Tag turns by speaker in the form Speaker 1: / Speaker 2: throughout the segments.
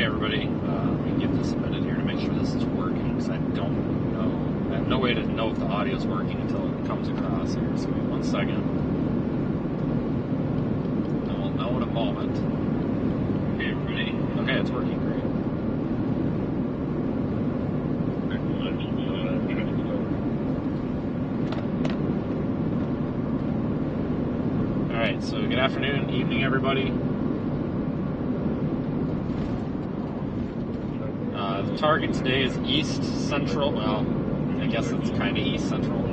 Speaker 1: everybody. Let me give this a minute here to make sure this is working, because I don't know. I have no way to know if the audio is working until it comes across here. So give me 1 second. And we'll know in a moment. Okay, everybody. Okay, it's working great. Alright, so good afternoon, evening, everybody. The target today is east central. Well, I guess it's kind of east central.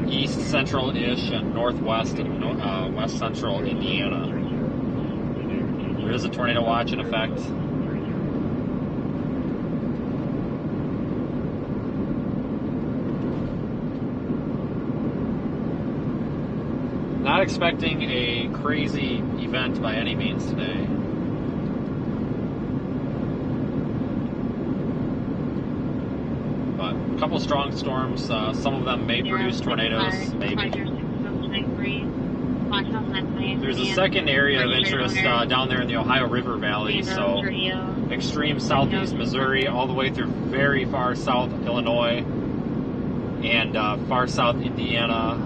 Speaker 1: East central-ish and northwest and west central Indiana. There is a tornado watch in effect. Not expecting a crazy event by any means today. But a couple strong storms, some of them may produce tornadoes, maybe. There's a second area of interest down there in the Ohio River Valley, so extreme southeast Missouri all the way through very far south Illinois and far south Indiana,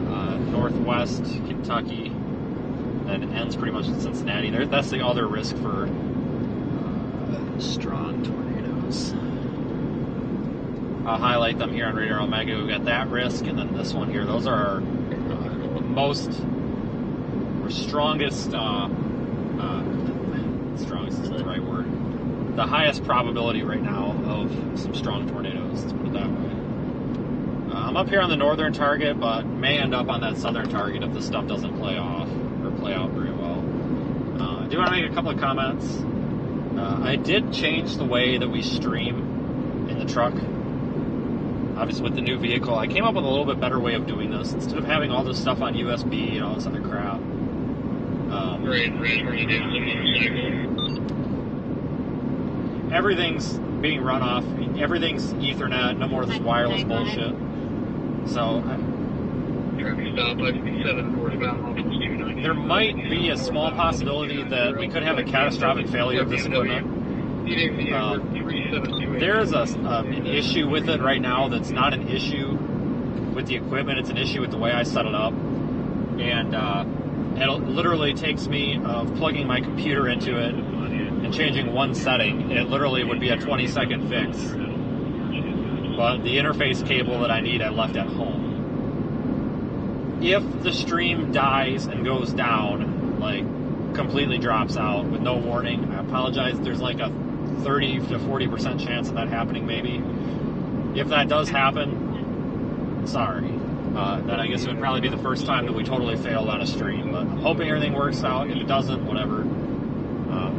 Speaker 1: northwest Kentucky, and it ends pretty much in Cincinnati. That's the other risk for strong tornadoes. I'll highlight them here on Radar Omega. We've got that risk, and then this one here. Those are our most, or strongest, strongest is the right word, the highest probability right now of some strong tornadoes, let's put it that way. I'm up here on the northern target, but may end up on that southern target if this stuff doesn't play off or play out very well. I do want to make a couple of comments. I did change the way that we stream in the truck. Obviously, with the new vehicle, I came up with a little bit better way of doing this. Instead of having all this stuff on USB and all this other crap. Everything's being run off. Everything's Ethernet. No more of this wireless bullshit. So, there might be a small possibility that we could have a catastrophic failure of this equipment. There's an issue with it right now that's not an issue with the equipment, it's an issue with the way I set it up. And it literally takes me plugging my computer into it and changing one setting. It literally would be a 20-second fix. But the interface cable that I need, I left at home. If the stream dies and goes down, like completely drops out with no warning, I apologize. There's like a 30 to 40% chance of that happening, maybe. If that does happen, sorry. Then I guess it would probably be the first time that we totally failed on a stream. But I'm hoping everything works out. If it doesn't, whatever.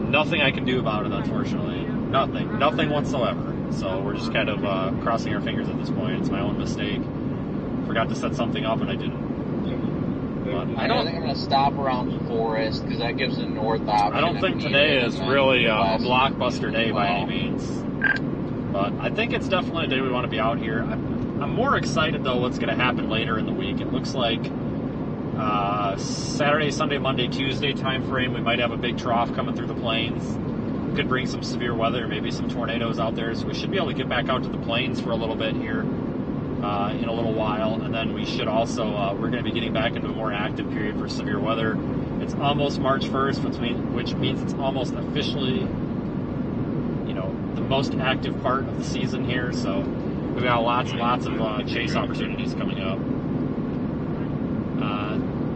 Speaker 1: Nothing I can do about it, unfortunately. Nothing whatsoever. So we're just kind of crossing our fingers at this point. It's my own mistake. Forgot to set something up and I didn't. But
Speaker 2: I think I'm going to stop around Forest because that gives the north option.
Speaker 1: I don't think today is really a blockbuster day by any means. But I think it's definitely a day we want to be out here. I'm more excited, though, what's going to happen later in the week. It looks like Saturday, Sunday, Monday, Tuesday time frame, we might have a big trough coming through the plains. Could bring some severe weather, maybe some tornadoes out there. So we should be able to get back out to the plains for a little bit here in a little while. And then we should also, we're going to be getting back into a more active period for severe weather. It's almost March 1st, which means it's almost officially, the most active part of the season here. So we've got lots and lots of chase opportunities coming up.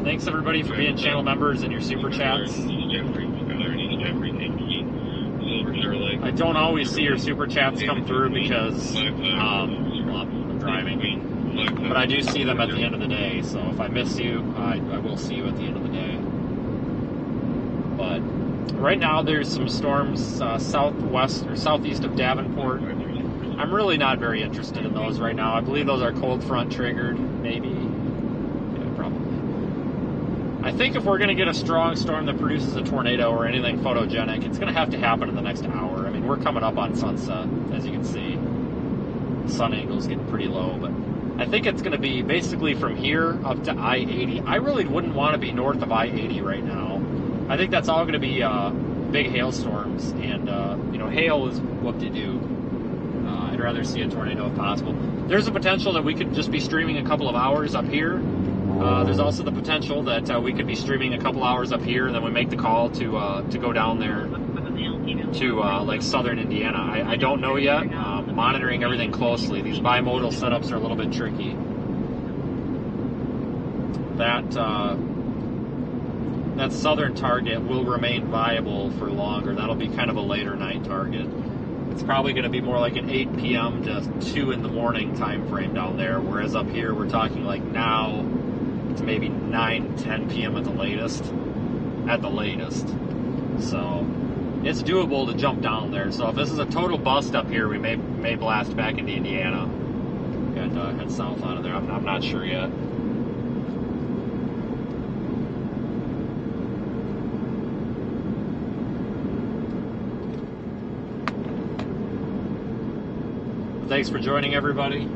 Speaker 1: Thanks everybody for being channel members and your super chats. I don't always see your super chats come through because I'm driving, but I do see them at the end of the day. So if I miss you, I will see you at the end of the day. But right now there's some storms southwest or southeast of Davenport. I'm really not very interested in those right now. I believe those are cold front triggered, maybe. Yeah, probably. I think if we're going to get a strong storm that produces a tornado or anything photogenic, it's going to have to happen in the next hour. I mean, we're coming up on sunset, as you can see. The sun angle's getting pretty low, but I think it's going to be basically from here up to I-80. I really wouldn't want to be north of I-80 right now. I think that's all going to be big hailstorms, and hail is whoop-de-doo. I'd rather see a tornado if possible. There's a potential that we could just be streaming a couple of hours up here. There's also the potential that we could be streaming a couple hours up here, and then we make the call to go down there to like southern Indiana. I don't know yet. Monitoring everything closely. These bimodal setups are a little bit tricky. That southern target will remain viable for longer. That'll be kind of a later night target. It's probably going to be more like an 8 p.m. to 2 in the morning time frame down there, whereas up here we're talking like now to maybe 9, 10 p.m. at the latest. So it's doable to jump down there. So if this is a total bust up here, we may blast back into Indiana and head south out of there. I'm not sure yet. Thanks for joining, everybody.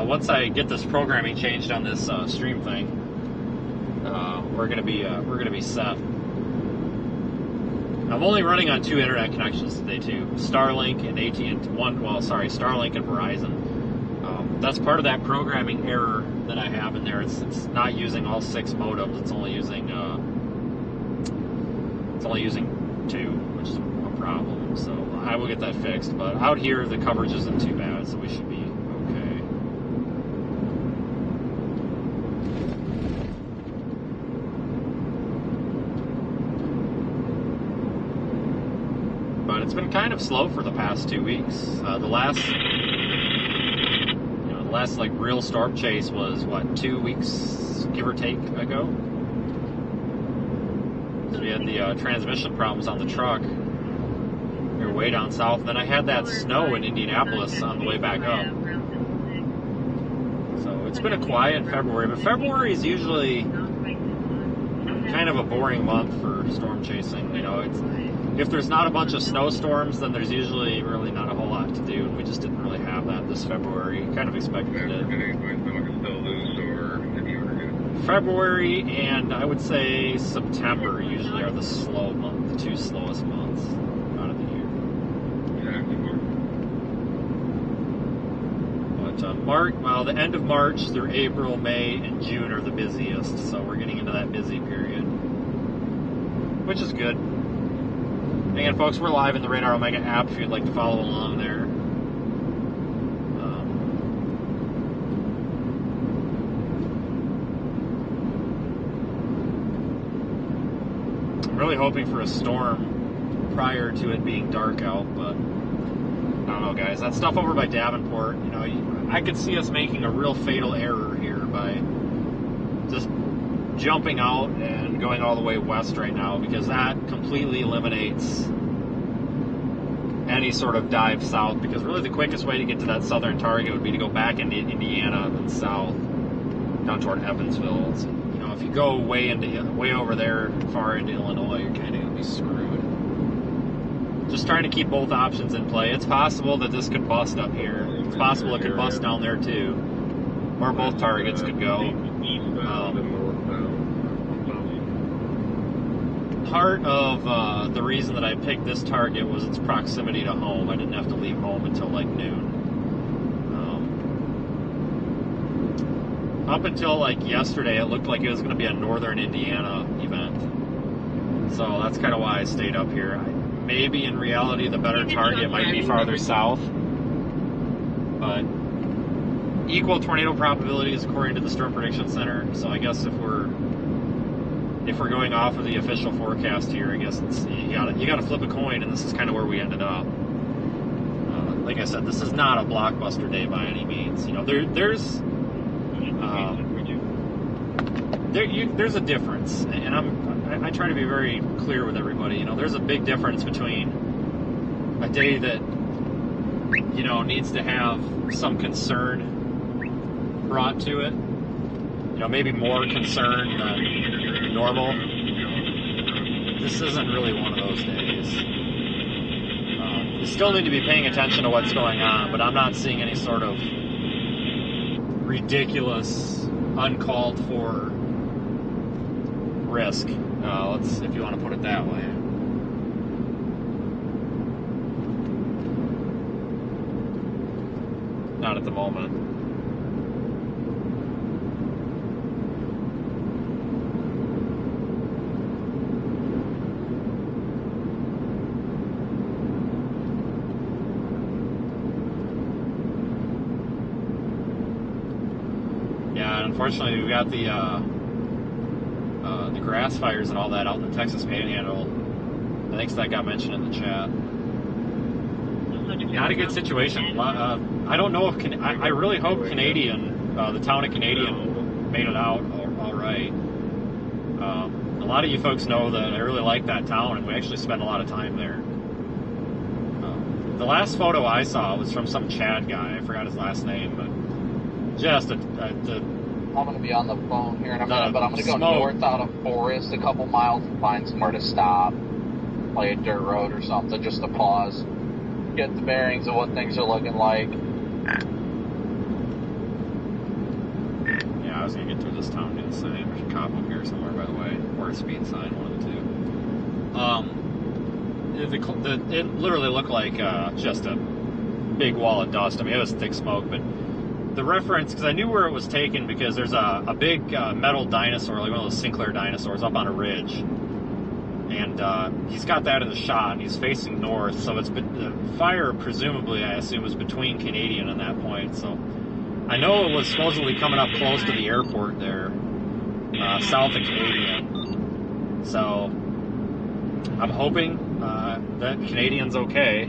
Speaker 1: Once I get this programming changed on this stream thing, we're gonna be set. I'm only running on 2 internet connections today too, Starlink and Starlink and Verizon. That's part of that programming error that I have in there. It's not using all 6 modems. It's only using 2, which is a problem. So I will get that fixed. But out here, the coverage isn't too bad, so we should be okay. But it's been kind of slow for the past 2 weeks. The last like real storm chase was what, 2 weeks, give or take, ago. So we had the transmission problems on the truck. We were way down south. And then I had that snow in Indianapolis on the way back up. So it's been a quiet February, but February is usually kind of a boring month for storm chasing. If there's not a bunch of snowstorms, then there's usually really not a whole lot to do, and we just didn't really have that this February. Kind of expected it. February and I would say September usually are the slow month, the 2 slowest months out of the year. But the end of March through April, May, and June are the busiest, so we're getting into that busy period, which is good. Again, folks, we're live in the Radar Omega app if you'd like to follow along there. I'm really hoping for a storm prior to it being dark out, but I don't know, guys. That stuff over by Davenport, I could see us making a real fatal error here by just jumping out and going all the way west right now, because that completely eliminates any sort of dive south, because really the quickest way to get to that southern target would be to go back into Indiana and then south down toward Evansville. So, if you go way over there far into Illinois, you're kind of going to be screwed. Just trying to keep both options in play. It's possible that this could bust up here. It's possible it could bust down there too, or both targets could go. Part of the reason that I picked this target was its proximity to home. I didn't have to leave home until like noon. Up until like yesterday, it looked like it was going to be a northern Indiana event. So that's kind of why I stayed up here. Maybe in reality, the better target might be farther south. But equal tornado probabilities according to the Storm Prediction Center. So I guess if we're going off of the official forecast here, I guess you got to flip a coin, and this is kind of where we ended up. Like I said, this is not a blockbuster day by any means. There's a difference, and I try to be very clear with everybody. There's a big difference between a day that needs to have some concern brought to it. Maybe more concern than normal. This isn't really one of those days. You still need to be paying attention to what's going on, but I'm not seeing any sort of ridiculous, uncalled for, risk. If you want to put it that way. Not at the moment. Yeah, unfortunately, we've got the grass fires and all that out in the Texas Panhandle. I think that got mentioned in the chat. Not a good situation. I don't know if I really hope Canadian, the town of Canadian, made it out all right. A lot of you folks know that I really like that town, and we actually spend a lot of time there. The last photo I saw was from some Chad guy. I forgot his last name, but just
Speaker 2: I'm going to be on the phone here in a minute, but I'm going to go north out of Forest a couple miles and find somewhere to stop, like a dirt road or something, just to pause, get the bearings of what things are looking like.
Speaker 1: Yeah, I was going to get through this town, do the same. There's a cop up here somewhere, by the way, or a speed sign, one of the two. It literally looked like just a big wall of dust. I mean, it was thick smoke, but the reference, because I knew where it was taken, because there's a big metal dinosaur, like one of those Sinclair dinosaurs, up on a ridge. And he's got that in the shot, and he's facing north, so it's been, the fire, presumably, I assume, was between Canadian and that point. So I know it was supposedly coming up close to the airport there, south of Canadian. So I'm hoping that Canadian's okay.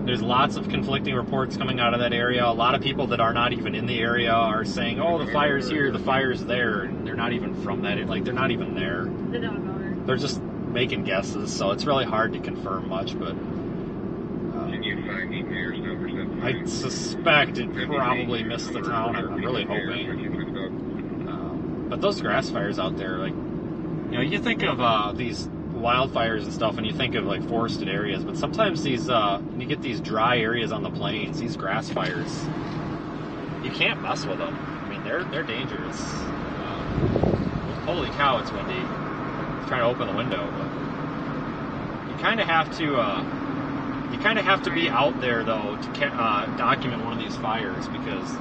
Speaker 1: There's lots of conflicting reports coming out of that area. A lot of people that are not even in the area are saying, oh, the fire's here, the fire's there, and they're not even from that, like, they're not even there. They're just making guesses, so it's really hard to confirm much, but I suspect it probably missed the town. I'm really hoping. But those grass fires out there, like, you know, you think of these wildfires and stuff, and you think of like forested areas, but sometimes these you get these dry areas on the plains, these grass fires, you can't mess with them. I mean, they're dangerous. Holy cow, it's windy. I'm trying to open the window, but you kind of have to be out there though to document one of these fires, because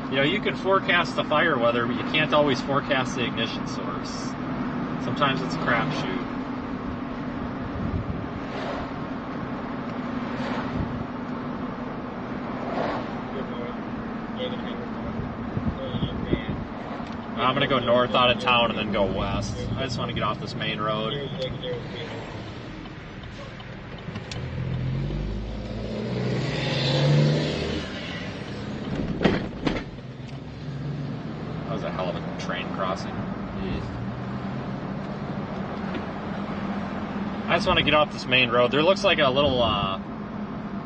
Speaker 1: you know, you can forecast the fire weather, but you can't always forecast the ignition source. Sometimes it's a crapshoot. I'm going to go north out of town and then go west. I just want to get off this main road. That was a hell of a train crossing. I just want to get off this main road. There looks like a little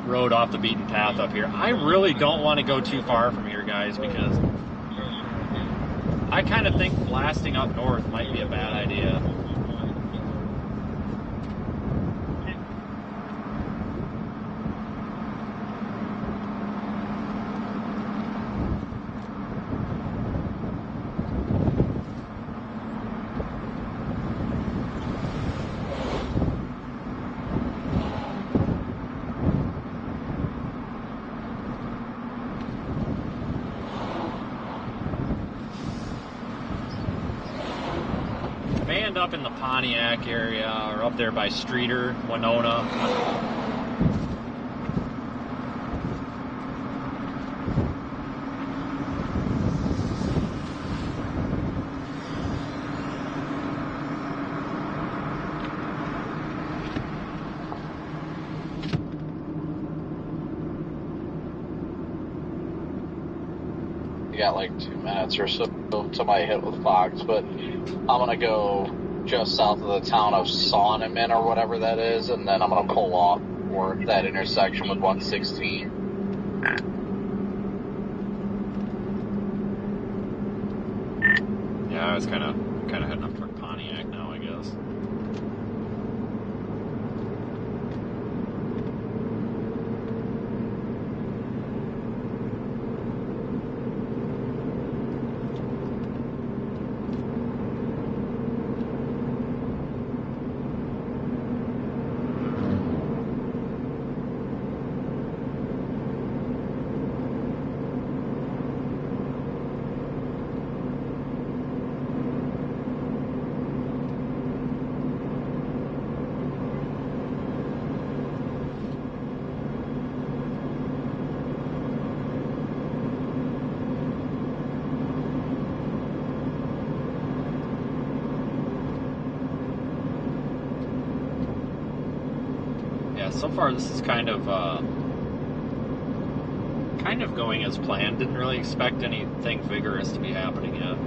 Speaker 1: road off the beaten path up here. I really don't want to go too far from here, guys, because I kind of think blasting up north might be a bad idea. Up in the Pontiac area, or up there by Streeter, Winona.
Speaker 2: You got like 2 minutes or so till I hit with Fox, but I'm gonna go just south of the town of Sonneman or whatever that is, and then I'm going to pull off for that intersection with 116.
Speaker 1: Yeah, I was kind of heading up toward Pontiac now, I guess. so far this is kind of going as planned. Didn't really expect anything vigorous to be happening yet.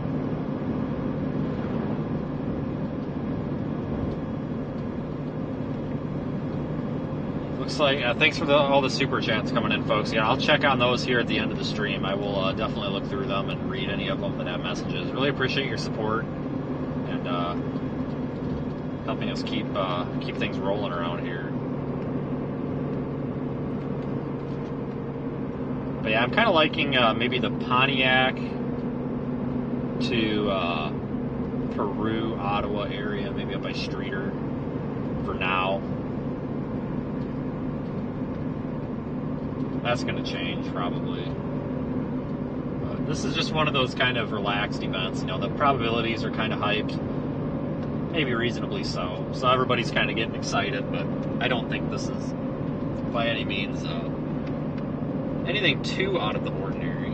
Speaker 1: Looks like, thanks for all the super chats coming in, folks. Yeah, I'll check on those here at the end of the stream. I will definitely look through them and read any of them that have messages. Really appreciate your support and helping us keep things rolling around here. But yeah, I'm kind of liking maybe the Pontiac to Peru, Ottawa area, maybe up by Streeter for now. That's going to change probably. But this is just one of those kind of relaxed events. You know, the probabilities are kind of hyped, maybe reasonably so. So everybody's kind of getting excited, but I don't think this is by any means anything too out of the ordinary.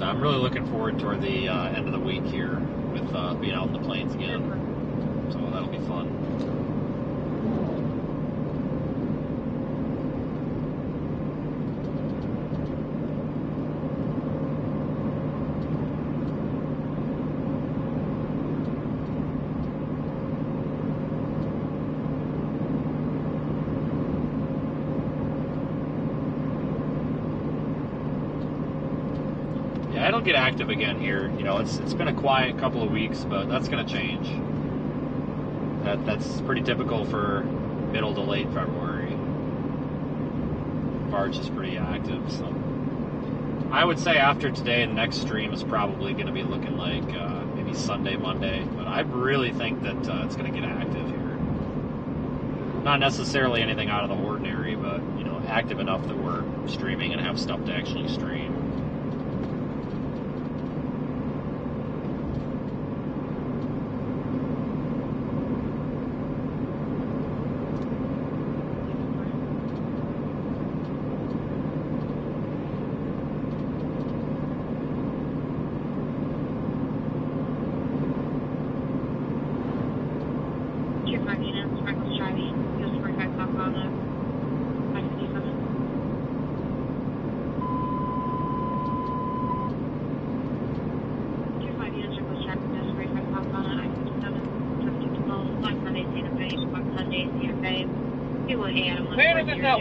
Speaker 1: I'm really looking forward toward the end of the week here with being out in the plains again. So that'll be fun. It'll get active again here. You know, it's been a quiet couple of weeks, but that's going to change. That's pretty typical for middle to late February. March is pretty active, so I would say after today, the next stream is probably going to be looking like maybe Sunday, Monday. But I really think that it's going to get active here. Not necessarily anything out of the ordinary, but you know, active enough that we're streaming and have stuff to actually stream.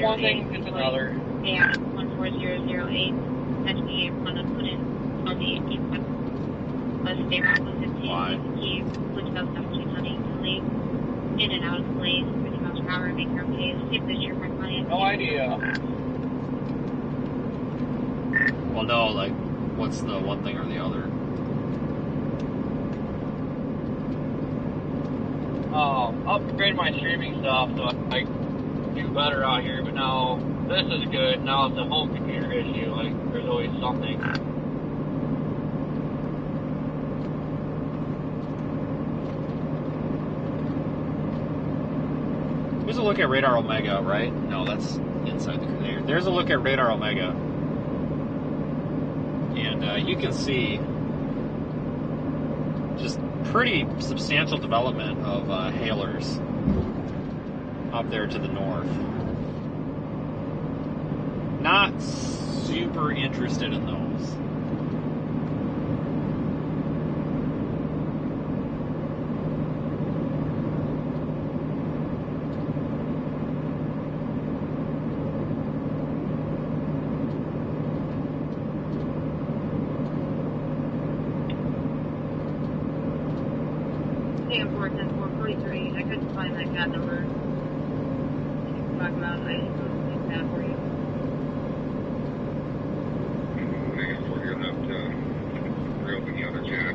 Speaker 3: One thing, it's another.
Speaker 4: Yeah, 14008. That's me. I'm gonna put in on the state route 115. Keep which goes 1700 to leave in and out of the place, 50 miles per hour, make your pace. If this your park money.
Speaker 3: No idea.
Speaker 1: Well, no, like, what's the one thing or the other?
Speaker 3: Upgrade my streaming stuff so I do better out here, but now this is good. Now it's a whole computer issue. Like, there's always something.
Speaker 1: Here's a look at Radar Omega, right? No, that's inside the container. There's a look at Radar Omega. And you can see just pretty substantial development of hailers up there to the north. Not super interested in those.
Speaker 4: Hey, 443. I couldn't find that CAD number. Talk about I didn't that for you.
Speaker 5: You'll have to reopen the other tab.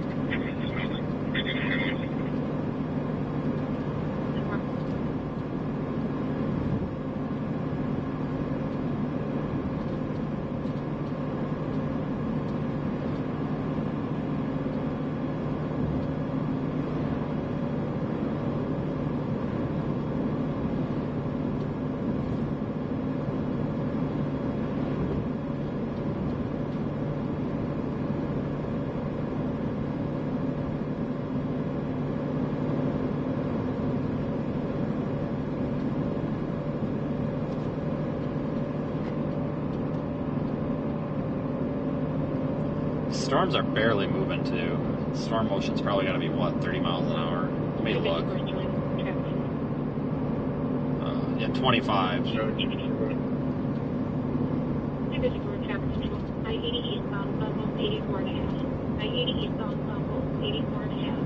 Speaker 1: Storms are barely moving too. Storm motion's probably got to be what, 30 miles an hour. Let me look. Yeah, 25.
Speaker 4: I-80 eastbound, Southwest 84 and a half. I-80 eastbound, Southwest 84 and a half.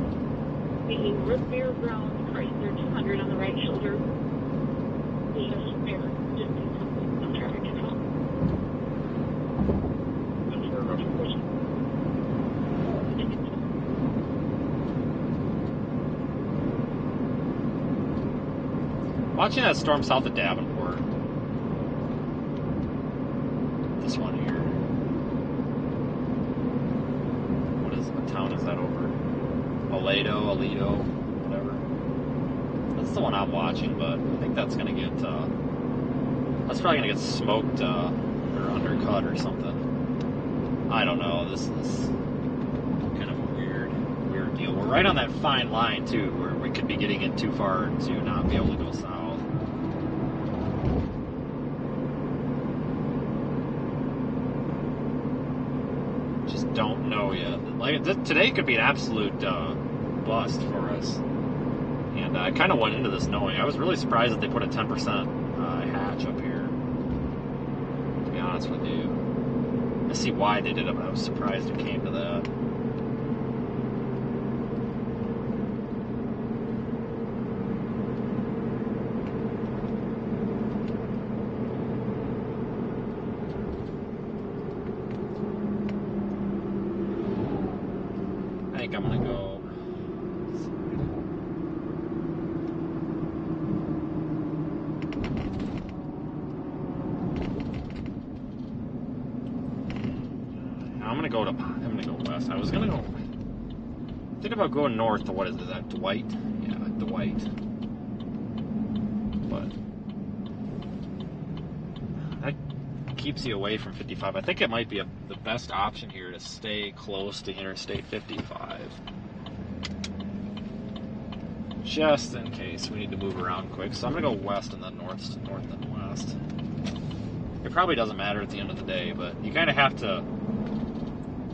Speaker 4: Taking root beer brown, Chrysler 200 on the right shoulder. Just spare, just in some traffic control.
Speaker 1: Watching that storm south of Davenport. This one here. What town is that over? Aledo, whatever. That's the one I'm watching, but I think that's gonna get that's probably gonna get smoked or undercut or something. I don't know. This is kind of a weird deal. We're right on that fine line too, where we could be getting in too far to not be able to go south. Just don't know yet. Like today could be an absolute bust for us. And I kind of went into this knowing. I was really surprised that they put a 10% hatch up here. To be honest with you, I see why they did it, but I was surprised it came to that. I think I'm gonna go. I'm gonna go west. I was gonna go. Think about going north to what is that? Dwight? Yeah, Dwight. But that keeps you away from 55. I think it might be the best option here to stay close to Interstate 55. Just in case we need to move around quick. So I'm gonna go west and then north and west. It probably doesn't matter at the end of the day, but you kind of have to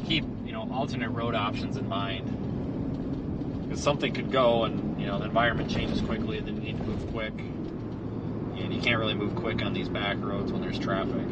Speaker 1: keep, alternate road options in mind. Because something could go and, the environment changes quickly and then you need to move quick. And you can't really move quick on these back roads when there's traffic.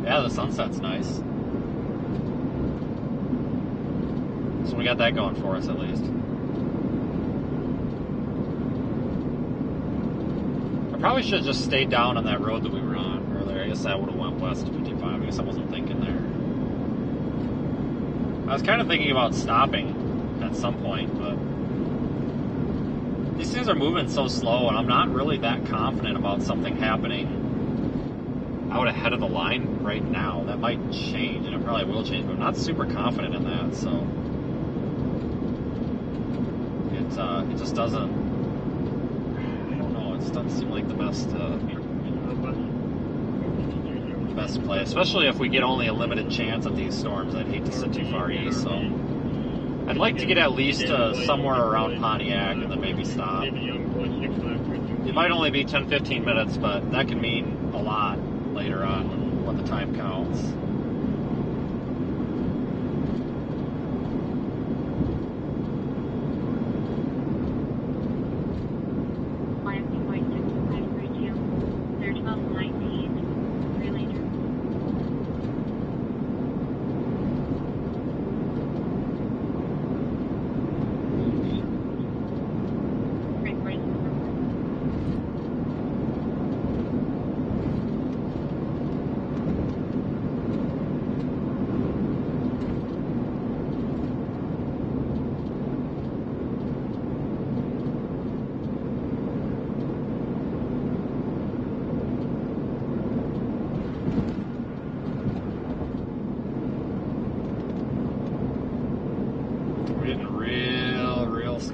Speaker 1: Yeah, the sunset's nice. So we got that going for us at least. I probably should have just stayed down on that road that we were on earlier. I guess I would have went west to 55. I guess I wasn't thinking there. I was kind of thinking about stopping at some point, but these things are moving so slow, and I'm not really that confident about something happening out ahead of the line right now. That might change, and it probably will change, but I'm not super confident in that, so it just doesn't, I don't know, it just doesn't seem like the best play, especially if we get only a limited chance at these storms. I'd hate to sit too far east, so I'd like to get at least somewhere around Pontiac and then maybe stop. It might only be 10-15 minutes, but that can mean a lot later on when the time counts.
Speaker 4: There's about 19. Really true.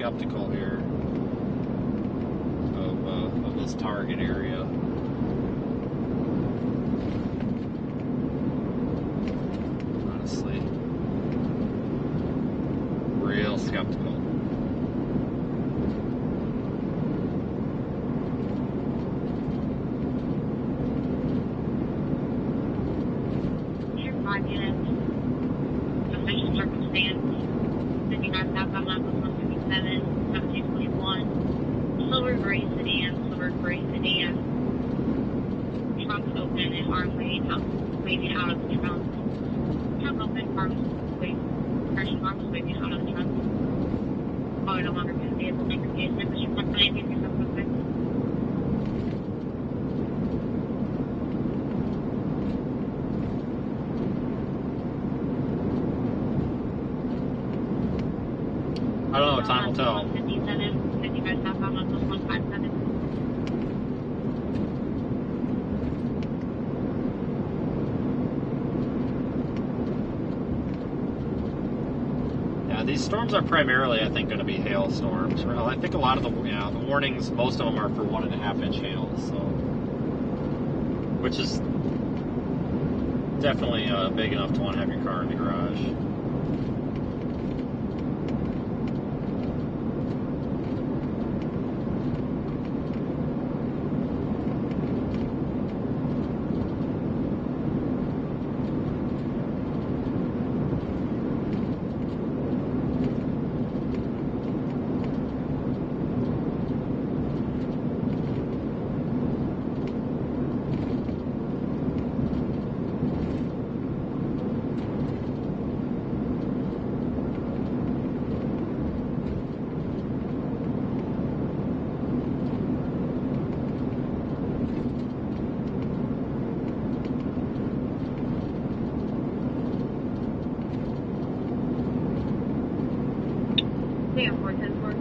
Speaker 1: skeptical here of this target area. Honestly, real skeptical.
Speaker 4: Here, 5 units. Official circumstance. 59 southbound line was 157, 1721. Silver gray sedan, trunk open and arm waving out of the trunk. Trunk open, arms waving out of the trunk. Caller no longer can be able to make a case. Mr. Company, give yourself real quick.
Speaker 1: I don't know, time will tell.
Speaker 4: 157, 55 southbound line was 157.
Speaker 1: Yeah, these storms are primarily, I think, going to be hail storms. Well, I think a lot of the warnings, most of them are for 1.5 inch hail, so which is definitely big enough to want to have your car in the garage.
Speaker 4: Yeah, 410-4.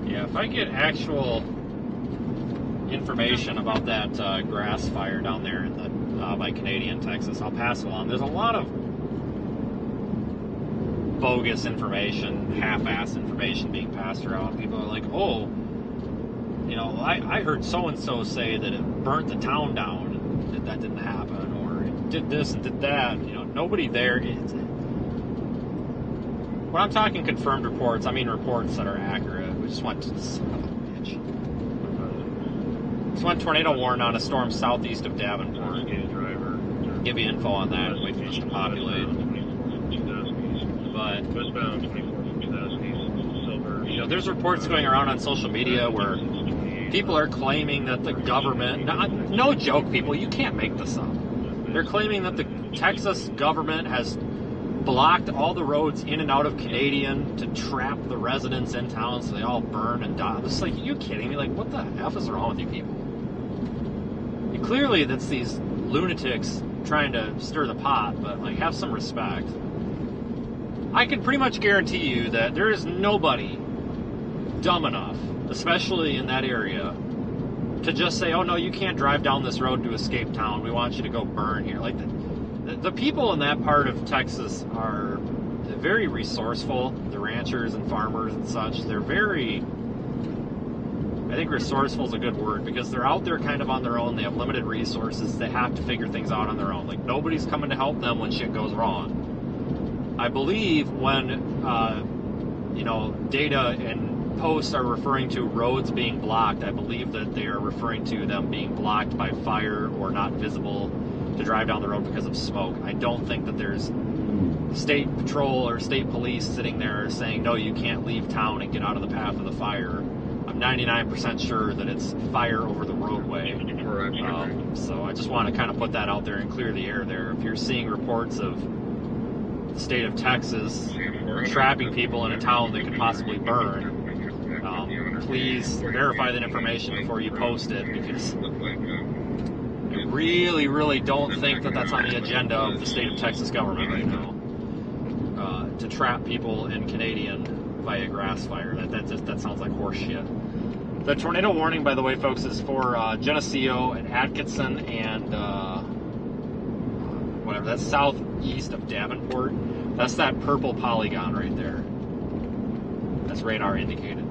Speaker 1: Yeah, if I get actual information about that grass fire down there in the by Canadian, Texas, I'll pass it along. There's a lot of bogus information, half-assed information being passed around. People are like, oh, you know, I heard so-and-so say that it burnt the town down and that didn't happen, or it did this and did that. You know, nobody there is. When I'm talking confirmed reports, I mean reports that are accurate. We just went to just went tornado warning on a storm southeast of Davenport. Give you info on that. Wait for this to populate. But you know, there's reports going around on social media where people are claiming that the government, no joke, people, you can't make this up. They're claiming that the Texas government has blocked all the roads in and out of Canadian to trap the residents in town so they all burn and die. I'm just like, are you kidding me? Like, what the F is wrong with you people? And clearly, that's these lunatics trying to stir the pot, but, like, have some respect. I can pretty much guarantee you that there is nobody dumb enough, especially in that area, to just say, oh, no, you can't drive down this road to escape town. We want you to go burn here. Like, the people in that part of Texas are very resourceful. The ranchers and farmers and such, they're very, I think resourceful is a good word, because they're out there kind of on their own. They have limited resources. They have to figure things out on their own. Like, nobody's coming to help them when shit goes wrong. I believe when, you know, data and posts are referring to roads being blocked, I believe that they are referring to them being blocked by fire or not visible to drive down the road because of smoke. I don't think that there's state patrol or state police sitting there saying, no, you can't leave town and get out of the path of the fire. I'm 99% sure that it's fire over the roadway. So I just want to kind of put that out there and clear the air there. If you're seeing reports of the state of Texas trapping people in a town that could possibly burn, please verify that information before you post it, because
Speaker 5: Look like
Speaker 1: I really, really don't think that that's on the agenda of the state of Texas government right now, to trap people in Canadian via grass fire. That sounds like horse shit. The tornado warning, by the way, folks, is for Geneseo and Atkinson and whatever. That's southeast of Davenport. That's that purple polygon right there. That's radar indicated.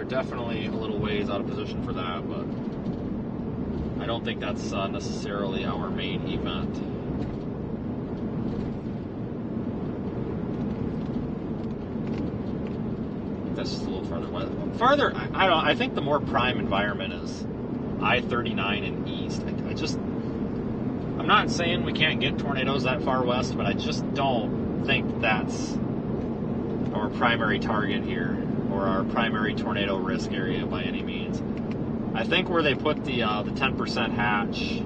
Speaker 1: Definitely a little ways out of position for that, but I don't think that's necessarily our main event. I think that's just a little farther west. Farther, I don't. I think the more prime environment is I-39 and east. I'm not saying we can't get tornadoes that far west, but I just don't think that's our primary target here, or our primary tornado risk area by any means. I think where they put the 10% hatch,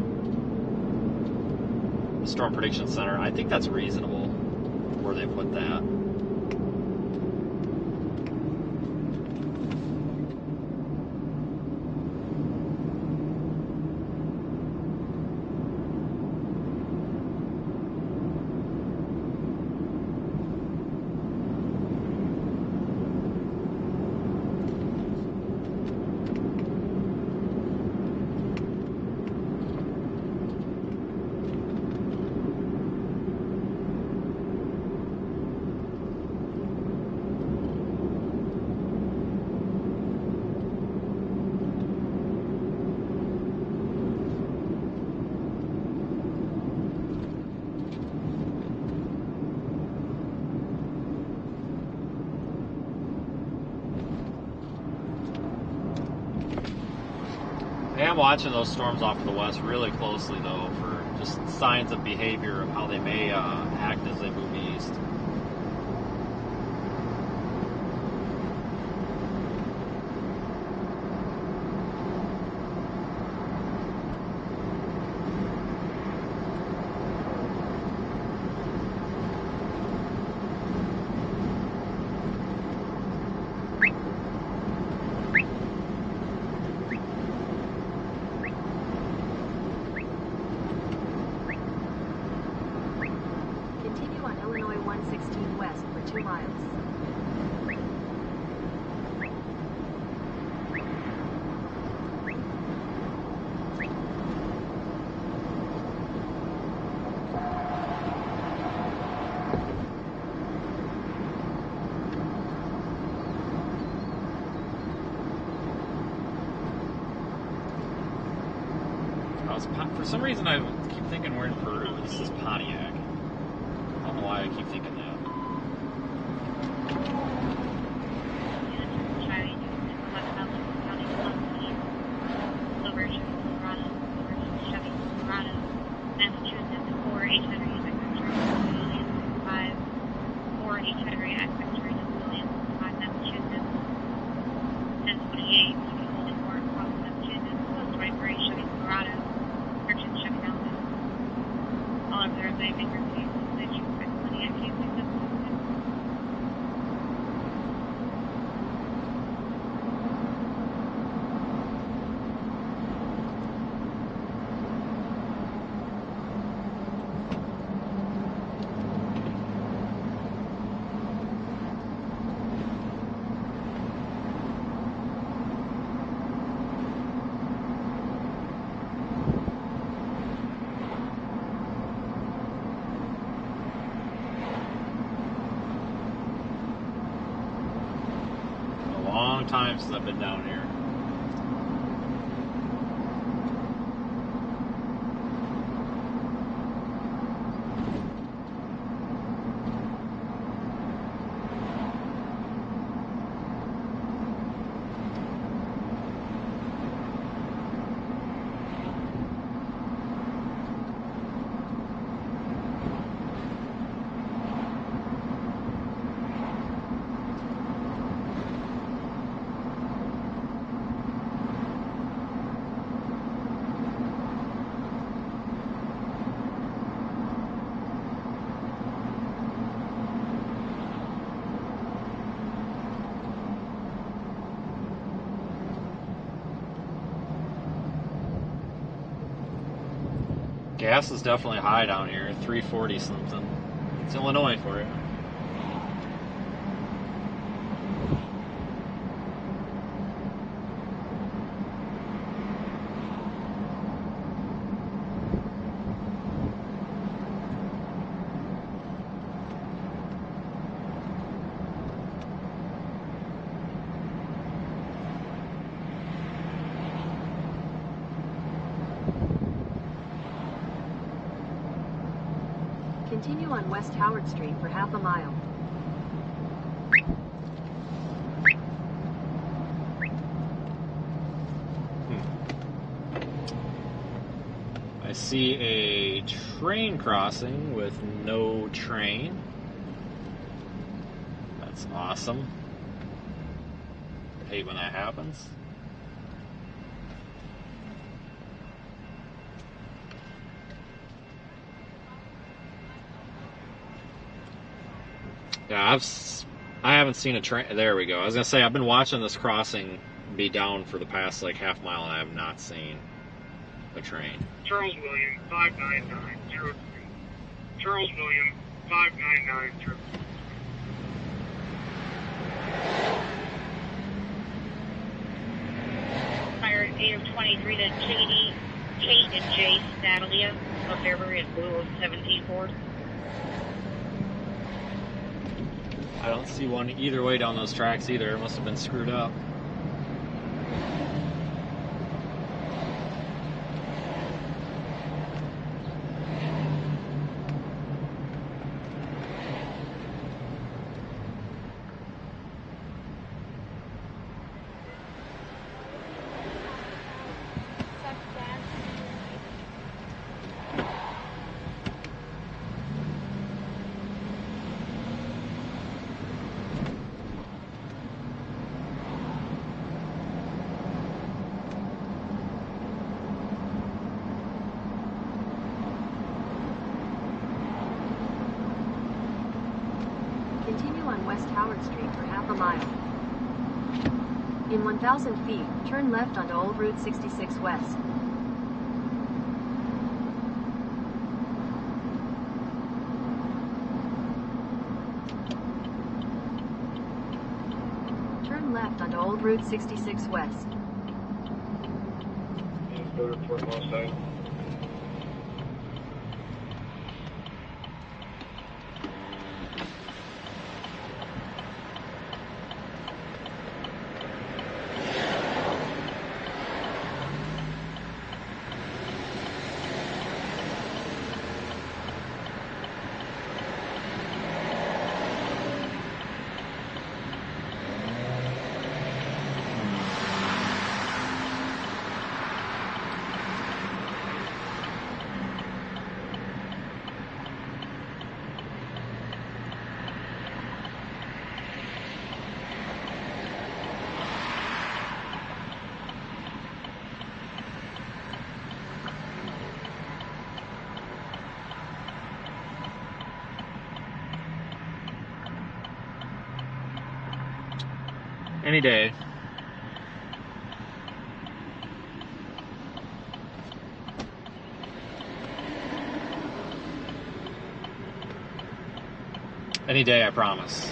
Speaker 1: the Storm Prediction Center, I think that's reasonable where they put that. I am watching those storms off to the west really closely, though, for just signs of behavior of how they may act as they move east. For some reason, I keep thinking we're in Peru. This is Pontiac. I don't know why I keep thinking that. Time since I've been down here. Gas is definitely high down here, 340 something. It's Illinois for you.
Speaker 6: Continue on West Howard Street for half a mile.
Speaker 1: I see a train crossing with no train. That's awesome. I hate when that happens. Yeah, I haven't seen a train. There we go. I was gonna say I've been watching this crossing be down for the past like half mile, and I have not seen a train.
Speaker 5: Charles William 59903. Charles William 59903.
Speaker 4: Fire 823 to Kate and Jace Natalia of Fairbury at Blue of 17-4.
Speaker 1: I don't see one either way down those tracks either. It must have been screwed up.
Speaker 6: Continue on West Howard Street for half a mile. In 1,000 feet, turn left onto Old Route 66 West. Turn left onto Old Route 66 West.
Speaker 5: Go to Fort Moss.
Speaker 1: Any day. Any day, I promise.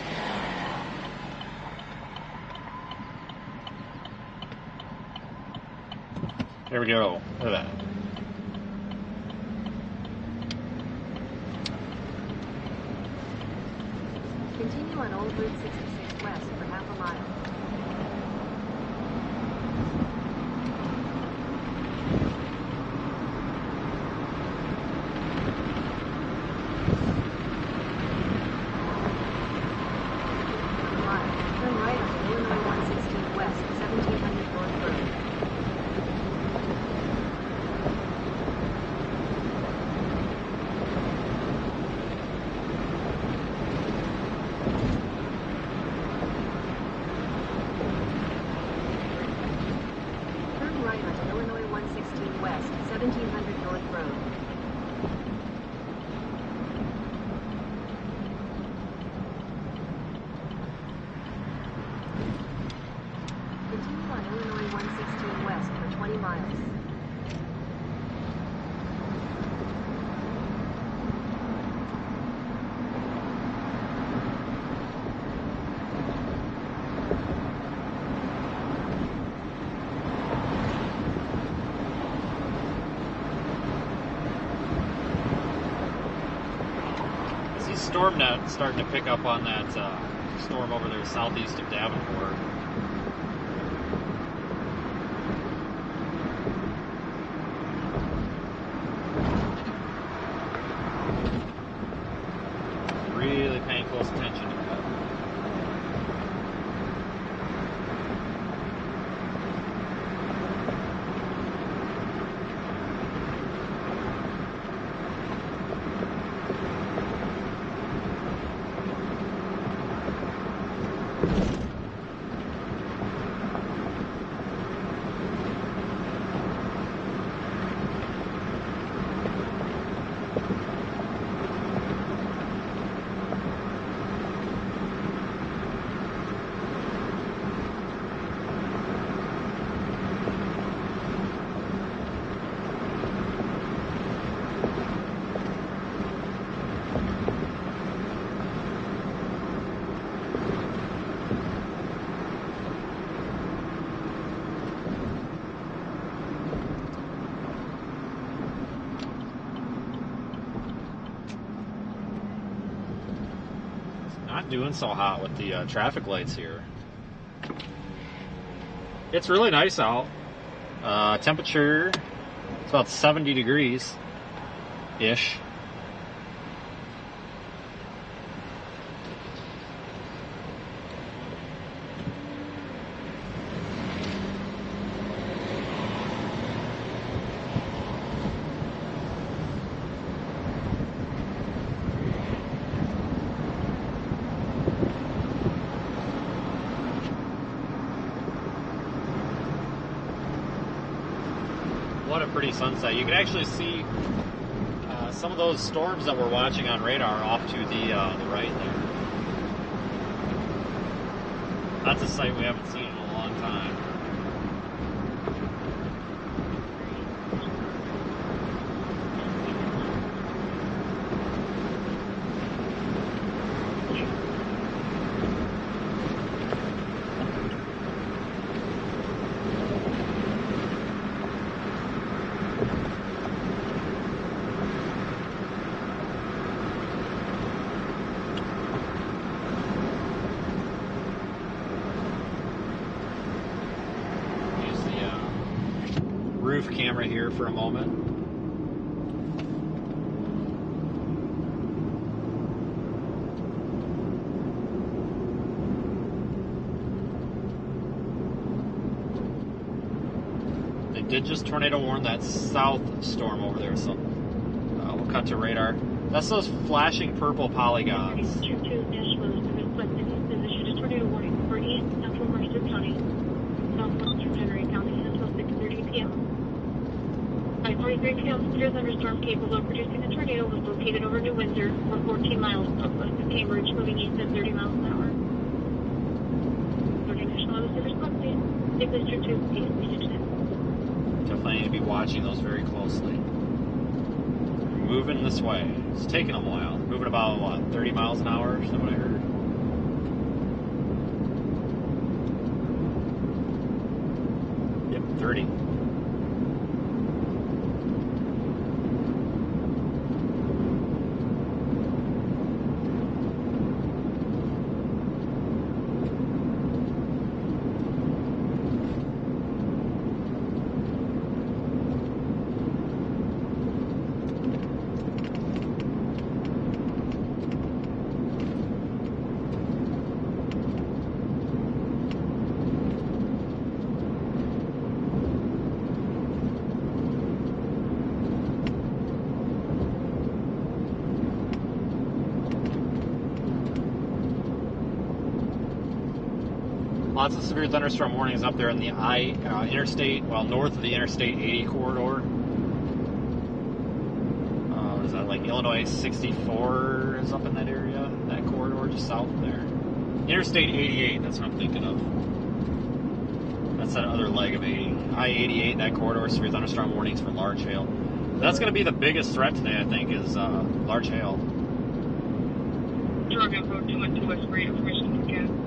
Speaker 1: There we go. Look at that.
Speaker 6: Continue on Old Route 66 West for half a mile. Turn right onto Illinois 116 West, 1700 North Road.
Speaker 1: storm net starting to pick up on that storm over there southeast of Davenport. Really paying close attention to that. Not doing so hot with the traffic lights here. It's really nice out. Temperature, it's about 70 degrees-ish. What a pretty sunset. You can actually see some of those storms that we're watching on radar off to the right there. That's a sight we haven't seen in a long time. Roof camera here for a moment. They did just tornado warn that south storm over there, so we'll cut to radar. That's those flashing purple polygons.
Speaker 4: Tornado warning for East Central Mercer County, Southwestern Henry County until 6:30 p.m. By 4:30 p.m., severe thunderstorm capable of producing a tornado was located over New Windsor, or 14 miles southwest of Cambridge, moving east at 30 miles an hour. Starting National Weather Service update. Take this trip to East Michigan.
Speaker 1: Definitely need to be watching those very closely. Moving this way. It's taking them a while. Moving about, what, 30 miles an hour? Is that what I heard? Yep, 30. Lots of severe thunderstorm warnings up there in the interstate, well, north of the Interstate 80 corridor. What is that, like Illinois 64 is up in that area, that corridor just south of there. Interstate 88, that's what I'm thinking of. That's that other leg of 80. I-88, that corridor, severe thunderstorm warnings for large hail. That's going to be the biggest threat today, I think, is large hail.
Speaker 4: Target road 212 West for information again.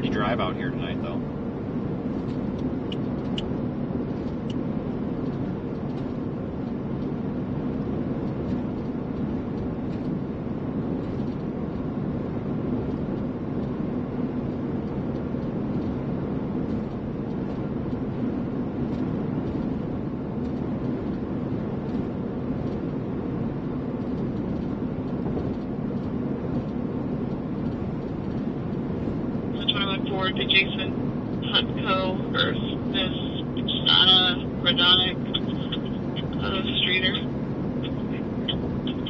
Speaker 1: pretty drive out here tonight, though.
Speaker 7: To Jason Hutko versus Sana Radonic Streeter.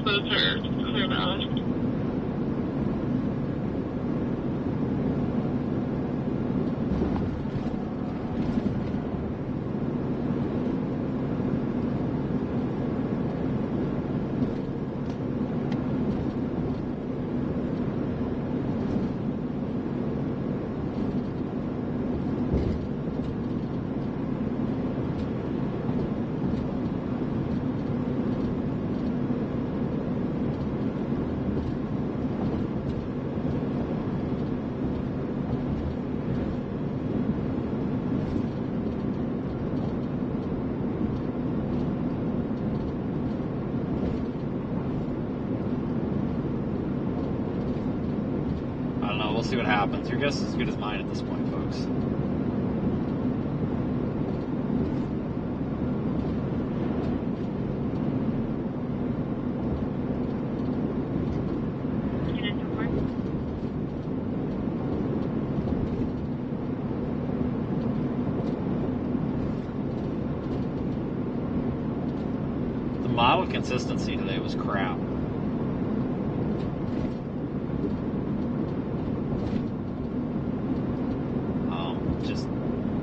Speaker 7: Both are clear valid. We'll see what happens. Your guess is as good as mine at this point, folks. The model consistency today was crap.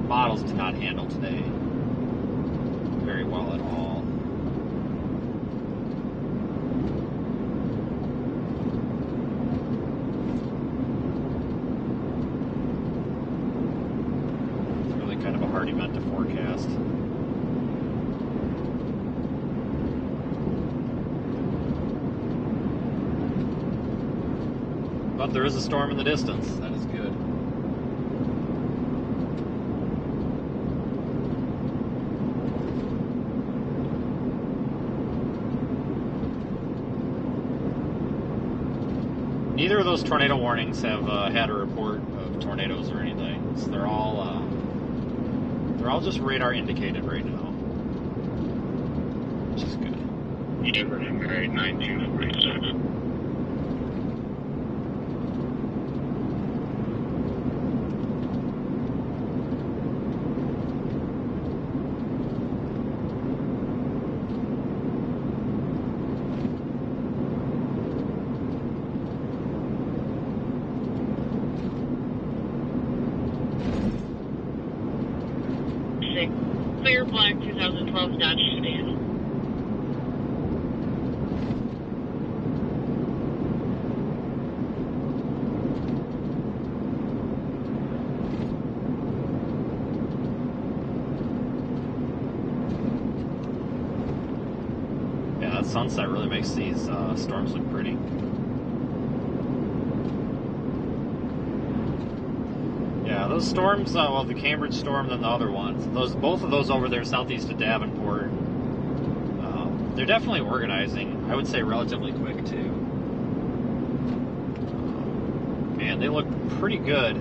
Speaker 7: Models did not handle today very well at all. It's really kind of a hard event to forecast. But there is a storm in the distance. That is good. Neither of those tornado warnings have had a report of tornadoes or anything. So they're all just radar indicated right now, which is good.
Speaker 5: Yeah, right, 9246.
Speaker 7: Clear black 2012 Dodge sedan.
Speaker 1: Yeah, that sunset really makes these storms look pretty. Yeah, those storms, well, the Cambridge storm and the other ones, both of those over there southeast of Davenport, they're definitely organizing. I would say relatively quick, too. Man, they look pretty good.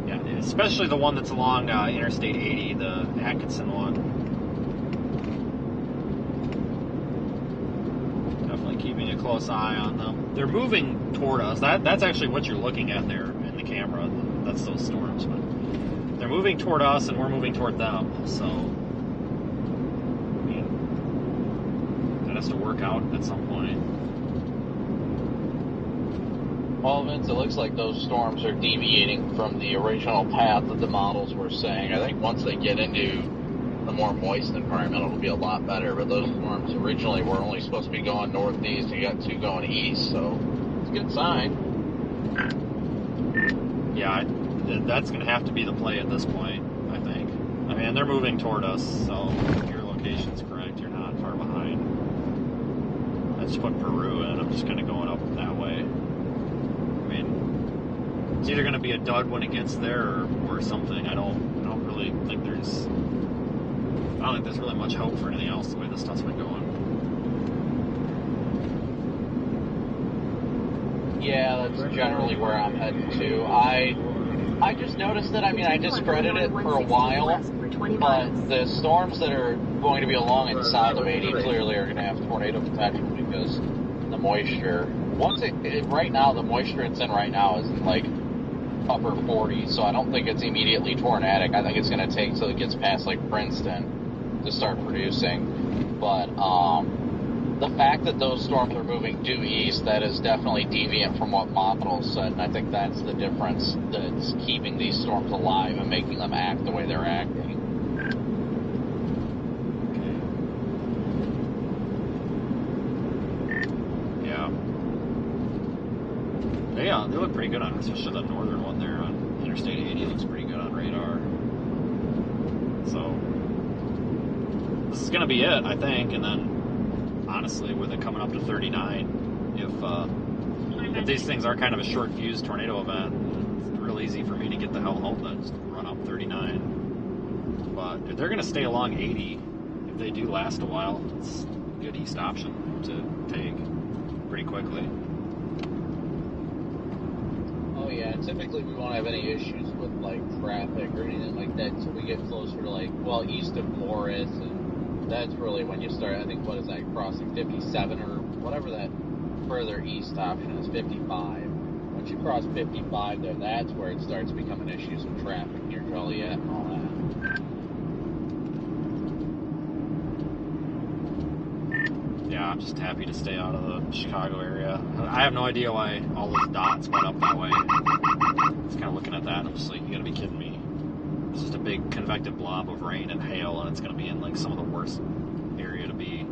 Speaker 1: Yeah, especially the one that's along Interstate 80, the Atkinson one. Definitely keeping a close eye on them. They're moving toward us. That's actually what you're looking at there in the camera. That's those storms, but they're moving toward us and we're moving toward them. So, I mean, that has to work out at some point.
Speaker 2: Well, Vince, it looks like those storms are deviating from the original path that the models were saying. I think once they get into the more moist environment, it'll be a lot better. But those storms originally were only supposed to be going northeast. You got two going east, so it's a good sign.
Speaker 1: Yeah, that's going to have to be the play at this point, I think. I mean, they're moving toward us, so your location's correct. You're not far behind. I just put Peru in. I'm just kind of going up that way. I mean, it's either going to be a dud when it gets there or something. I don't really think there's really much hope for anything else the way this stuff's been going.
Speaker 2: Yeah, that's generally where I'm heading to. I just noticed that, I mean, I discredited it for a while, but the storms that are going to be along and south of 80 clearly are going to have tornado potential because the moisture, right now, the moisture it's in right now is in like upper 40s, so I don't think it's immediately tornadic. I think it's going to take till it gets past like Princeton to start producing, but the fact that those storms are moving due east, that is definitely deviant from what models said, and I think that's the difference that's keeping these storms alive and making them act the way they're acting.
Speaker 1: Yeah, they look pretty good on, especially the northern one there on Interstate 80 looks pretty good on radar. So, this is going to be it, I think, and then, honestly, with it coming up to 39, if these things are kind of a short-fused tornado event, it's real easy for me to get the hell home then, just run up 39. But if they're going to stay along 80, if they do last a while, it's a good east option to take pretty quickly.
Speaker 2: Oh yeah, typically we won't have any issues with like traffic or anything like that until we get closer to like, well, east of Morris, and that's really when you start, I think, what is that, crossing 57 or whatever that further east option is, 55. Once you cross 55 there, that's where it starts becoming issues with traffic near Joliet and all that.
Speaker 1: Yeah, I'm just happy to stay out of the Chicago area. I have no idea why all those dots went up that way. Just kind of looking at that, and I'm just like, you gotta be kidding me. It's just a big convective blob of rain and hail, and it's gonna be in like some of the worst area to be.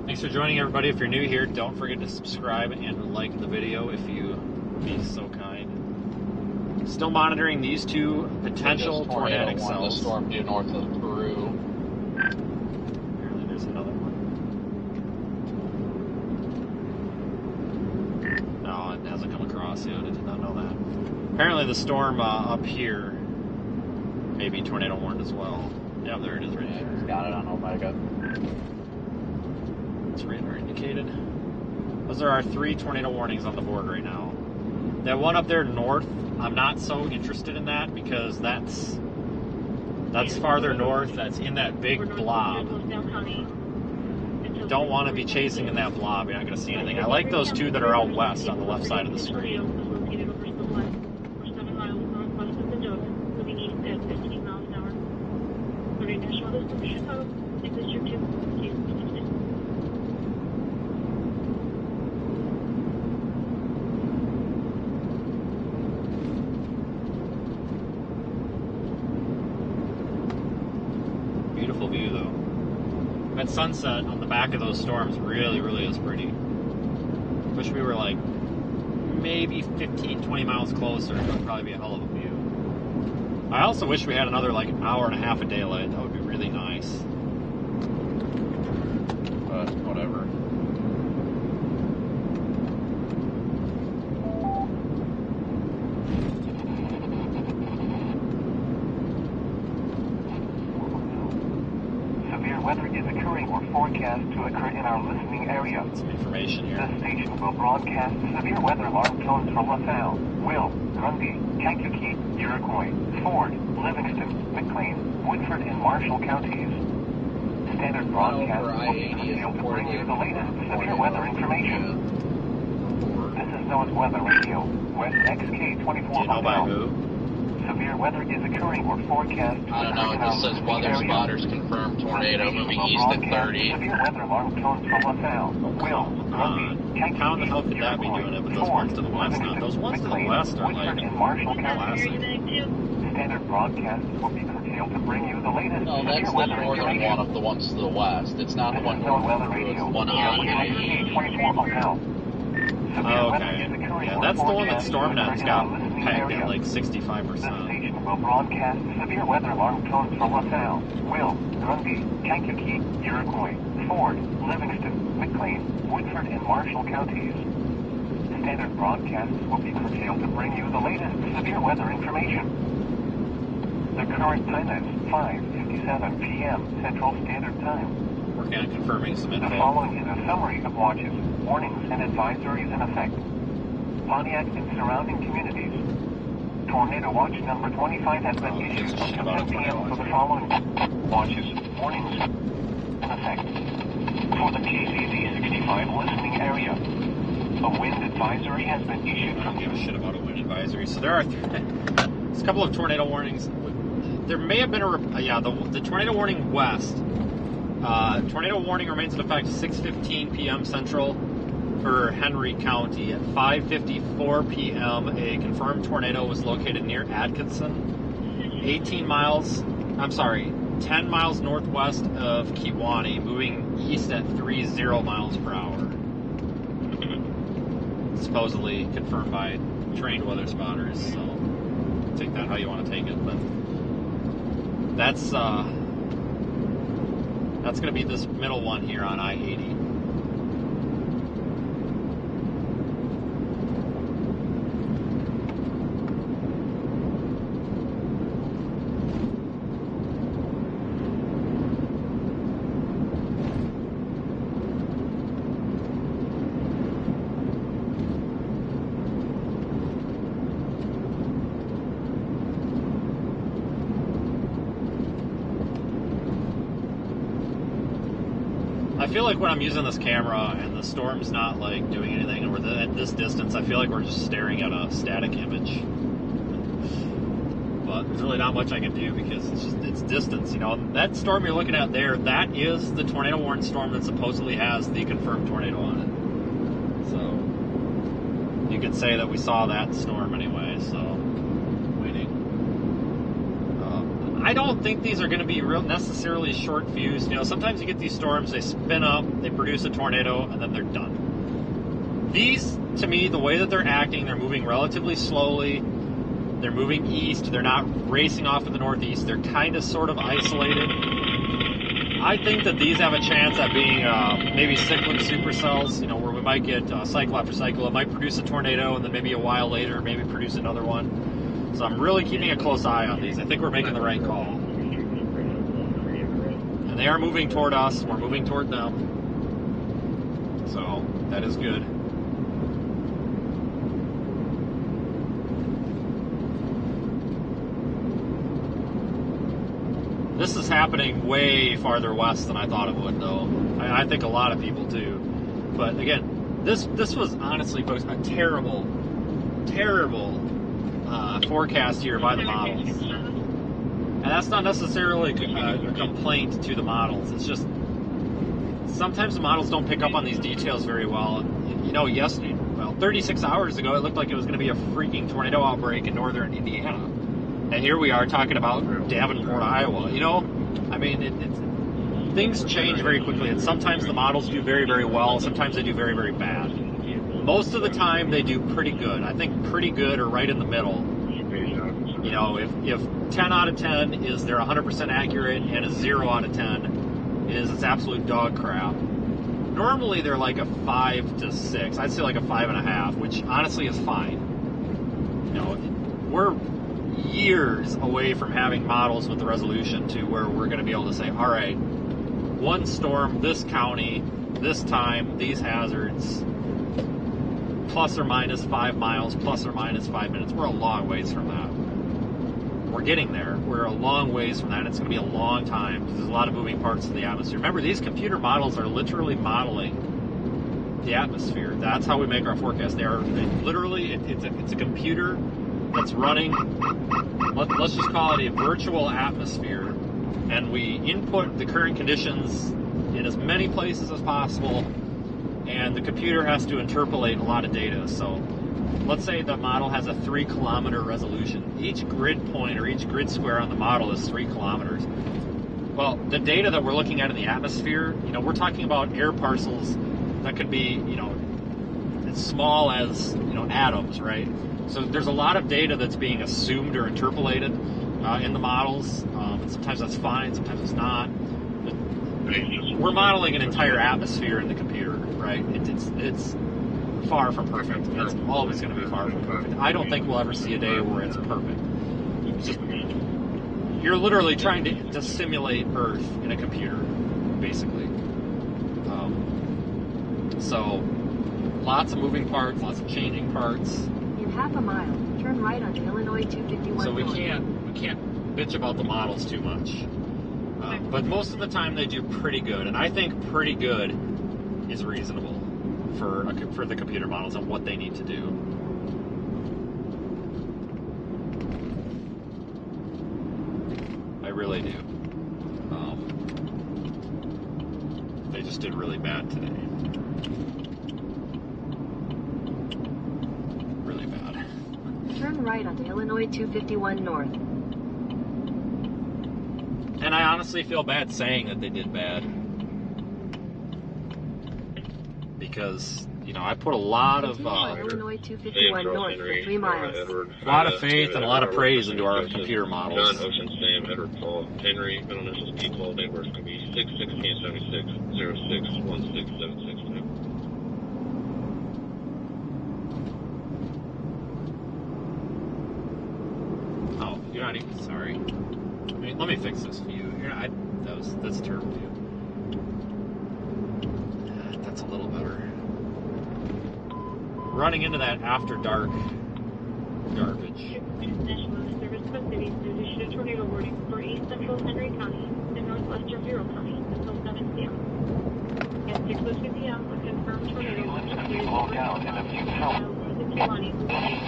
Speaker 1: Thanks for joining, everybody. If you're new here, don't forget to subscribe and like the video if you would be so kind. Still monitoring these two potential tornadic cells.
Speaker 2: The storm due north of Peru.
Speaker 1: Apparently there's another one. No, it hasn't come across yet. I did not know that. Apparently the storm up here may be tornado warned as well. Yeah, there it is right there.
Speaker 2: It's got it on Omega.
Speaker 1: It's radar indicated. Those are our 3 tornado warnings on the board right now. That one up there north, I'm not so interested in that because that's farther north. That's in that big blob. Don't want to be chasing in that blob. You're not going to see anything. I like those 2 that are out west on the left side of the screen. Beautiful view though. That sunset on the back of those storms really, really is pretty. Wish we were like maybe 15-20 miles closer. It would probably be a hell of a view. I also wish we had another like hour and a half of daylight. That would be really nice. But whatever.
Speaker 8: Weather is occurring or forecast to occur in our listening area.
Speaker 1: Some information here.
Speaker 8: This station will broadcast severe weather alarm tones from LaSalle, Will, Grundy, Kankakee, Iroquois, Ford, Livingston, McLean, Woodford, and Marshall counties. Standard broadcast will be concealed to bring you the latest severe weather information. This is NOAA's Weather Radio, West XK 24 Hotel. Severe weather is occurring or forecast to
Speaker 2: I don't know, it just says weather spotters confirmed tornado moving east at 30.
Speaker 8: Severe weather alarm tones from LaSalle, Will, Grundy,
Speaker 1: How the hell could that be doing it with those ones to the west now? Those ones to the west are like classic.
Speaker 8: Standard broadcasts will be curtailed to bring you the latest
Speaker 2: No, that's the northern one of the ones to the west. It's not the one north of Peru, it's the one on 80.
Speaker 8: Severe weather
Speaker 1: Okay.
Speaker 8: is occurring
Speaker 1: Yeah,
Speaker 8: or
Speaker 1: that's the one that
Speaker 8: forecast to occur
Speaker 1: StormNet's
Speaker 8: in
Speaker 1: got
Speaker 8: our listening
Speaker 1: pegged
Speaker 8: area.
Speaker 1: at like
Speaker 8: This
Speaker 1: 65%.
Speaker 8: station will broadcast severe weather alarm tones for LaSalle, Will, Grundy, Kankakee, Iroquois, Ford, Livingston, McLean, Woodford, and Marshall counties. Standard broadcasts will be curtailed to bring you the latest severe weather information. The current time is 5:57 p.m. Central Standard Time.
Speaker 1: Working on confirming some
Speaker 8: The
Speaker 1: info.
Speaker 8: following is a summary of watches, warnings, and advisories in effect. Pontiac and surrounding communities. Tornado watch number 25 has been issued up to 10 p.m. for the following watches, warnings, in effect. For the KCZ 65 listening area, a wind advisory has been issued
Speaker 1: I don't
Speaker 8: from
Speaker 1: give a shit about a wind advisory. So there are there's a couple of tornado warnings. There may have been the tornado warning west. Tornado warning remains in effect 6:15 p.m. Central for Henry County. At 5:54 p.m., a confirmed tornado was located near Atkinson, 10 miles northwest of Kewaunee, moving east at 30 miles per hour. Supposedly confirmed by trained weather spotters, so take that how you want to take it. But that's going to be this middle one here on I-80. I feel like when I'm using this camera and the storm's not like doing anything, or at this distance, I feel like we're just staring at a static image. But there's really not much I can do because it's distance. You know, that storm you're looking at there, that is the tornado warning storm that supposedly has the confirmed tornado on it. So you could say that we saw that storm anyway. So waiting. I don't think these are going to be necessarily short fused. You know, sometimes you get these storms, they spin up, they produce a tornado, and then they're done. These, to me, the way that they're acting, they're moving relatively slowly. They're moving east. They're not racing off to the northeast. They're kind of sort of isolated. I think that these have a chance at being maybe cyclic supercells, you know, where we might get cycle after cycle. It might produce a tornado, and then maybe a while later, maybe produce another one. So I'm really keeping a close eye on these. I think we're making the right call. And they are moving toward us. We're moving toward them. So that is good. This is happening way farther west than I thought it would, though. I think a lot of people do. But again, this was honestly, folks, a terrible forecast here by the models. And that's not necessarily a complaint to the models. It's just sometimes the models don't pick up on these details very well. And, you know, 36 hours ago, it looked like it was going to be a freaking tornado outbreak in northern Indiana. And here we are talking about Davenport, Iowa. You know, I mean, things change very quickly. And sometimes the models do very, very well. Sometimes they do very, very bad. Most of the time, they do pretty good. I think pretty good or right in the middle. You know, if 10 out of 10 is they're 100% accurate and a 0 out of 10 is it's absolute dog crap. Normally, they're like a 5 to 6. I'd say like a 5.5, which honestly is fine. You know, we're years away from having models with the resolution to where we're going to be able to say, all right, one storm, this county, this time, these hazards, plus or minus 5 miles, plus or minus 5 minutes. We're a long ways from that. We're getting there. We're a long ways from that. It's going to be a long time because there's a lot of moving parts in the atmosphere. Remember, these computer models are literally modeling the atmosphere. That's how we make our forecast. They are literally, it's a computer that's running, let's just call it a virtual atmosphere, and we input the current conditions in as many places as possible, and the computer has to interpolate a lot of data. So let's say the model has a 3 kilometer resolution. Each grid point or each grid square on the model is 3 kilometers. Well, the data that we're looking at in the atmosphere, you know, we're talking about air parcels that could be, you know, something small as atoms, right? So there's a lot of data that's being assumed or interpolated in the models, and sometimes that's fine, sometimes it's not. We're modeling an entire atmosphere in the computer, right? It's far from perfect. It's always going to be far from perfect. I don't think we'll ever see a day where it's perfect. It's just, you're literally trying to simulate Earth in a computer, basically. So, lots of moving parts, lots of changing parts.
Speaker 6: In half a mile, turn right onto Illinois 251
Speaker 1: So we
Speaker 6: north.
Speaker 1: can't bitch about the models too much. But most of the time they do pretty good, and I think pretty good is reasonable for the computer models and what they need to do. I really do. They just did really bad today. Really bad.
Speaker 6: Turn right onto Illinois 251 north.
Speaker 1: And I honestly feel bad saying that they did bad. Because, I put a lot of
Speaker 6: Illinois 251 north for 3 miles.
Speaker 1: A lot of faith and a lot of praise into our computer models.
Speaker 5: John, Ocean, Sam, Edward, Paul, Henry, been on SSP call, date where it's going to be 6/16/76/06/16762.
Speaker 1: Oh, you're not even sorry. Let me fix this view. That's a terrible view. That's a little better. Running into that after dark garbage.
Speaker 4: National Service Coast City has issued a tornado warning for East Central Henry County and Northwestern Bureau County until 7 p.m. At 6:02 p.m., a confirmed tornado warning is
Speaker 8: Slow down and a few help.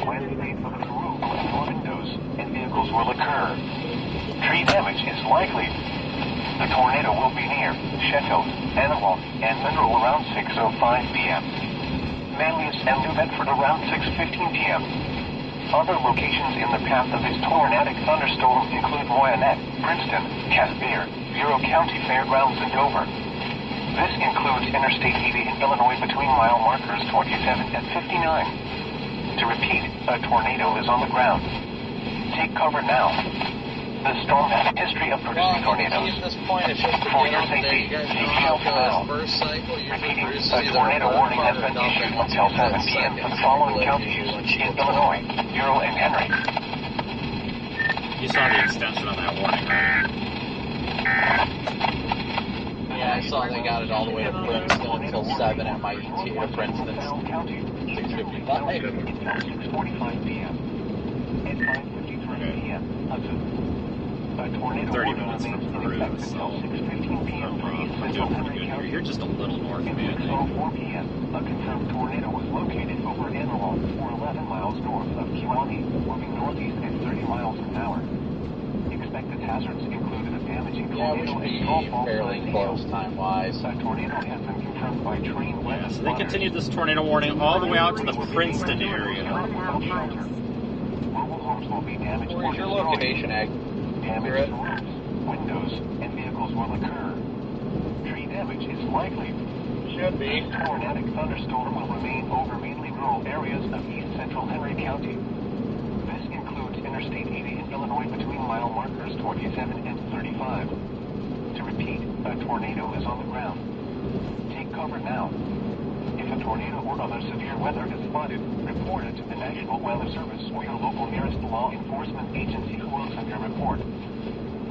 Speaker 8: When made for the roof or windows and vehicles will occur. Tree damage is likely. The tornado will be near Sheffield, Animal, and Mineral around 6:05 p.m. Manlius and New Bedford around 6:15 p.m. Other locations in the path of this tornadic thunderstorm include Moyanet, Princeton, Casimir, Bureau County Fairgrounds, and Dover. This includes Interstate 80 in Illinois between mile markers 27 and 59. To repeat, a tornado is on the ground. Take cover now. The storm has a history of producing tornadoes.
Speaker 2: At this point, it's just
Speaker 8: For your safety, take shelter now.
Speaker 2: first cycle,
Speaker 8: Repeating, a tornado warning has been issued until 7 p.m. for the following counties in Illinois, Bureau, and Henry.
Speaker 1: You saw the extension on that warning, right?
Speaker 2: Yeah, I saw they got it all the way to Princeton until 7 at my ET to Princeton. 6:55.
Speaker 8: 6:45 p.m. At 5:53 p.m. A tornado
Speaker 1: 30
Speaker 8: warning
Speaker 1: minutes
Speaker 8: remains
Speaker 1: from
Speaker 8: in
Speaker 1: Peru,
Speaker 8: effect
Speaker 1: so
Speaker 8: until 6:15 p.m. for East
Speaker 1: we're
Speaker 8: Central
Speaker 1: doing pretty
Speaker 8: Henry
Speaker 1: good.
Speaker 8: County.
Speaker 1: You're just a little north of me, I
Speaker 8: At
Speaker 1: think.
Speaker 8: 12:04 p.m., a confirmed tornado was located over Analog or 11 miles north of Kewanee, moving northeast at 30 miles an hour. Expected hazards included a damaging
Speaker 2: Yeah, we
Speaker 8: tornado
Speaker 2: should be
Speaker 8: and small fault
Speaker 2: fairly close time-wise.
Speaker 8: A tornado has been confirmed by train weather.
Speaker 1: So they continued this tornado warning all the way out to the Princeton area.
Speaker 6: 1.5 miles.
Speaker 8: Mobile homes will be damaged or
Speaker 2: Where's your
Speaker 8: destroyed.
Speaker 2: location, Ag?
Speaker 8: Damage to roofs, windows, and vehicles will occur. Tree damage is likely.
Speaker 3: Should be.
Speaker 8: This tornadic thunderstorm will remain over mainly rural areas of east central Henry County. This includes Interstate 80 in Illinois between mile markers 27 and 35. To repeat, a tornado is on the ground. Take cover now. If a tornado or other severe weather is spotted, report it to the National Weather Service or your local nearest law enforcement agency who will send your report.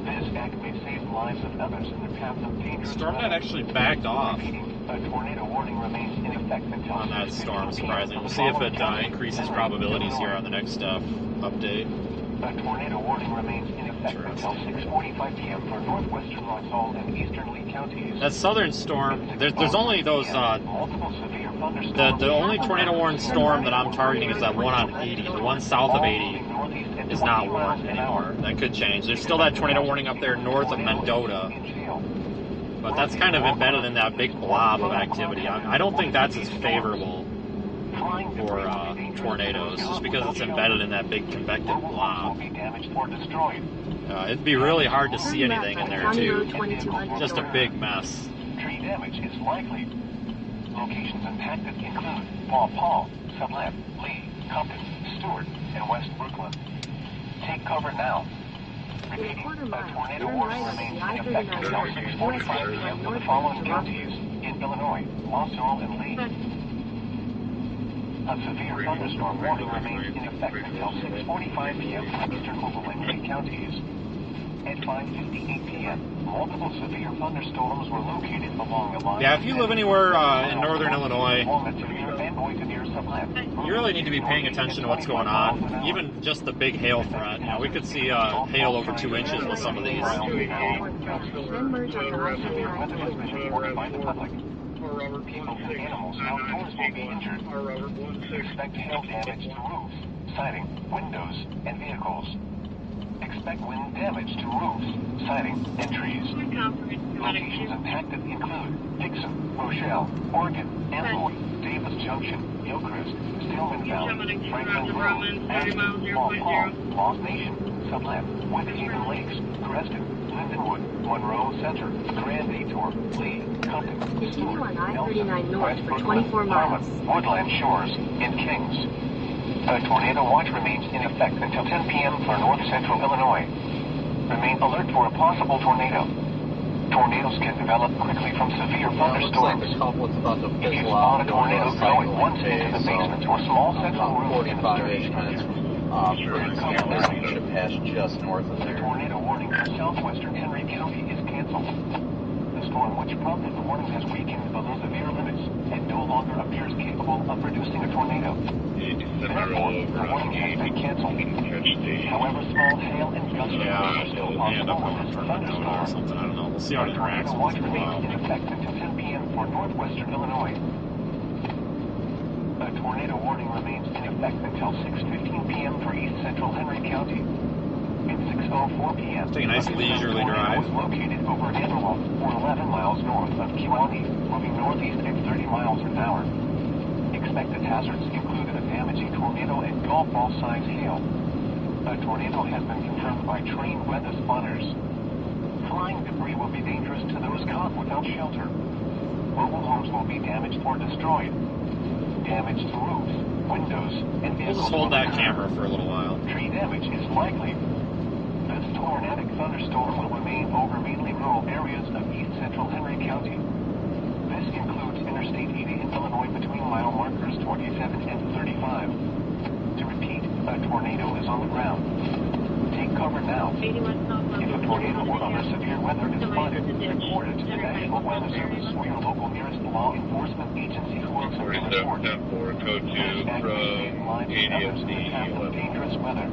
Speaker 8: This act may save the lives of others in the path of dangerous
Speaker 1: StormNet
Speaker 8: weather.
Speaker 1: actually backed off
Speaker 8: Repeating, a tornado warning remains in effect until
Speaker 1: on that
Speaker 8: 6:15
Speaker 1: storm,
Speaker 8: p.m.
Speaker 1: surprisingly.
Speaker 8: for
Speaker 1: We'll
Speaker 8: the
Speaker 1: see if
Speaker 8: following
Speaker 1: it
Speaker 8: counties.
Speaker 1: increases
Speaker 8: Henry,
Speaker 1: probabilities here
Speaker 8: Illinois.
Speaker 1: on the next update.
Speaker 8: A tornado warning remains in effect until 6:45 p.m. for northwestern Roxall and eastern Lee counties.
Speaker 1: That southern storm, there's only those,
Speaker 8: Multiple severe thunderstorms.
Speaker 1: the only tornado warned storm that I'm targeting is that one on 80. The one south of 80 is not warned anymore. That could change. There's still that tornado warning up there north of Mendota, but that's kind of embedded in that big blob of activity. I don't think that's as favorable for tornadoes, just because it's embedded in that big convective blob. It'd be really hard to see anything in there too. Just a big mess.
Speaker 8: Tree damage is likely. Locations impacted include Paw Paw, Sublette, Lee, Compton, Stewart, and West Brooklyn. Take cover now. Repeating, a tornado warning remains in effect until 6:45 p.m. for the following counties in Illinois, Montreal, and Lee. A severe thunderstorm warning remains in effect until 6:45 p.m. for eastern Oakland and Lee counties. At 5:58 p.m., multiple severe thunderstorms were located along the line.
Speaker 7: Yeah, if you live anywhere in northern Illinois, you really need to be paying attention to what's going on. Even just the big hail threat. You know, we could see hail over 2 inches with some of these.
Speaker 6: Then merge onto I-39.
Speaker 8: People and animals outdoors will be injured. Expect hail damage to roofs, siding, windows, and vehicles. Expect wind damage to roofs, siding, and trees. Locations impacted include Dixon, Rochelle, Oregon, Amboy, Davis Junction, Hillcrest, Stillman Valley, Franklin Grove, Aspen, Paw Paw, Lost Nation, Sublette, Woodhaven Lakes, Creston, Lindenwood, Monroe Center, Grand Detour, Lee, Compton,
Speaker 6: Continue on
Speaker 8: Stewart,
Speaker 6: I-39
Speaker 8: Nelson,
Speaker 6: north
Speaker 8: West
Speaker 6: for
Speaker 8: Brooklyn,
Speaker 6: 24 miles.
Speaker 8: Harmon, Woodland Shores, and Kings. A tornado watch remains in effect until 10 p.m. for north central Illinois. Remain alert for a possible tornado. Tornadoes can develop quickly from severe thunderstorms. If you spot a tornado going once into the basement or small central roof in the sturdy structure,
Speaker 2: Should pass just north of
Speaker 8: the
Speaker 2: there.
Speaker 8: tornado warning for southwestern Henry County is canceled. The storm which prompted the warning has weakened below severe limits and no longer appears capable of producing a tornado. Therefore, the warning has been canceled. However, small hail and gust are still possible with this thunderstorm.
Speaker 7: Something, I don't know. We'll see how it interacts
Speaker 8: Tornado
Speaker 7: with
Speaker 8: watch
Speaker 7: it for a
Speaker 8: remains in
Speaker 7: while.
Speaker 8: effect until 10 p.m. for northwestern Illinois. A tornado warning remains in effect until 6:15 p.m. for east central Henry County. At 6:04 p.m.,
Speaker 7: Take a nice leisurely drive.
Speaker 8: was located over Antelope, or 11 miles north of Kewaunee, moving northeast at 30 miles an hour. Expected hazards include a damaging tornado and golf ball size hail. A tornado has been confirmed by trained weather spotters. Flying debris will be dangerous to those caught without shelter. Mobile homes will be damaged or destroyed. Damage to roofs, windows, and
Speaker 7: We'll
Speaker 8: vehicles
Speaker 7: just hold
Speaker 8: will
Speaker 7: that
Speaker 8: occur.
Speaker 7: camera for a little while.
Speaker 8: Tree damage is likely. This tornadic thunderstorm will remain over mainly rural areas of east central Henry County. This includes Interstate 80 in Illinois between mile markers 27 and 35. To repeat, a tornado is on the ground. Take cover now. If a tornado or other severe weather is spotted, report it to the National Weather Service or your local nearest law enforcement agency who will submit a report.
Speaker 5: 47.4, code 2 from ADSD.
Speaker 8: Dangerous weather.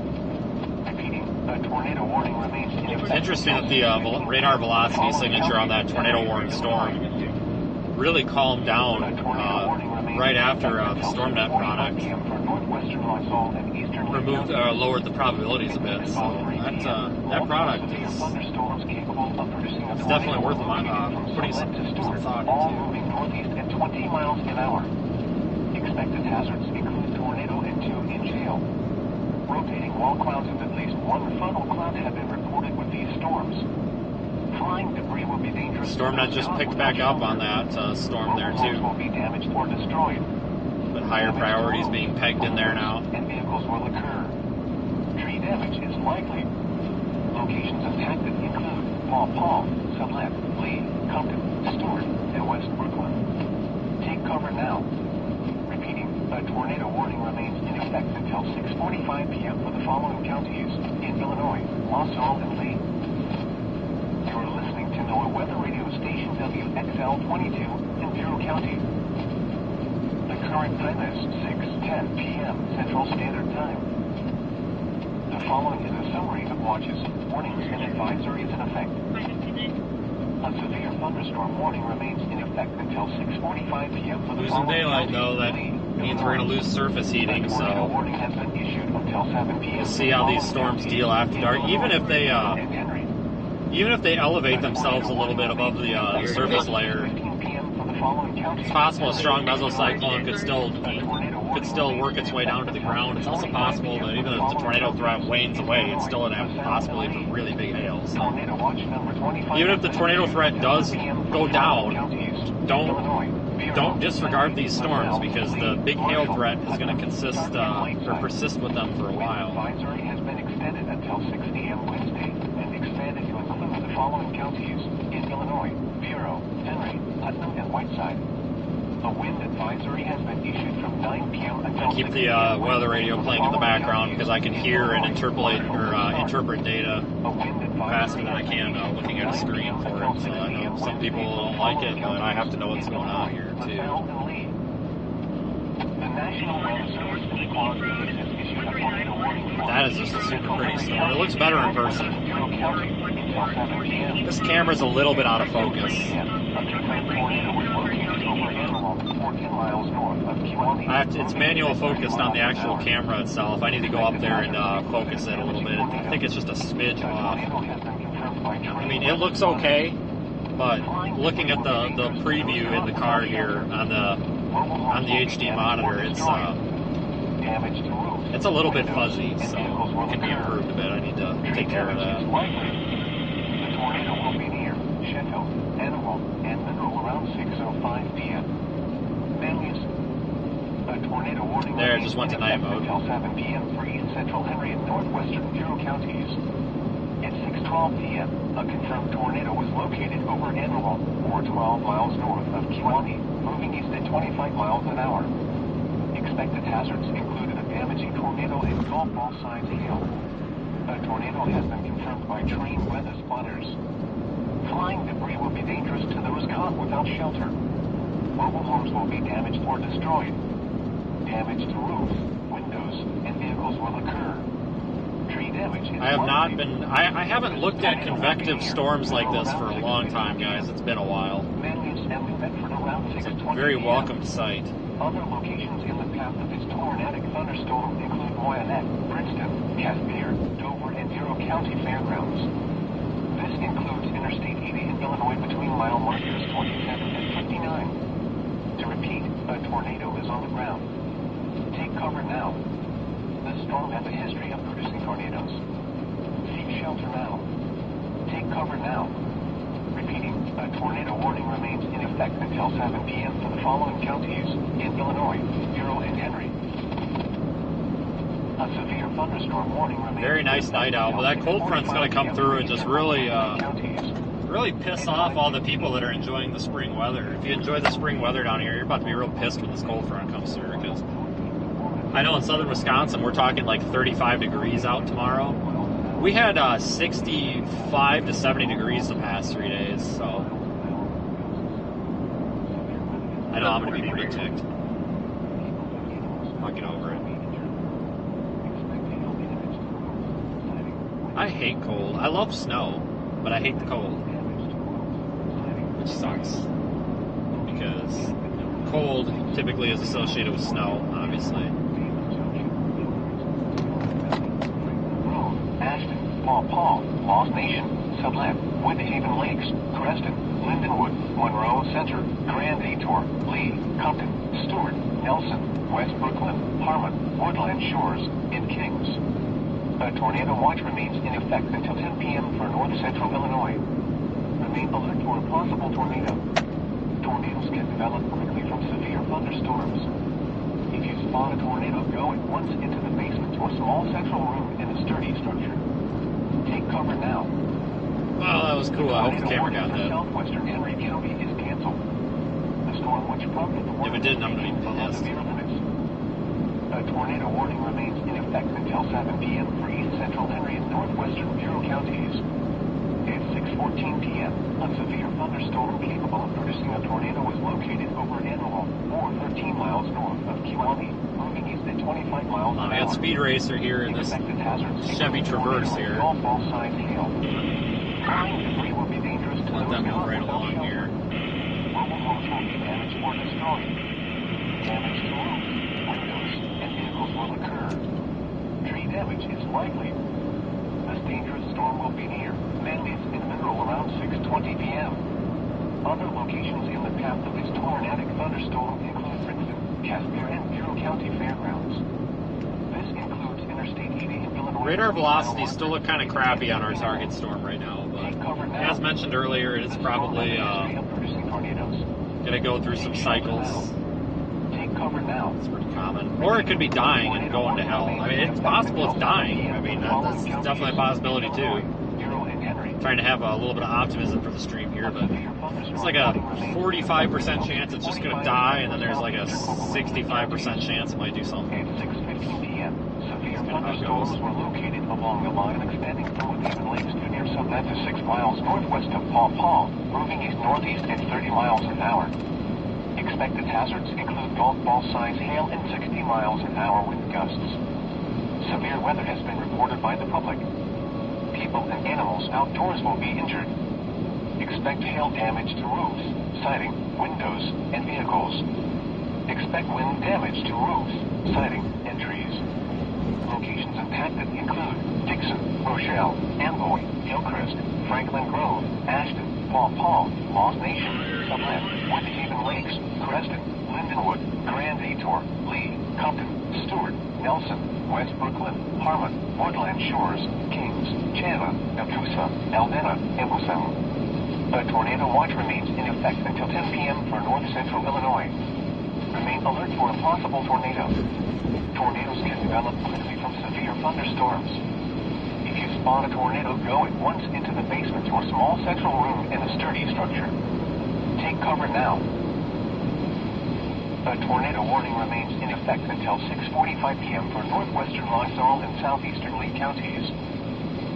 Speaker 8: Repeating, a tornado warning remains in effect.
Speaker 7: It's interesting that the radar velocity signature on that tornado warning storm really calmed down right after the StormNet product removed, lowered the probabilities a bit. So that product is it's definitely worth putting some thought
Speaker 8: all
Speaker 7: into.
Speaker 8: moving northeast at 20 miles an hour. Expected hazards include tornado and 2-inch hail. Rotating wall clouds and at least one funnel cloud have been reported with these storms. Flying debris will be dangerous.
Speaker 7: StormNet just picked back up on that storm there too.
Speaker 8: Will be damaged or destroyed.
Speaker 7: But higher priorities being pegged in there now.
Speaker 8: And vehicles will occur. Tree damage is likely. Locations impacted include Paw Paw, Sublette, Lee, Compton, Stewart, and West Brooklyn. Take cover now. Repeating, a tornado warning remains in effect until 6:45 p.m. for the following counties in Illinois, Montreal, and Lee. You are listening to NOAA Weather Radio Station WXL-22 in Bureau County. The current time is 6:10 p.m. Central Standard Time. The following is a summary of watches, warnings, and advisories in effect. A severe thunderstorm warning remains in effect until 6:45 p.m. for the
Speaker 7: Losing
Speaker 8: following
Speaker 7: daylight
Speaker 8: counties
Speaker 7: though, that
Speaker 8: in Lee,
Speaker 7: means we're going to lose surface heating.
Speaker 8: A tornado
Speaker 7: So
Speaker 8: warning has been issued until 7 p.m.
Speaker 7: we'll see how these storms deal after dark. Even if they elevate themselves a little bit above the surface layer, it's possible a strong mesocyclone could still work its way down to the ground. It's also possible that even if the tornado threat wanes away, it's still a possibility for really big hail. So even if the tornado threat does go down, don't
Speaker 1: don't disregard these storms because the big hail threat is going to persist with them for a while.
Speaker 8: Advisory has been extended until 6 a.m. Wednesday and expanded to include the following counties in Illinois: Bureau, Henry, Putnam, and Whiteside. A wind advisory has been issued from 9 p.m. until
Speaker 1: I keep the weather radio playing in the background because I can hear and interpret data faster than I can looking at a screen for it. So I know some people don't like it, but I have to know what's going on here too. That is just a super pretty storm. It looks better in person. This camera's a little bit out of focus. It's manual focused on the actual camera itself. I need to go up there and focus it a little bit. I think it's just a smidge off. I mean, it looks okay, but looking at the preview in the car here on the HD monitor, it's a little bit fuzzy, so it can be improved a bit. I need to take care of that.
Speaker 8: The tornado will be near Sheffield, Animal, and Mineral around 6:05 p.m. A tornado warning
Speaker 1: there, it just went to night mode.
Speaker 8: Until 7 p.m. for East Central Henry and Northwestern Bureau counties. At 6:12 p.m., a confirmed tornado was located over Animal, or 12 miles north of Kewaunee, moving east at 25 miles an hour. Expected hazards included a damaging tornado and golf ball size hail. A tornado has been confirmed by trained weather spotters. Flying debris will be dangerous to those caught without shelter. Mobile homes will be damaged or destroyed. Damage to roofs, windows, and vehicles will occur. Tree damage is
Speaker 1: I haven't looked at convective storms like this for a long time, guys. It's been a while. It's a very welcome sight.
Speaker 8: Other locations in the path of this tornadic thunderstorm include Moyanet, Princeton, Caspier, Dover, and Bureau County Fairgrounds. This includes Interstate 80 in Illinois between mile markers 27 and 59. To repeat, a tornado is on the ground. Take cover now. This storm has a history of producing tornadoes. Seek shelter now. Take cover now. Repeating, a tornado warning remains in effect until 7 p.m. for the following counties in Illinois: Bureau and Henry. A severe thunderstorm warning remains.
Speaker 1: Very nice night out, but that cold front's going to come through and just really piss off all the people that are enjoying the spring weather. If you enjoy the spring weather down here, you're about to be real pissed when this cold front comes through, because I know in southern Wisconsin we're talking like 35 degrees out tomorrow. We had 65 to 70 degrees the past 3 days, so I know I'm going to be pretty ticked. I'll get over it. I hate cold. I love snow, but I hate the cold, which sucks, because cold typically is associated with snow, obviously.
Speaker 8: Paw Paw, Lost Nation, Sublette, Woodhaven Lakes, Creston, Lindenwood, Monroe Center, Grand Detour, Lee, Compton, Stewart, Nelson, West Brooklyn, Harmon, Woodland Shores, and Kings. A tornado watch remains in effect until 10 p.m. for north central Illinois. Remain alert for a possible tornado. Tornadoes can develop quickly from severe thunderstorms. If you spot a tornado, go at once into the basement or small central room in a sturdy structure. Take cover now.
Speaker 1: Wow, that was cool. I hope the camera got that.
Speaker 8: Southwestern Henry County is canceled. The storm which prompted the warning
Speaker 1: if it didn't, I'm going to be pissed.
Speaker 8: A tornado warning remains in effect until 7 p.m. for East Central Henry and Northwestern Bureau counties. At 6:14 p.m., a severe thunderstorm capable of producing a tornado was located over Antelope, or 13 miles north of Kewaunee, moving east at 25 miles an hour.
Speaker 1: I got Speed Racer here in this Chevy Traverse here.
Speaker 8: Golf ball size hail. Flying debris will be dangerous to
Speaker 1: Let
Speaker 8: those
Speaker 1: them move right
Speaker 8: without
Speaker 1: along
Speaker 8: shelter.
Speaker 1: here.
Speaker 8: Mobile homes will be damaged or destroyed. Damage to roofs, windows, and vehicles will occur. Tree damage is likely. This dangerous storm will be near Manlius and Mineral around 6:20 p.m. Other locations in the path of this tornadic thunderstorm include Princeton, Caspier, and Bureau County Fairgrounds. This includes Interstate 80 in Illinois.
Speaker 1: Radar velocities still look kind of crappy on our target storm right now, but as mentioned earlier, it's probably Gonna go through some cycles.
Speaker 8: Take cover now.
Speaker 1: It's pretty common. Or it could be dying and going to hell. I mean, it's possible it's dying. I mean, that's definitely a possibility too. Trying to have a little bit of optimism for the stream here, but it's like a 45% chance it's just going to die, and then there's like a 65% chance it might do something.
Speaker 8: At 6:15 p.m., severe thunderstorms were located along the line extending from Haven Lakes to near Summit to 6 miles northwest of Paw Paw, moving east-northeast at 30 miles an hour. Expected hazards include golf ball-sized hail and 60 miles an hour wind gusts. Severe weather has been reported by the public. People and animals outdoors will be injured. Expect hail damage to roofs, siding, windows, and vehicles. Expect wind damage to roofs, siding, and trees. Locations impacted include Dixon, Rochelle, Amboy, Hillcrest, Franklin Grove, Ashton, Paw Paw, Lost Nation, Summit, Woodhaven Lakes, Creston, Lindenwood, Grand Detour, Lee, Compton, Stewart, Nelson, West Brooklyn, Harmon, Woodland Shores, Kings, Chandler, Acusa, Aldana, and Busan. A tornado watch remains in effect until 10 p.m. for north-central Illinois. Remain alert for a possible tornado. Tornadoes can develop quickly from severe thunderstorms. If you spot a tornado, go at once into the basement or small central room in a sturdy structure. Take cover now. A tornado warning remains in effect until 6:45 p.m. for northwestern Lasalle and southeastern Lee counties.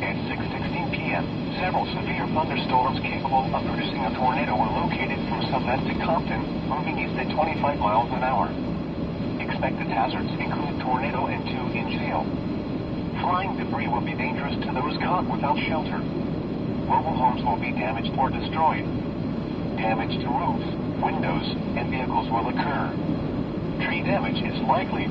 Speaker 8: At 6:16 p.m., several severe thunderstorms capable of producing a tornado were located from Summit to Compton, moving east at 25 miles an hour. Expected hazards include tornado and 2-inch hail. Flying debris will be dangerous to those caught without shelter. Mobile homes will be damaged or destroyed. Damage to roofs, windows, and vehicles will occur. Tree damage is likely.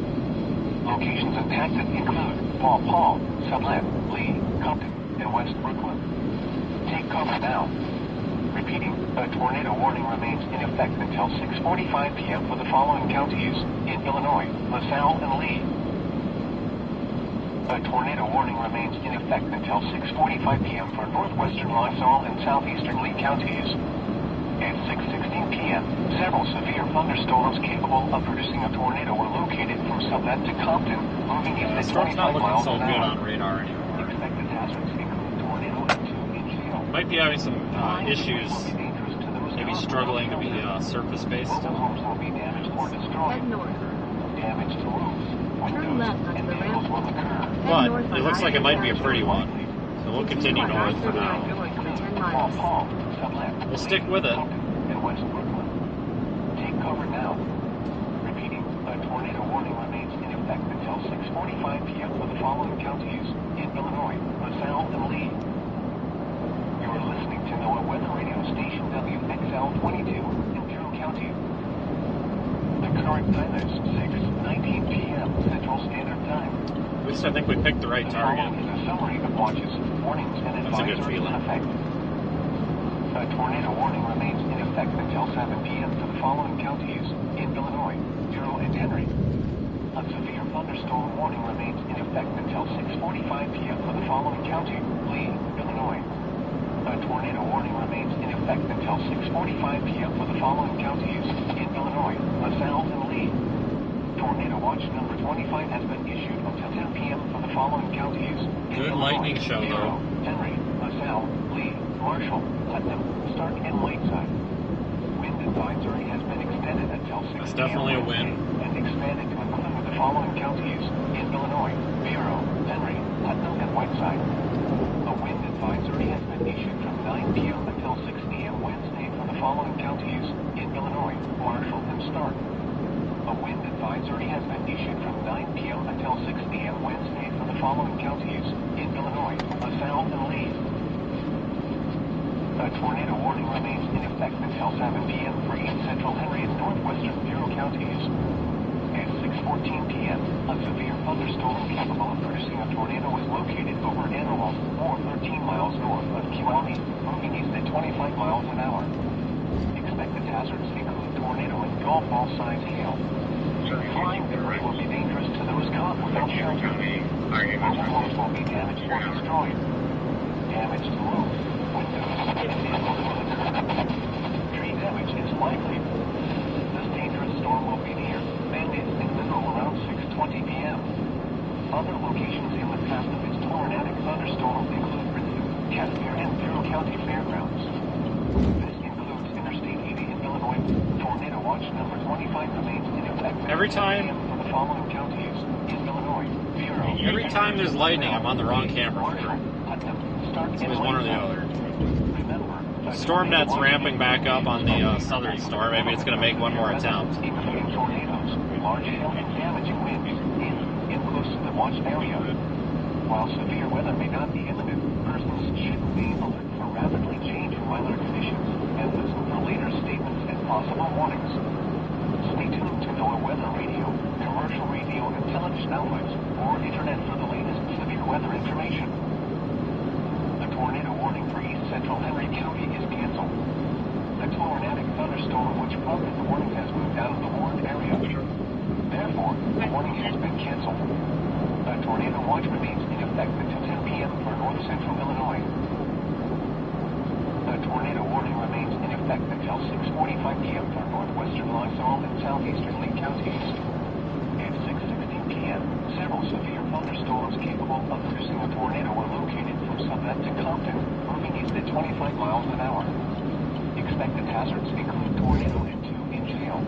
Speaker 8: Locations impacted include Paw Paw, Summit, Lee, Compton, and West Brooklyn. Take cover now. Repeating, a tornado warning remains in effect until 6:45 p.m. for the following counties in Illinois, LaSalle, and Lee. A tornado warning remains in effect until 6:45 p.m. for northwestern LaSalle and southeastern Lee counties. At 6:16 p.m., several severe thunderstorms capable of producing a tornado were located from Summit to Compton, moving east at 25 miles
Speaker 1: so
Speaker 8: an
Speaker 1: good
Speaker 8: hour.
Speaker 1: on radar anymore.
Speaker 8: Expected hazards include tornado and 2-inch hail.
Speaker 1: Might be having some issues, maybe struggling to be surface-based
Speaker 8: Mobile
Speaker 1: still.
Speaker 8: homes will be damaged or destroyed.
Speaker 6: Head north.
Speaker 8: Damage to roofs,
Speaker 6: Turn left
Speaker 8: windows,
Speaker 6: onto
Speaker 8: and
Speaker 6: the
Speaker 8: vehicles
Speaker 6: ramp.
Speaker 8: will occur.
Speaker 6: Head
Speaker 1: But
Speaker 6: north
Speaker 1: it
Speaker 6: on
Speaker 1: looks like it might be a
Speaker 6: I-39
Speaker 1: pretty one. So we'll continue north for now.
Speaker 6: north for 10
Speaker 8: Paw
Speaker 6: miles.
Speaker 8: Paw, Summit,
Speaker 1: We'll stick with it.
Speaker 8: Compton, and West Brooklyn. Take cover now. Repeating, a tornado warning remains in effect until 6:45 p.m. for the following counties in Illinois, LaSalle, and Lee. You are listening to NOAA Weather Radio Station WXL-22 in Carroll County. The current time is 6:19 p.m. Central Standard Time.
Speaker 1: At least I think we picked the right
Speaker 8: The
Speaker 1: target.
Speaker 8: following is a summary of watches, warnings, and
Speaker 1: That's a good
Speaker 8: advisories in
Speaker 1: feeling.
Speaker 8: effect. A tornado warning remains in effect until 7 p.m. for the following counties in Illinois, Bureau and Henry. A severe thunderstorm warning remains in effect until 6:45 p.m. for the following county, Lee, Illinois. A tornado warning remains in effect until 6:45 p.m. for the following counties in Illinois, LaSalle, and Lee. Tornado watch number 25 has been issued until 10 p.m. for the following counties in
Speaker 1: Good
Speaker 8: Illinois,
Speaker 1: lightning show,
Speaker 8: Bureau,
Speaker 1: though.
Speaker 8: Henry, LaSalle, Lee, Marshall, Putnam, Stark, and Lakeside. Wind advisory has been extended until 6
Speaker 1: That's definitely a win.
Speaker 8: and expanded to include the following counties in Illinois, Bureau, Henry, Putnam, and Whiteside. A wind advisory has been issued from 9 p.m. until 6 p.m. Wednesday for the following counties in Illinois, Marshall, and Stark. A wind advisory has been issued from 9 p.m. until 6 p.m. Wednesday for the following counties in Illinois, LaSalle, and Lee. A tornado warning remains in effect until 7 p.m. for East Central Henry and Northwestern Bureau counties. At 6:14 p.m., a severe thunderstorm capable of producing a tornado is located over Antelope, or 13 miles north of Kewaunee, moving east at 25 miles an hour. Expected hazards include tornado and golf ball-sized hail. Flying debris will be dangerous to those caught without shelter. Mobile homes will be damaged or destroyed. Damage to roofs, windows, and vehicles will occur. Tree damage is likely. Other locations in the path of its tornadic thunderstorm include CHASER and Bureau County Fairgrounds. This includes Interstate 80 in Illinois. Tornado watch number 25 remains in effect
Speaker 1: Every time.
Speaker 8: for the following counties in Illinois. Bureau.
Speaker 1: Every time there's lightning, I'm on the wrong camera for it. It's always one or the other. StormNet's ramping back up on the southern storm. Maybe it's going to make one more attempt.
Speaker 8: Including tornadoes, large hail and damaging winds in close to the watch area. While severe weather may not be imminent, persons should be alert for rapidly changing weather conditions and listen for later statements and possible warnings. Stay tuned to NOAA weather radio, commercial radio and television outlets, or internet for the latest severe weather information. The tornado warning for East Central Henry County is canceled. The tornadic thunderstorm which prompted the warning has moved out of the warned area. Therefore, the warning has been canceled. A tornado watch remains in effect until 10 p.m. for north central Illinois. A tornado warning remains in effect until 6:45 p.m. for northwestern Lysol and southeastern Lee counties. At 6:16 p.m., several severe thunderstorms capable of producing a tornado were located from Summit to Compton, moving east at 25 miles an hour. Expected hazards include tornado and 2-inch hail.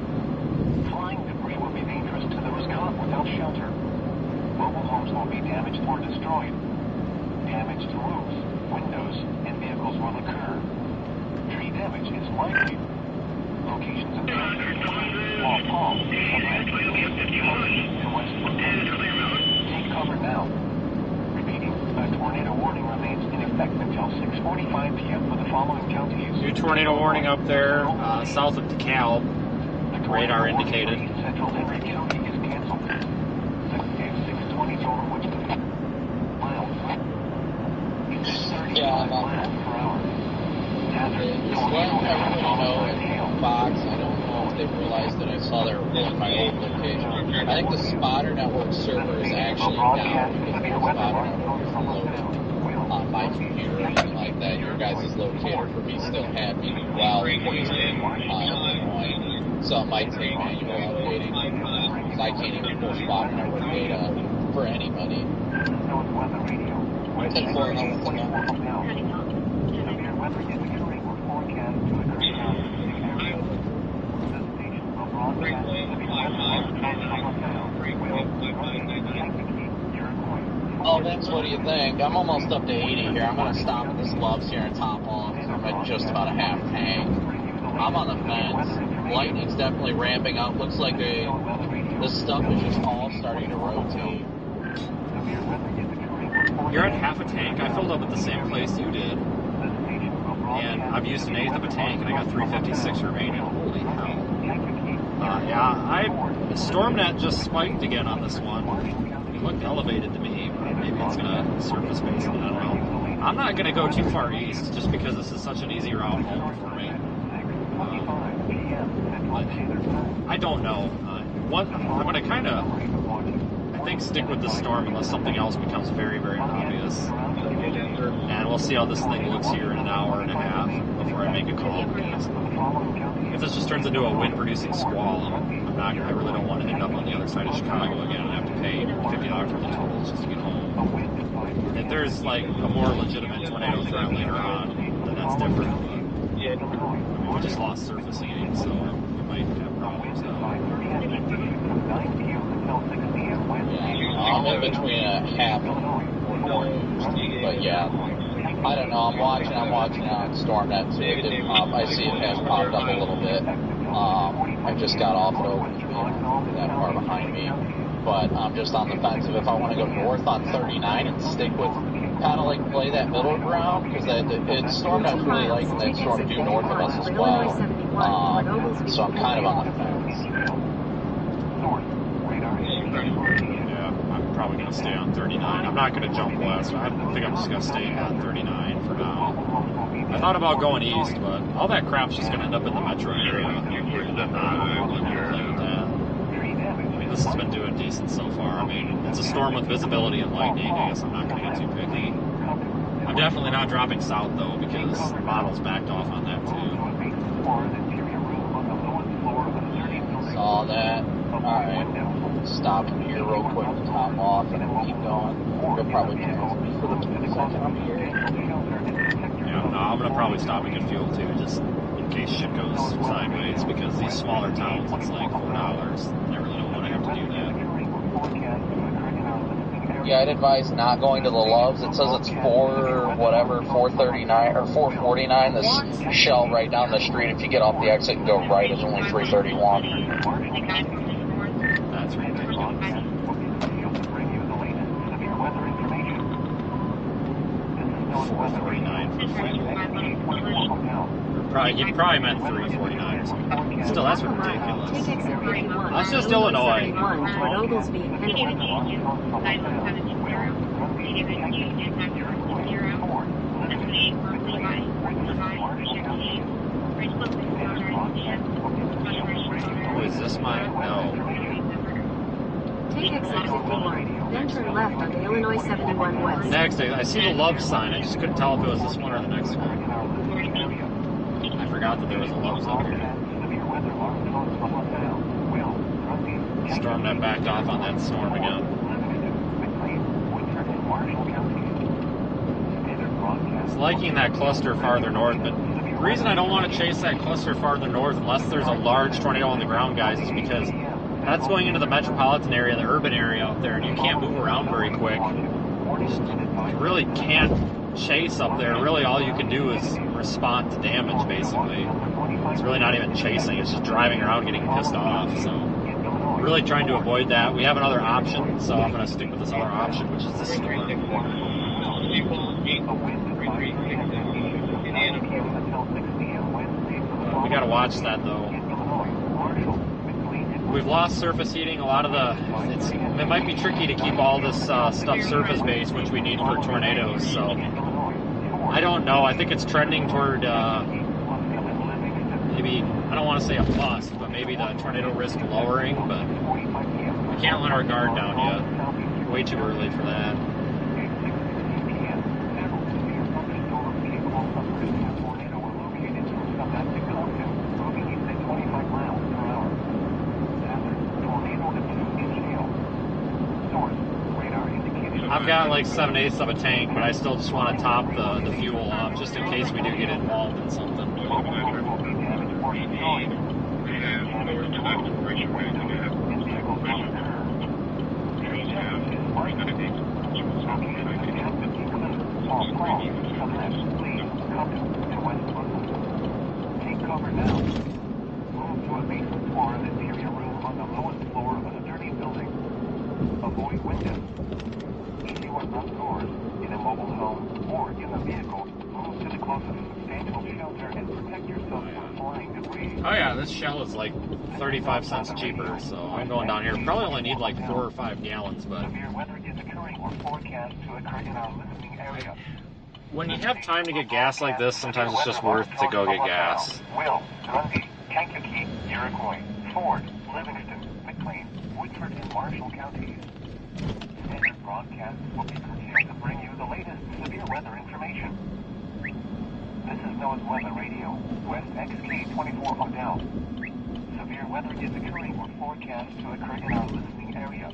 Speaker 8: Flying debris will be dangerous to those caught without shelter. Mobile homes will be damaged or destroyed. Damage to roofs, windows, and vehicles will occur. Tree damage is likely. Locations of Paw Paw, and West Brooklyn. Take cover now. Repeating, a tornado warning remains in effect until 6:45 p.m. for the following counties.
Speaker 1: New tornado warning up there, south of DeKalb. Radar indicated.
Speaker 8: Central Henry County is canceled. 6:20 total which miles.
Speaker 2: Yeah, I'm on. Fox, I don't know if they realized that I saw their in my old location. I think the spotter network server is actually down because the spotter network is loaded on my computer or anything like that. Your guys' locator for me still had me well Illinois, so it might take manual updating because I can't even pull spotter network data for anybody. 10-4, no, what's Oh, Vince, what do you think? I'm almost up to 80 here. I'm going to stop at this Love's here and top off. I'm at just about a half tank. I'm on the fence. Lightning's definitely ramping up. Looks like this stuff is just all starting to rotate.
Speaker 1: You're at half a tank. I filled up at the same place you did. And I've used an eighth of a tank, and I got 356 remaining. Holy hell. StormNet just spiked again on this one. It looked elevated to me. Maybe it's going to surface base it. I don't know. I'm not going to go too far east just because this is such an easy route home for me. I don't know. I'm going to kind of, I think, stick with the storm unless something else becomes very, very obvious. And we'll see how this thing looks here in an hour and a half before I make a call. If this just turns into a wind-producing squall, I really don't want to end up on the other side of Chicago again and have to pay $50 for the totals just to get home. If there's like a more legitimate tornado threat later on, then that's different. But we just lost surface heating, so we might have problems now.
Speaker 2: Yeah, I'm in between a half and one, but yeah. I don't know, I'm watching on StormNet too. It didn't pop. I see it has popped up a little bit. I just got off of that far behind me. But I'm just on the fence of if I want to go north on 39 and stick with, kind of like play that middle ground, because StormNet's really liking that storm due north of us as well. So I'm kind of on the fence.
Speaker 1: I'm probably going to stay on 39. I'm not going to jump west. I think I'm just going to stay on 39 for now. I thought about going east, but all that crap's just going to end up in the metro area. I'm not really want to play with that. I mean, this has been doing decent so far. I mean, it's a storm with visibility and lightning. I guess I'm not going to get too picky. I'm definitely not dropping south, though, because the model's backed off on that, too.
Speaker 2: Saw that. Alright. stop here real quick and top off and then keep going. You'll probably chase me for the second I'm here.
Speaker 1: Yeah, no, I'm gonna probably stop and get fuel too, just in case shit goes sideways, because these smaller towns, it's like $4. I really don't want to have to do that.
Speaker 2: Yeah, I'd advise not going to the Loves. It says it's $4.39 or $4.49. This Shell right down the street. If you get off the exit and go right, it's only $3.31.
Speaker 1: That's ridiculous. You probably meant $3.49 or something. Still, that's ridiculous.
Speaker 6: Take exit 51.
Speaker 1: That's just Illinois.
Speaker 6: Toward Oglesby and
Speaker 1: Oh, is this my... No.
Speaker 6: Take exit 51. Then turn left onto Illinois 71 West.
Speaker 1: Next, I see the Love sign. I just couldn't tell if it was this one or the next one. I forgot that there was a Love's up here. Storm that backed off on that storm again. It's liking that cluster farther north, but the reason I don't want to chase that cluster farther north unless there's a large tornado on the ground, guys, is because that's going into the metropolitan area, the urban area out there, and you can't move around very quick. You really can't chase up there. Really, all you can do is respond to damage, basically. It's really not even chasing. It's just driving around getting pissed off. So, really trying to avoid that. We have another option, so I'm going to stick with this other option, which is the storm. We got to watch that, though. We've lost surface heating. A lot of it might be tricky to keep all this stuff surface based, which we need for tornadoes. So I don't know. I think it's trending toward maybe, I don't want to say a bust, but maybe the tornado risk lowering. But we can't let our guard down yet. Way too early for that. I've got like 7/8 of a tank, but I still just want to top the fuel off just in case we do get involved in something.
Speaker 8: Take cover now. Move to a basement floor and interior room on the lowest floor of an attorney building. Avoid windows. If you are outdoors, in a mobile home, or in a vehicle, move to the closest substantial shelter and protect yourself from flying debris.
Speaker 1: Oh yeah, this shell is like 35 cents cheaper, so I'm going down here. Probably only need like 4 or 5 gallons, but...
Speaker 8: Severe weather is occurring or forecast to occur in our listening area.
Speaker 1: When you have time to get gas like this, sometimes it's just worth to go get gas.
Speaker 8: Will, Grundy, Kankakee, Iroquois, Ford, Livingston, McLean, Woodford, and Marshall counties. Standard broadcasts will be prepared to bring you the latest severe weather information. This is NOAA's Weather Radio, West XK 24 Odell. Severe weather is occurring or forecast to occur in our listening area.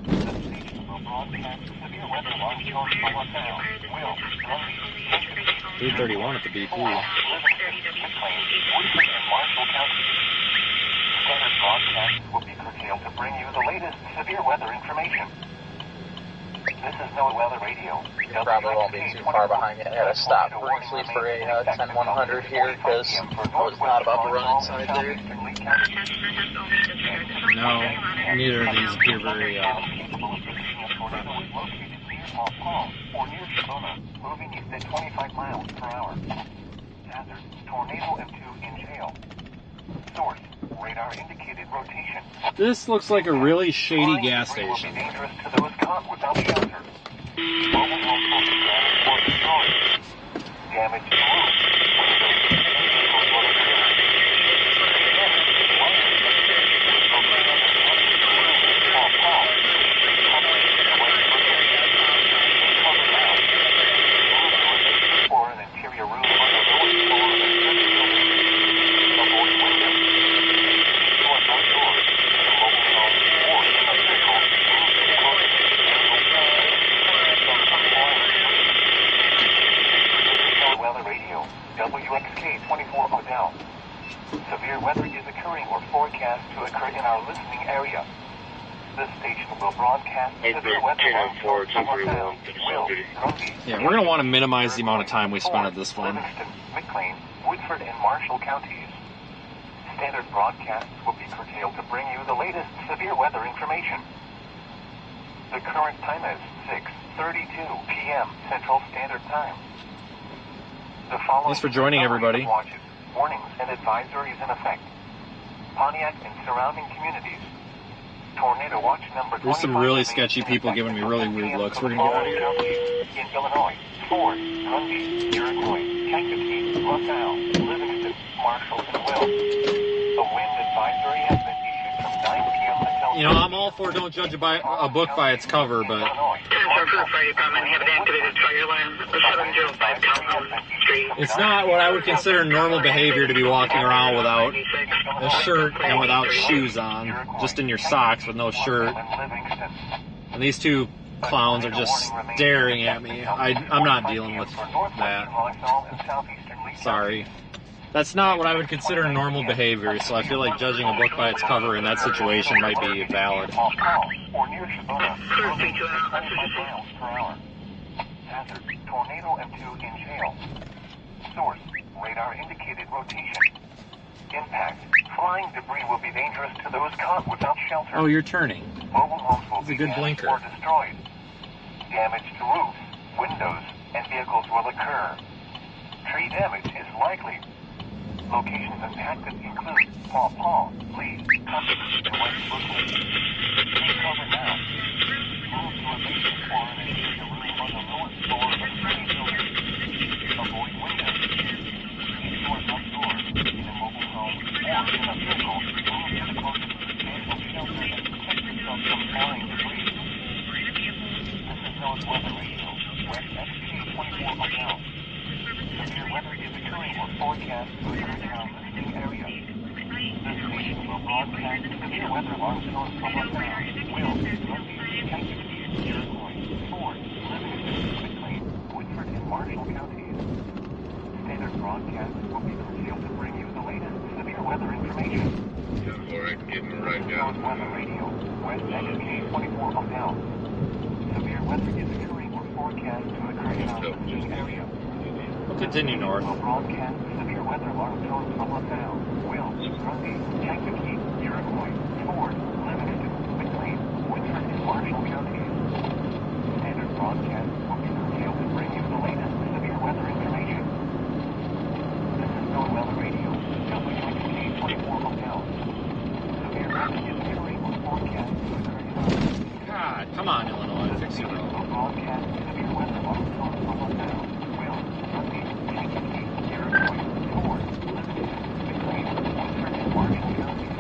Speaker 8: The station will broadcast severe weather long short for Lasalle, Will, Grundy, Kankakee,
Speaker 1: 331 at the BP.
Speaker 8: Livingston, McLean, Woodford, and Marshall counties. Standard broadcasts will be curtailed to bring you the latest severe weather information. This is NOAA Weather Radio.
Speaker 2: Probably won't be too far behind you. I had to stop briefly for a 10-100 here because I was not about to run inside there.
Speaker 1: No, neither of these appear very...
Speaker 8: or near Shibona, moving east at 25 miles per hour. Hazard, tornado M2 in jail. Source, radar indicated rotation.
Speaker 1: This looks like a really shady gas
Speaker 8: Flying debris will
Speaker 1: station.
Speaker 8: be dangerous to those caught without shelter. Mobile homes will be damaged or destroyed. Damage to roofs, windows, and vehicles will occur. Or an interior room on the lowest floor of an attorney building. Avoid windows. You are outdoors in a mobile home or in a now. Severe weather is occurring or forecast to occur in our listening area. This station will broadcast severe weather alerts from LaSalle, Will, Grundy,
Speaker 1: Yeah, we're going to want to minimize the amount of time we spend at this one.
Speaker 8: Livingston, McLean, Woodford, and Marshall counties. Standard broadcasts will be curtailed to bring you the latest severe weather information. The current time is 6:32 p.m. Central Standard Time. The following
Speaker 1: Thanks for joining, everybody.
Speaker 8: Watches, warnings, and advisories in effect. Pontiac and surrounding communities. Tornado watch number.
Speaker 1: There's some really sketchy people giving me really weird looks. We're going to get out of here.
Speaker 8: In Illinois, Ford, Grundy, Iroquois, Kankakee, LaSalle, Livingston, Marshall, and Will. A wind advisory has been issued from 9 p.m. until...
Speaker 1: You know, I'm all for don't judge a book by its cover, but... It's not what I would consider normal behavior to be walking around without a shirt and without shoes on, just in your socks with no shirt. And these two clowns are just staring at me. I'm not dealing with that. Sorry. That's not what I would consider normal behavior, so I feel like judging a book by its cover in that situation might be valid.
Speaker 8: Tornado and 2 in jail. Source, radar indicated rotation. Impact, flying debris will be dangerous to those caught without shelter.
Speaker 1: Oh, you're turning.
Speaker 8: Mobile homes will
Speaker 1: It's a
Speaker 8: be
Speaker 1: good
Speaker 8: damaged
Speaker 1: blinker.
Speaker 8: or destroyed. Damage to roofs, windows, and vehicles will occur. Tree damage is likely. Locations impacted include Paw Paw, Lee, Compass, and West Brooklyn. Take cover now. Move to a basement floor and enter your room on the lowest floor of any building. Avoid windows. Keep doors outdoors in a mobile home or in a vehicle. Move to the closest substantial shelter and protect yourself from flying debris. This is NOAA's weather radio. West XK24 Hotel. Severe weather is occurring or forecast to occur in our listening area. This station will broadcast severe weather alarms from LaSalle, Will, Grundy, Kankakee, Iroquois, Ford, Livingston, McLean, Woodford, and Marshall counties. Standard broadcasts will be curtailed to bring you the latest severe weather information.
Speaker 5: Yeah, all right, getting it right down.
Speaker 8: Weather radio, West XK24 Hotel. Severe weather is occurring or forecast to occur in our listening area.
Speaker 1: We'll continue north.
Speaker 8: Will broadcast severe weather alarm tones from LaSalle, Will, Grundy, Kankakee, Iroquois, Ford, Livingston, McLean, Woodford, and Marshall counties. Standard broadcasts will be curtailed to bring you the latest severe weather information. This is NOAA Weather Radio, WXK24 Hotel. Severe weather is occurring or forecast to occur in our listening area.
Speaker 1: God, come on, Illinois. Fix your road.
Speaker 8: Will broadcast severe weather alarm tones from LaSalle, Will, Grundy, Kankakee, Iroquois, Ford, Livingston, McLean, Woodford, and Marshall counties.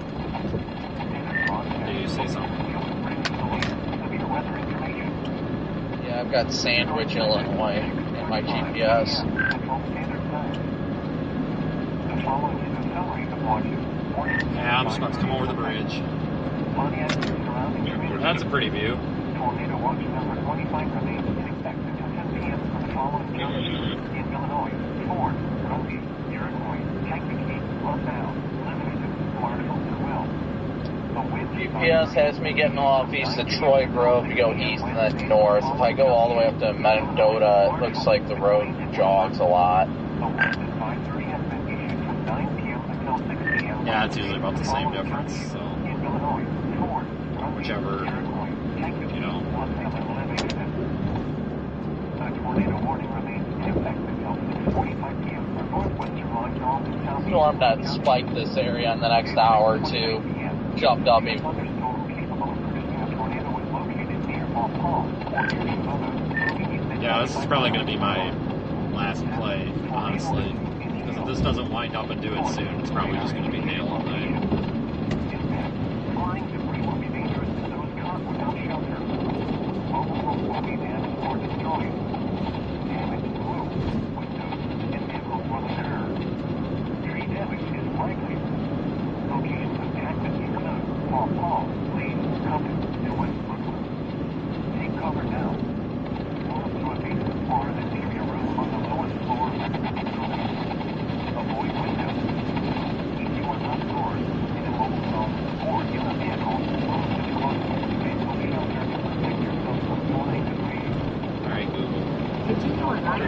Speaker 8: Standard broadcast
Speaker 1: Did you say something?
Speaker 8: will bring you the latest severe weather information.
Speaker 2: Yeah, I've got Sandwich, Illinois in my GPS.
Speaker 8: Central Standard Time. The following is a summary of watches, warnings,
Speaker 1: Yeah, I'm just about to come over the bridge.
Speaker 8: Pontiac and surrounding communities.
Speaker 1: That's a pretty view.
Speaker 8: Tornado watch number 25 remains in effect until 10 p.m. for the following counties. In Illinois, Ford, Grundy, Iroquois, Kankakee, LaSalle, Livingston, Marshall, and Will. The wind
Speaker 2: GPS has me getting off east of Troy Grove to go east and then north. If I go all the way up to Mendota, it looks like the road jogs a lot.
Speaker 8: The wind advisory has been issued from 9 p.m. until 6 p.m.
Speaker 1: Yeah, it's usually about the same difference, so
Speaker 8: In Illinois, Ford, Grundy,
Speaker 1: whichever,
Speaker 8: Iroquois, Kankakee,
Speaker 1: you know.
Speaker 8: LaSalle, and Livingston. A tornado warning remains in effect until 6:45 p.m. for northwestern Montreal and southeast.
Speaker 2: Storm that spiked this area in the next hour or two. Jumped up even.
Speaker 8: Thunderstorm capable of producing a tornado is located near Paw Paw or near Chicago.
Speaker 1: Yeah, this is probably going to be my last play, honestly. Because if this doesn't wind up and do it soon, it's probably just going to be hail all night.
Speaker 8: Flying debris will be dangerous to those caught without shelter. Mobile homes will be damaged or destroyed. Damage to roofs, windows, and vehicles will occur. Tree damage is likely. Locations impacted include Paw Paw, Lee, Compass, and West Brooklyn. Take cover now. Move to a basement floor and enter your room on the lowest floor of the building. Avoid windows.
Speaker 6: Your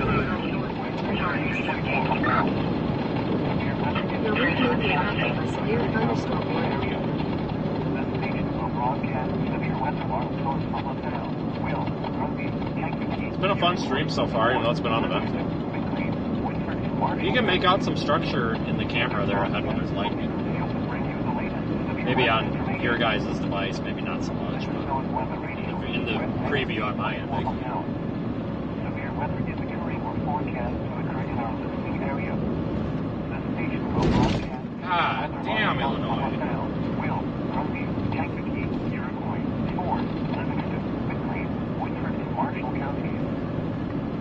Speaker 6: route may be affected by severe thunderstorm warning.
Speaker 8: The station will broadcast severe weather alarm tones from LaSalle, Will, Grundy, Kankakee.
Speaker 1: It's been a fun stream so far, even though it's been on the vent. You can make out some structure in the camera there ahead when there's lightning. Maybe on your guys' device, maybe not so much, but in the preview on my end.
Speaker 8: Severe weather is occurring or forecast to occur in our listening area. The station will broadcast.
Speaker 1: God damn, Illinois.
Speaker 8: Will, Grundy, Kankakee, Iroquois, Ford, Livingston, McLean, Woodford, and Marshall counties.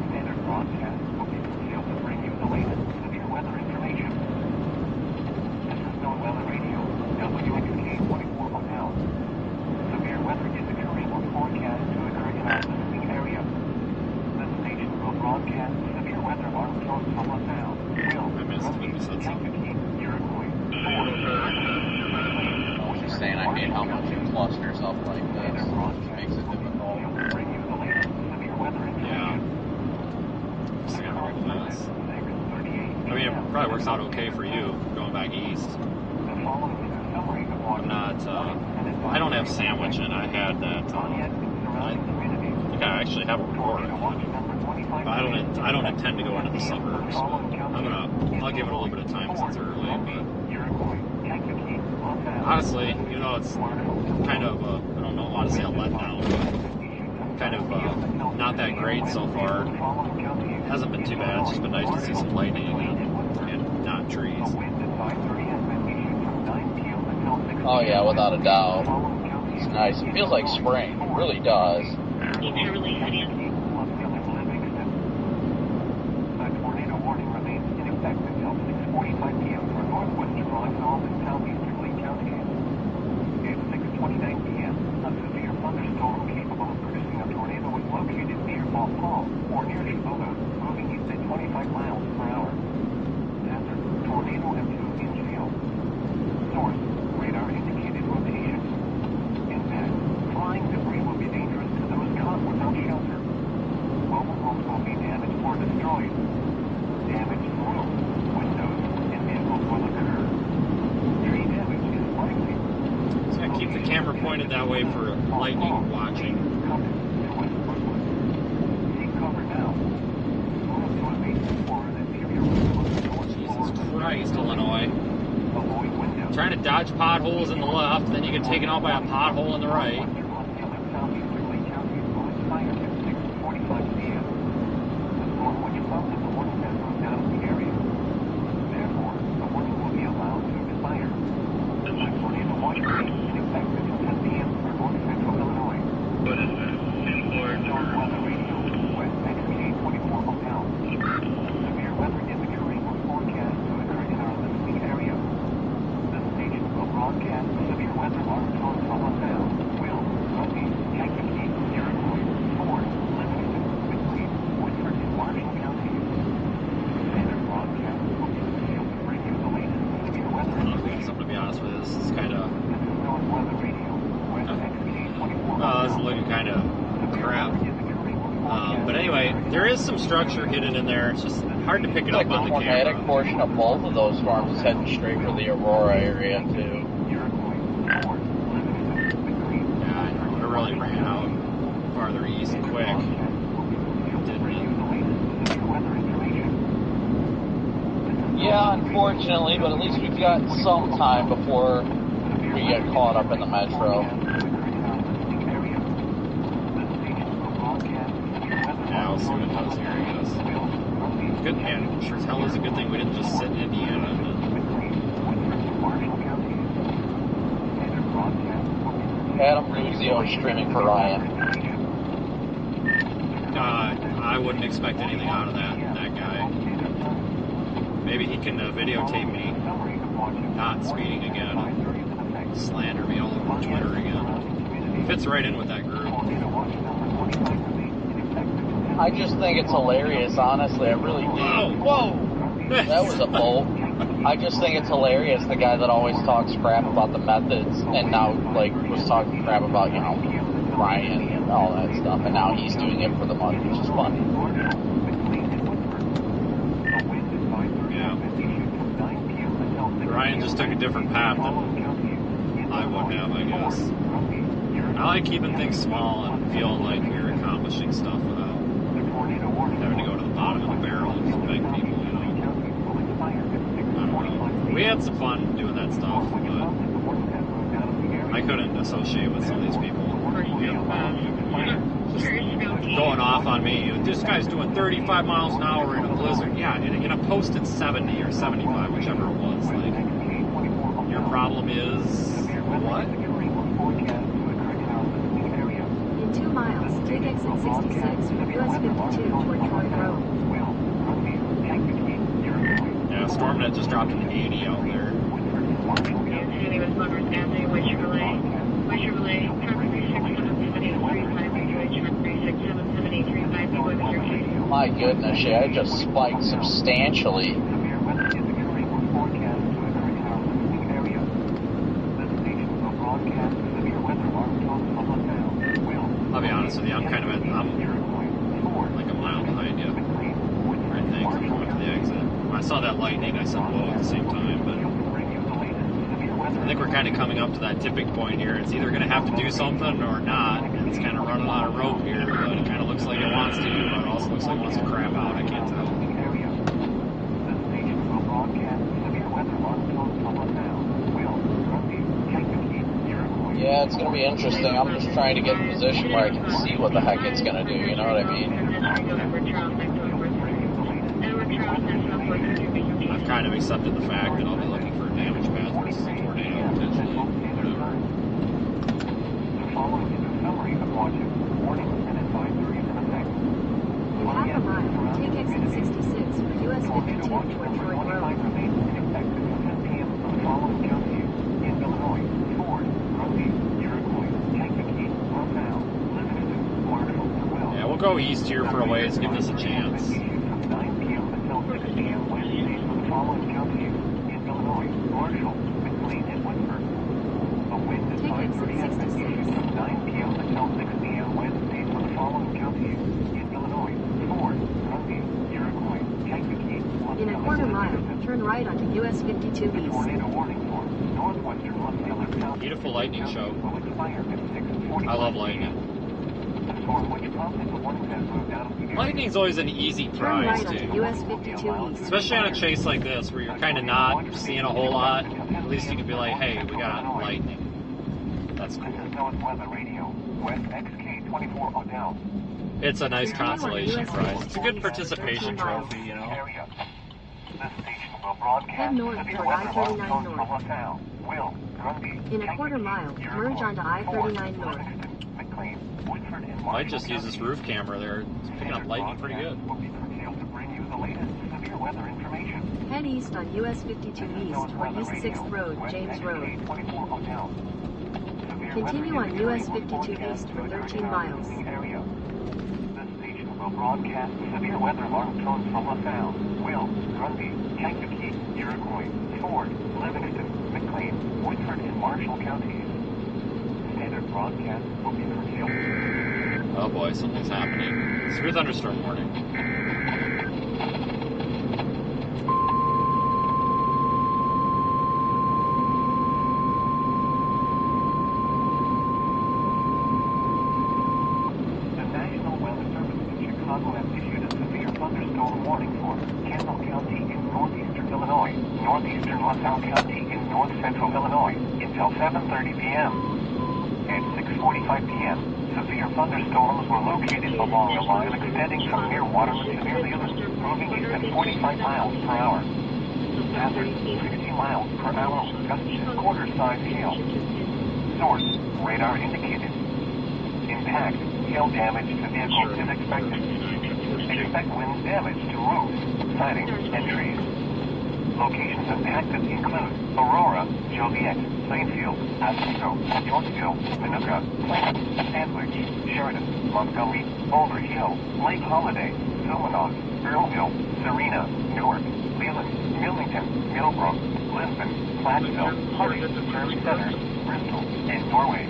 Speaker 8: Standard broadcast will be concealed to bring you the latest severe weather information. This is Known Weather Radio, WXK 24 Hotel. Severe weather is occurring or forecast to occur in our listening area. The station will broadcast severe weather alarm tones from LaSalle, Will, Grundy, Kankakee, Iroquois, Ford.
Speaker 2: I was just saying, I hate how much it clusters up like this. It makes it difficult.
Speaker 8: Bring you the latest severe weather information.
Speaker 1: I mean, it probably works out okay for you going back east. I'm not, I don't have sandwich, and I had that, I think I actually have a report. But I don't intend to go into the suburbs. I'll give it a little bit of time since it's early, but honestly, you know, it's kind of, I don't know how to say a letdown, but kind of not that great so far. Hasn't been too bad. It's just been nice to see some lightning again and not trees.
Speaker 2: Oh yeah, without a doubt. It's nice. It feels like spring. It really does.
Speaker 8: A tornado warning remains in effect until 6:45 p.m. for northwestern Rockville and southeastern Lee counties. At 6:29 p.m., a severe thunderstorm capable of producing a tornado was located near Paul or near Chicago, moving east at 25 miles per hour. Hazard: tornado M2 infield. Source: radar indicated rotation. Impact: flying debris will be dangerous to those caught without shelter. Mobile homes will be damaged or destroyed. Damaged roofs, windows, and vehicles will occur. Tree damage is likely.
Speaker 1: So I keep the camera pointed that way for lightning watching.
Speaker 8: Take cover now. Move to a basement floor and interior windows.
Speaker 1: Jesus Christ, Illinois.
Speaker 8: Avoid windows.
Speaker 1: Trying to dodge potholes in the left, then you get taken out by a pothole in the right.
Speaker 8: Southeastern Lee counties will expire at 6:45 p.m. The storm which followed the warning has moved out of the area. Therefore, the warning will be allowed to expire. The tornado warning is in effect until 10 p.m. for north central Illinois. Known Weather Radio, West XK 24 Hotel. Severe weather is occurring or forecast to occur in our listening area. The station will broadcast severe weather alarm tones from LaSalle, Will, Grundy, Kankakee, Iroquois, Ford, Livingston, McLean, Woodford, and Marshall counties. Standard broadcast will be concealed to bring you the latest severe weather information.
Speaker 1: Something to be honest with, this is kind of,
Speaker 8: This is Known Weather Radio, West XK 24
Speaker 1: this is looking kind of crap. But anyway, there is some structure hidden in there. It's just hard to pick it
Speaker 2: Like
Speaker 1: up on
Speaker 2: the
Speaker 1: the
Speaker 2: tornadic
Speaker 1: camera.
Speaker 2: portion of both of those storms is heading straight for the Aurora area too.
Speaker 1: Yeah, I know. It really ran out farther east quick. Didn't it?
Speaker 2: Yeah, unfortunately, but at least we've got some time before we get caught up in the metro.
Speaker 1: Yeah, we'll see what it does here, I guess. Good, man. Sure as hell is a good thing we didn't just sit in Indiana.
Speaker 2: Adam Ruzio is streaming for Ryan.
Speaker 1: I wouldn't expect anything out of that guy. Maybe he can videotape me not speeding again, slander me all over Twitter again. Fits right in with that group.
Speaker 2: I just think it's hilarious, honestly. I really do.
Speaker 1: Whoa!
Speaker 2: That was a bolt. I just think it's hilarious, the guy that always talks crap about the methods and now, like, was talking crap about, you know, Ryan and all that stuff, and now he's doing it for the money, which is funny.
Speaker 1: Ryan just took a different path than I would have, I guess. I like keeping things small and feeling like you're accomplishing stuff without having to go to the bottom of the barrel and beg people, you know. I don't know. We had some fun doing that stuff, but I couldn't associate with some of these people. Just going off on me. This guy's doing 35 miles an hour in a blizzard. Yeah, in a posted 70 or 75, whichever it was. Like, your problem is what?
Speaker 6: In 2 miles, take exit 66 for US 52 toward Troy Road.
Speaker 1: Yeah, StormNet just dropped an 80 out there.
Speaker 2: My goodness, yeah, it just spiked substantially.
Speaker 1: I'll be honest with you, I'm like a mile behind you, I think, going to the exit. When I saw that lightning, I said whoa at the same time, but I think we're kind of coming up to that tipping point here. It's either going to have to do something or not. It's kind of running out of rope here, but it kind of looks like it wants to, but it also looks like it wants to crap out. I can't tell.
Speaker 2: Yeah, it's going to be interesting. I'm just trying to get in a position where I can see what the heck it's going to do, you know what I mean?
Speaker 1: I've kind of accepted the fact that I'll be looking for a damage path versus a tornado, potentially. Whatever.
Speaker 6: In half a mile, take exit 66 for US 52 toward Troy Road.
Speaker 1: Yeah, we'll go east here for a ways, give this a chance.
Speaker 6: Take exit 66. In a quarter mile, turn right onto US 52 east.
Speaker 1: Beautiful lightning show. I love lightning. Lightning's always an easy
Speaker 6: Turn
Speaker 1: prize,
Speaker 6: right onto
Speaker 1: too.
Speaker 6: US 52 east.
Speaker 1: Especially on a chase like this, where you're kind of not seeing a whole lot. At least you can be like, hey, we got lightning. That's cool. It's a nice consolation prize. It's a good participation trophy, you know.
Speaker 6: Head north toward I-39 north. In a quarter mile, merge onto I-39 north.
Speaker 1: Might just use this roof camera there. It's picking up lightning pretty good.
Speaker 6: Head east on US 52 east toward East 6th Road, James Road. Continue on US 52 east for 13 miles.
Speaker 8: Will broadcast severe weather alarm tones from LaSalle, Will, Grundy, Kankakee, Iroquois, Ford, Livingston, McLean, Woodford, and Marshall counties. Standard broadcast will be curtailed.
Speaker 1: Oh boy, something's happening. Severe thunderstorm warning.
Speaker 8: Northeastern LaSalle County in north central Illinois until 7:30 p.m. At 6:45 p.m., severe thunderstorms were located along a line extending from near Waterman to near Leland, moving east at 45 miles per hour. Hazard, 60 miles per hour with gusts quarter-size hail. Source, radar indicated. Impact, hail damage to vehicles is expected. Expect wind damage to roofs, siding, and trees. Locations impacted include Aurora, Joliet, Plainfield, Oswego, Yorkville, Minooka, Clinton, Sandwich, Sheridan, Montgomery, Boulder Hill, Lake Holiday, Silvernock, Earlville, Serena, Newark, Leland, Millington, Middlebrook, Lisbon, Plattsville, Harding, Prairie Center, Bristol, and Norway.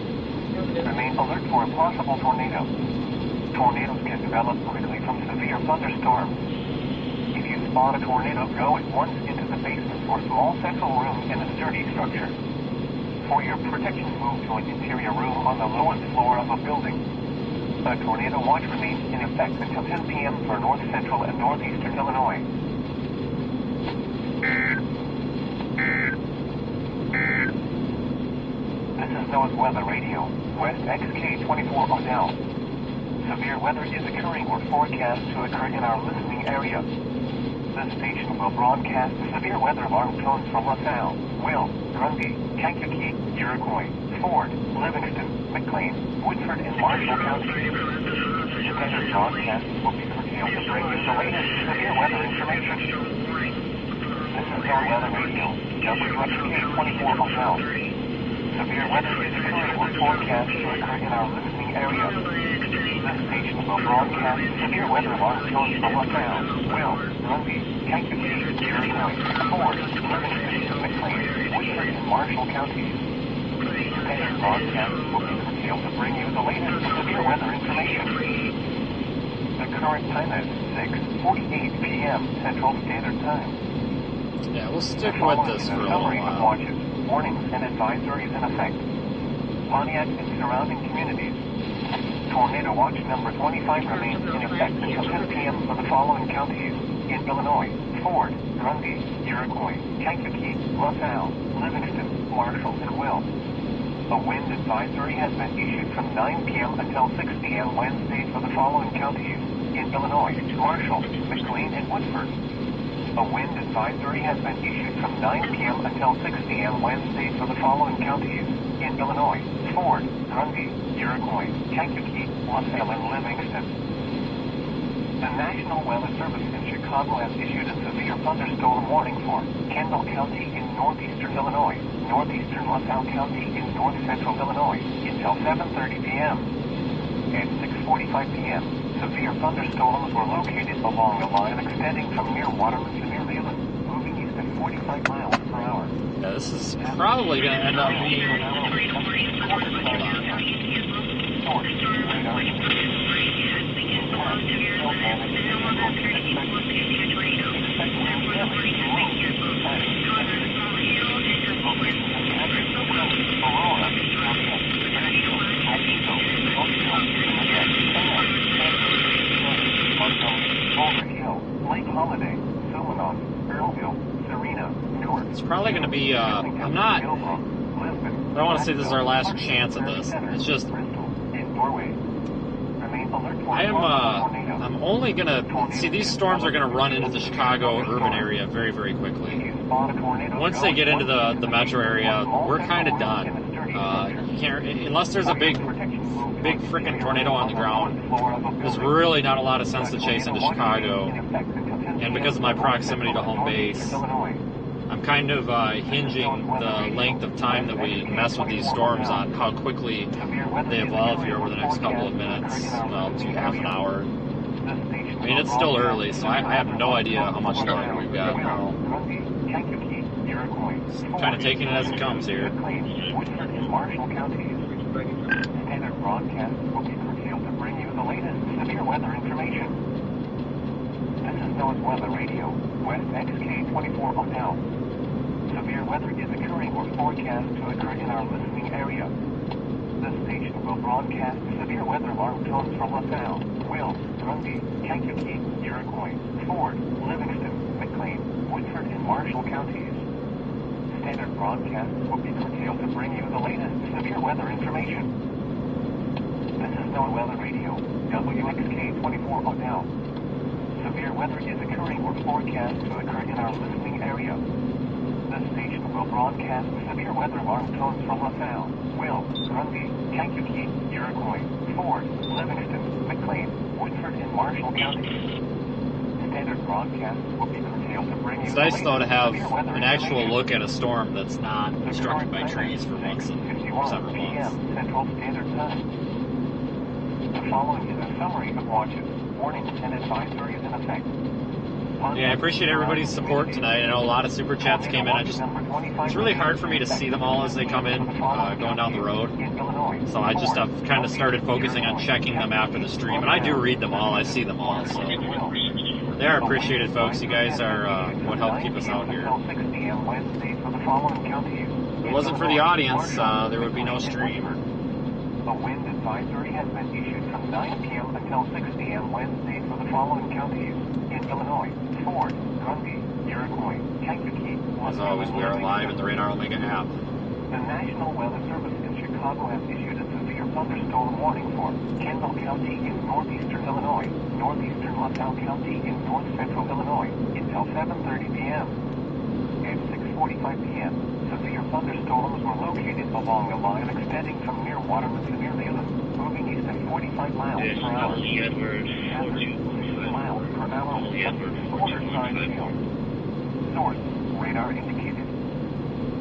Speaker 8: Remain alert for a possible tornado. Tornadoes can develop quickly from severe thunderstorms. If you spot a tornado, go at once into the basement or small central room in a sturdy structure. For your protection, move to an interior room on the lowest floor of a building. A tornado watch remains in effect until 10 p.m. for north central and northeastern Illinois. This is NOAA's weather radio, West XK24 Odell. Severe weather is occurring or forecast to occur in our listening area. This station will broadcast severe weather alarm tones from LaSalle, Will, Grundy, Kankakee, Iroquois, Ford, Livingston, McLean, Woodford, and Marshall counties. Standard broadcasts will be curtailed to bring you the latest severe weather information. This is NOAA Weather Radio, WXK24 Odell. Severe weather is occurring or forecast to occur in our listening area. This station will broadcast severe weather alarm tones from LaSalle, Will, Grundy, Kankakee, Iroquois, Ford, Livingston, McLean, Woodford, and Marshall counties. Standard broadcasts will be curtailed to bring you the latest severe weather information. The current time is 6:48 p.m. Central Standard Time.
Speaker 1: Yeah, we'll stick with this for a little while.
Speaker 8: Watches, warnings, and advisories in effect. Pontiac and surrounding communities. Tornado watch number 25 remains in effect until 10 p.m. for the following counties in Illinois: Ford, Grundy, Iroquois, Kankakee, LaSalle, Livingston, Marshall, and Will. A wind advisory has been issued from 9 p.m. until 6 p.m. Wednesday for the following counties in Illinois: Marshall, McLean, and Woodford. A wind advisory has been issued from 9 p.m. until 6 p.m. Wednesday for the following counties in Illinois: Ford, Grundy, Iroquois, Kankakee, LaSalle, and Livingston. The National Weather Service in Chicago has issued a severe thunderstorm warning for Kendall County in northeastern Illinois, northeastern LaSalle County in north central Illinois until 7:30 p.m. At 6:45 p.m., severe thunderstorms were located along a line extending from near Waterman to near Leland, moving east at 45 miles per hour.
Speaker 1: Yeah, this is probably going to end up being... It's probably going to be, I don't want to say this is our last chance at this. It's just, I'm only going to, see, these storms are going to run into the Chicago urban area very, very quickly. Once they get into the metro area, we're kind of done. You can't, unless there's a big freaking tornado on the ground, there's really not a lot of sense to chase into Chicago. And because of my proximity to home base, I'm kind of hinging the length of time that we mess with these storms on how quickly they evolve here over the next couple of minutes, well, to half an hour. I mean, it's still early, so I have no idea how much longer we've got now. Kind of taking it as it comes here.
Speaker 8: Standard broadcast will be curtailed to bring you the latest severe weather information. This is NOAA's Weather Radio, West XK24 Odell. Severe weather is occurring or forecast to occur in our listening area. This station will broadcast severe weather alarm tones from LaSalle, Will, Grundy, Kankakee, Iroquois, Ford, Livingston, McLean, Woodford, and Marshall counties. Standard broadcasts will be curtailed to bring you the latest severe weather information. This is NOAA Weather Radio, WXK24 Odell. Severe weather is occurring or forecast to occur in our listening area. This station will broadcast severe weather alarm tones from LaSalle, Will, Grundy, Kankakee, Iroquois, Ford, Livingston, McLean, Woodford, and Marshall counties. Standard broadcasts will be curtailed to bring you.
Speaker 1: It's nice though to have an actual look at a storm that's not obstructed by trees for months and several months.
Speaker 8: Central Standard Time. The following is a summary of watches, warnings, and advisories in effect.
Speaker 1: Yeah, I appreciate everybody's support tonight. I know a lot of super chats came in. It's really hard for me to see them all as they come in going down the road. So I just have kind of started focusing on checking them after the stream. And I do read them all. I see them all. So They are appreciated, folks. You guys are what helped keep us out here. If it wasn't for the audience, there would be no stream.
Speaker 8: A wind advisory has been issued from 9 p.m. until 6 p.m. Wednesday for the following counties in Illinois: Ford, Grundy, Iroquois, Kankakee.
Speaker 1: As always, we are live in the Radar Omega app.
Speaker 8: The National Weather Service in Chicago has issued a severe thunderstorm warning for Kendall County in northeastern Illinois, northeastern LaSalle County in north central Illinois until 7:30 p.m. At 6:45 p.m., severe thunderstorms were located along a line extending from near Waterman to near Leland, moving east at 45 miles per hour. 60 miles per hour with quarter-size hail. Source, radar indicated.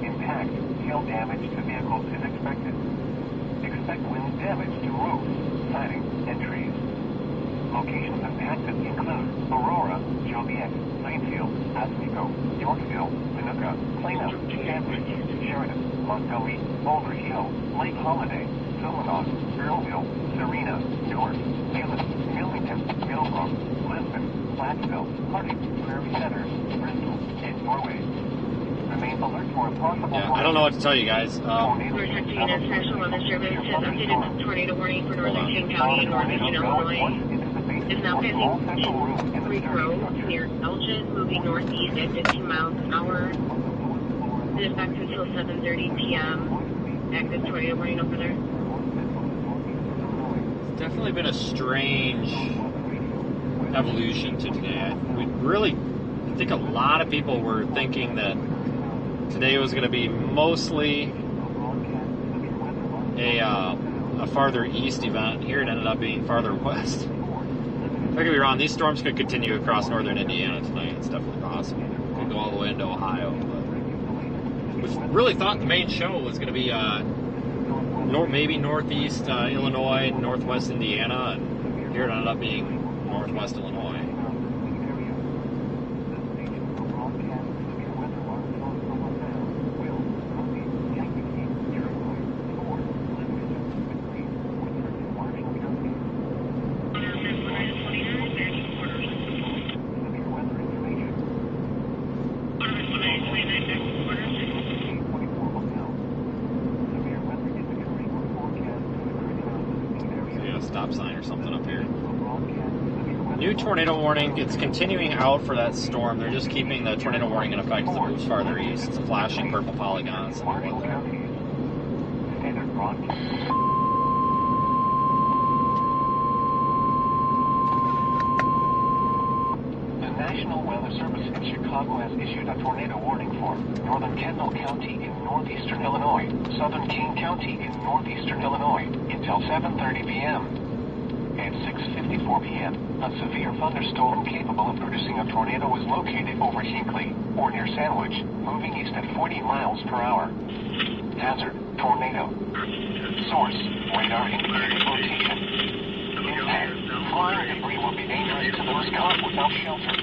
Speaker 8: Impact, hail damage to vehicles is expected. Expect wind damage to roofs, siding, and trees. Locations impacted include Aurora, Joliet, Plainfield, Oswego, Yorkville, Minooka, Plano, Cambridge, Sheridan, Montgomery, Boulder Hill, Lake Holiday, Philmont, Earlville, Serena, Newark, Leland, Millington, Millbrook, Lisbon, Plattsville, Harding, Prairie Center, Bristol, and Norway. Remain alert for a possible...
Speaker 1: Yeah, I don't know what to tell you guys.
Speaker 4: Northeast National Weather Service has updated the tornado warning for northern King County and northeastern Illinois. Is now passing Creek Road near Elgin, moving northeast at 15 miles an hour. In effect until 7:30 p.m. Active tornado warning over there.
Speaker 1: It's definitely been a strange evolution to today. I think a lot of people were thinking that today was going to be mostly a farther east event. Here it ended up being farther west. I could be wrong. These storms could continue across northern Indiana tonight. It's definitely possible. Could go all the way into Ohio. But we really thought the main show was going to be maybe northeast Illinois, northwest Indiana, and here it ended up being northwest Illinois. Stop sign or something up here. New tornado warning. It's continuing out for that storm. They're just keeping the tornado warning in effect as it moves farther east. It's flashing purple polygons.
Speaker 8: The National Weather Service in Chicago has issued a tornado warning for northern Kendall County in northeastern Illinois, southern King County in northeastern Illinois until 7:30 p.m. At 6:54 p.m., a severe thunderstorm capable of producing a tornado was located over Hinckley, or near Sandwich, moving east at 40 miles per hour. Hazard, tornado. Source, radar indicated rotation. Impact, flying debris will be dangerous to those caught without shelter.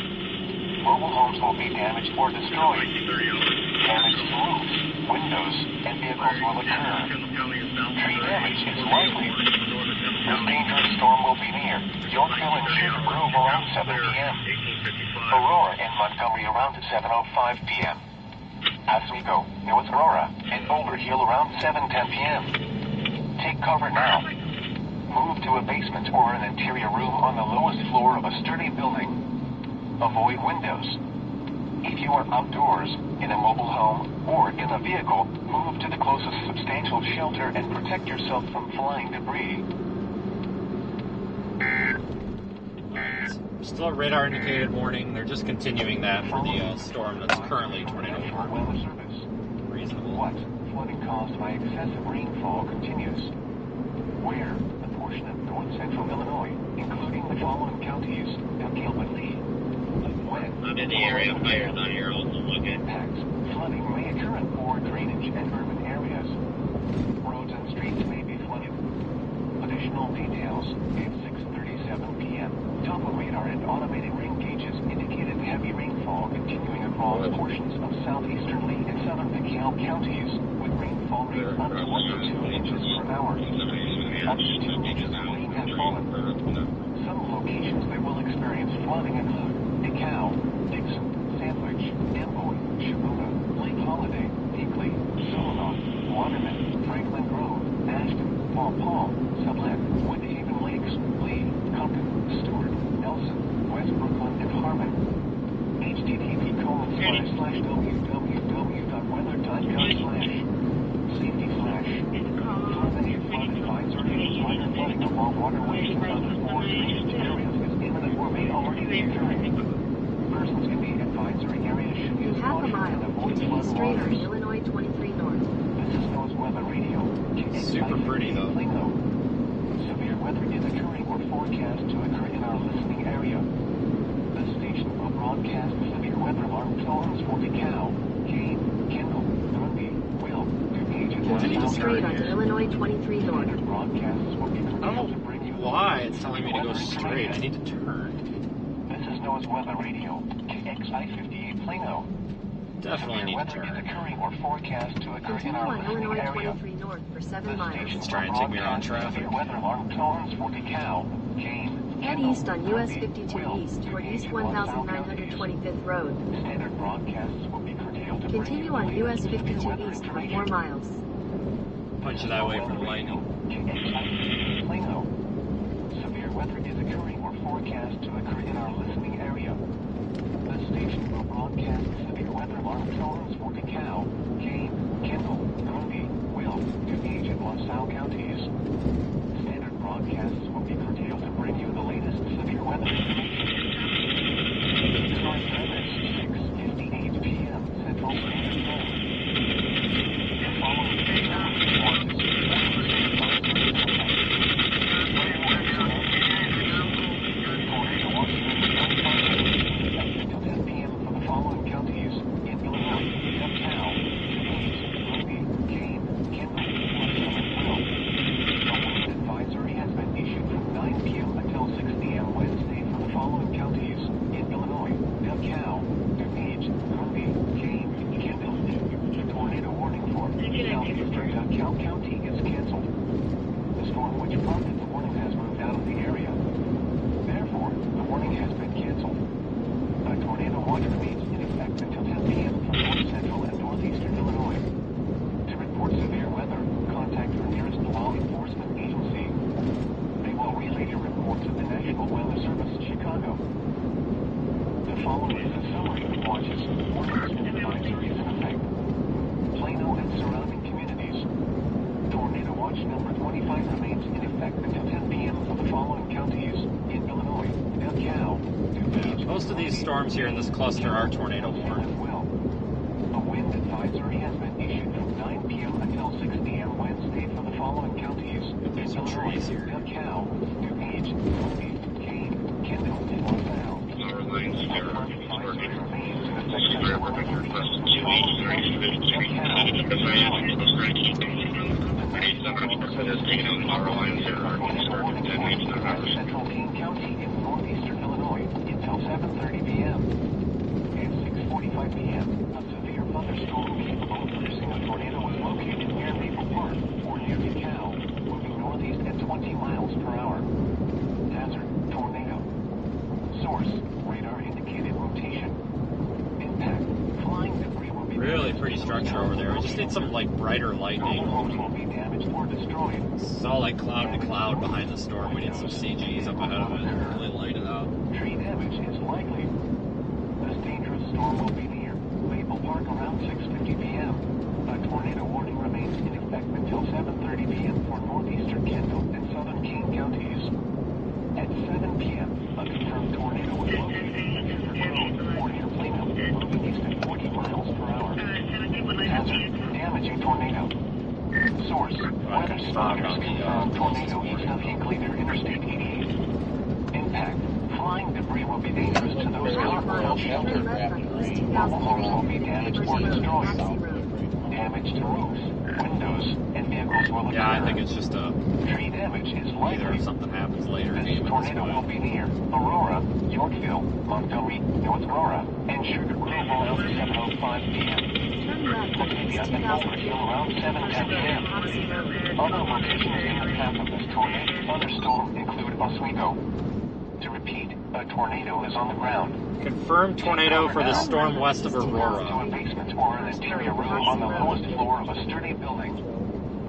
Speaker 8: Mobile homes will be damaged or destroyed. Damage to roofs, windows, and vehicles will occur. Tree damage is likely. This dangerous storm will be near Yorkville and Sugar Grove around 7 p.m. Aurora and Montgomery around 7:05 p.m. Oswego, North Aurora, and Boulder Hill around 7:10 p.m. Take cover now. Move to a basement or an interior room on the lowest floor of a sturdy building. Avoid windows. If you are outdoors, in a mobile home, or in a vehicle, move to the closest substantial shelter and protect yourself from flying debris.
Speaker 1: Still a radar indicated warning. They're just continuing that for the storm that's currently tornado warning. Reasonable.
Speaker 8: What? Flooding caused by excessive rainfall continues. Where? A portion of north central Illinois, including the following counties: Gilbert-Lee. When?
Speaker 3: I'm in the area of fires on here. I'll look at
Speaker 8: Impacts. Flooding may occur in poor drainage and urban areas. Roads and streets may be flooded. Additional details at 6:37 p.m. Topo radar and automated rain gauges indicated heavy rainfall continuing across portions of southeastern Lee and southern DeKalb counties, with rainfall rates up to 1 to 2 inches per hour. Up to 2 inches of rain has fallen. Some locations that will experience flooding include Livingston, Sandwich, Amboy, Shibuya, Lake Holiday, Hinkley, Solomon, Waterman, Franklin Grove, Ashton, Paw Paw, Sublette, Woodhaven Lakes, Lee, Compton, Stewart, Nelson, West Brooklyn, and Harmon. http://www.weather.gov/safety/flood advisory minor flooding along waterways and other forest-based areas is imminent or may already be occurring. Persons in the advisory area should use
Speaker 6: In half a
Speaker 8: caution
Speaker 6: mile,
Speaker 8: and avoid
Speaker 6: continue straight on
Speaker 8: floodwaters.
Speaker 6: Illinois 23 North.
Speaker 8: This is NOAA's weather radio.
Speaker 1: Super pretty, though.
Speaker 8: Severe weather is occurring or forecast to occur in our listening area. This station will broadcast severe weather alarm tones for DeKalb, Kane, Kendall, Gurnee, Will, DuPage, and
Speaker 6: Continue straight on Illinois 23 North.
Speaker 8: Broadcasts will be
Speaker 1: I don't know why it's telling me to go straight. I need to turn.
Speaker 8: This is NOAA's weather radio. KXI-58 Plano.
Speaker 1: Definitely need to
Speaker 8: Weather is
Speaker 1: turn.
Speaker 8: occurring or forecast to occur in
Speaker 6: Continue
Speaker 8: our
Speaker 6: on
Speaker 8: listening
Speaker 6: Illinois
Speaker 8: area.
Speaker 6: 23 North for 7 miles.
Speaker 1: It's trying to take me around traffic.
Speaker 8: Weather alarm tones for DeKalb, Kane,
Speaker 6: Head east on US 52 East toward East 1925th Road.
Speaker 8: Standard broadcasts will be curtailed to
Speaker 6: Continue on US 52 East for 4 miles.
Speaker 1: Punch it that way from lightning.
Speaker 8: Plano. Severe weather is occurring or forecast to occur in our listening area. This station will broadcast severe weather alarm tones for DeKalb, Kane, Kendall, Gurnee, Will, DuPage, and LaSalle counties. Standard broadcasts will be curtailed to bring you the latest severe weather information. Current time is 6:58 p.m. Central Standard Time. The following until 10 p.m. for the following counties in Illinois, DeKalb, DuPage, Gurnee, Kane, Kendall, LaSalle, and Will. A wind advisory has been issued from 9 p.m. until 6 p.m. Wednesday for the following counties in Illinois, DeKalb, DuPage, Gurnee, Kane, Kendall. The tornado warning for southeastern DeKalb County is canceled. The storm which prompted the warning has moved out of the area. Therefore, the warning has been canceled. A tornado watch remains in effect until 10 p.m. for north central and northeastern Illinois. To report severe weather, contact your nearest law enforcement agency. They will relay your report to the National Weather Service, Chicago. The following is a summary of watches, warnings, and advisories in effect. Plano and surrounding communities. Tornado watch number 25 remains in effect until 10 p.m. for the following counties in Illinois, DeKalb, DuPage.
Speaker 1: Most of these storms here in this cluster are tornado warned.
Speaker 8: A wind advisory has been issued from 9 p.m. until 6 p.m. Wednesday for the following counties in
Speaker 1: Some
Speaker 8: Illinois,
Speaker 1: trees here.
Speaker 8: DeKalb, DuPage, Gurnee, Kane, Kendall, and LaSalle. Advisory remains in effect until 11 p.m. for the following Central King County in northeastern Illinois until 7:30 p.m. At 6:45 p.m., a severe thunderstorm capable of producing a tornado was located near Maple Park or near DeKalb, moving northeast at 20 miles per hour. Hazard: tornado. Source: radar indicated rotation. Impact: flying debris will be
Speaker 1: Really pretty structure over there. We just need some like brighter lightning.
Speaker 8: homes will be damaged or destroyed.
Speaker 1: It's all like cloud to cloud behind the storm. We need some CGs up ahead of it to really light it up.
Speaker 8: Tree damage is likely. This dangerous storm will be near Maple Park around 6:50 p.m. A tornado warning remains in effect until 7:30 p.m. for northeastern Kendall and southern King counties. At 7 p.m., a confirmed tornado was located or near Plano, moving east at 40 miles per hour. Hazard: damaging tornado. Source: weather spotters confirmed tornado east of Hinkley near Interstate 88. Impact: flying debris will be dangerous to those not sheltered. Mobile homes will be damaged or destroyed. Damage to roofs, windows, and vehicles will occur.
Speaker 1: Yeah, I think it's just a
Speaker 8: Tree damage is
Speaker 1: either
Speaker 8: likely.
Speaker 1: if something happens later.
Speaker 8: This
Speaker 1: game at this
Speaker 8: tornado will
Speaker 1: point.
Speaker 8: be near Aurora, Yorkville, Montgomery, North Aurora, and Sugar Grove around 7:05 p.m.
Speaker 6: Turn left on
Speaker 8: Batavia
Speaker 6: East
Speaker 8: and
Speaker 6: 2000
Speaker 8: Boulderville around 7:10 p.m.
Speaker 6: Oxy Road.
Speaker 8: Other locations in the path of this tornado thunderstorm include Oswego. To repeat, a A tornado is on the ground.
Speaker 1: Confirmed tornado for the storm west of
Speaker 8: To a
Speaker 1: Aurora.
Speaker 8: basement or an interior room on the lowest floor of a sturdy building.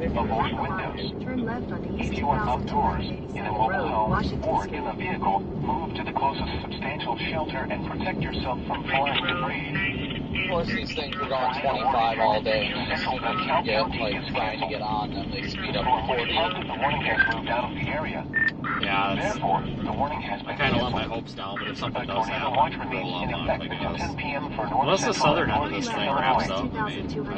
Speaker 8: Avoid windows.
Speaker 6: Turn left onto East
Speaker 8: If you are outdoors, in a
Speaker 6: 2287
Speaker 8: mobile
Speaker 6: Road,
Speaker 8: home,
Speaker 6: Washington
Speaker 8: or
Speaker 6: Street.
Speaker 8: in a vehicle, move to the closest substantial shelter and protect yourself from flying debris.
Speaker 2: Of course, these things are going 25 all day, and as soon as you get, like, trying to get on them, they speed up to 40.
Speaker 8: The warning has moved out of the area.
Speaker 1: Yeah,
Speaker 8: Therefore, the warning has
Speaker 1: I
Speaker 8: been
Speaker 1: kind of let my
Speaker 8: canceled.
Speaker 1: hopes down, but if something
Speaker 8: A
Speaker 1: does
Speaker 8: tornado
Speaker 1: happen,
Speaker 8: watch
Speaker 1: I'll
Speaker 8: remains
Speaker 1: roll
Speaker 8: in
Speaker 1: up on it,
Speaker 8: effect
Speaker 1: I
Speaker 8: until
Speaker 1: guess.
Speaker 8: 10 p.m. for north
Speaker 1: Unless the
Speaker 8: central
Speaker 1: southern
Speaker 8: and
Speaker 1: end of this
Speaker 8: northeastern
Speaker 1: thing
Speaker 8: Illinois.
Speaker 1: wraps up, I mean, I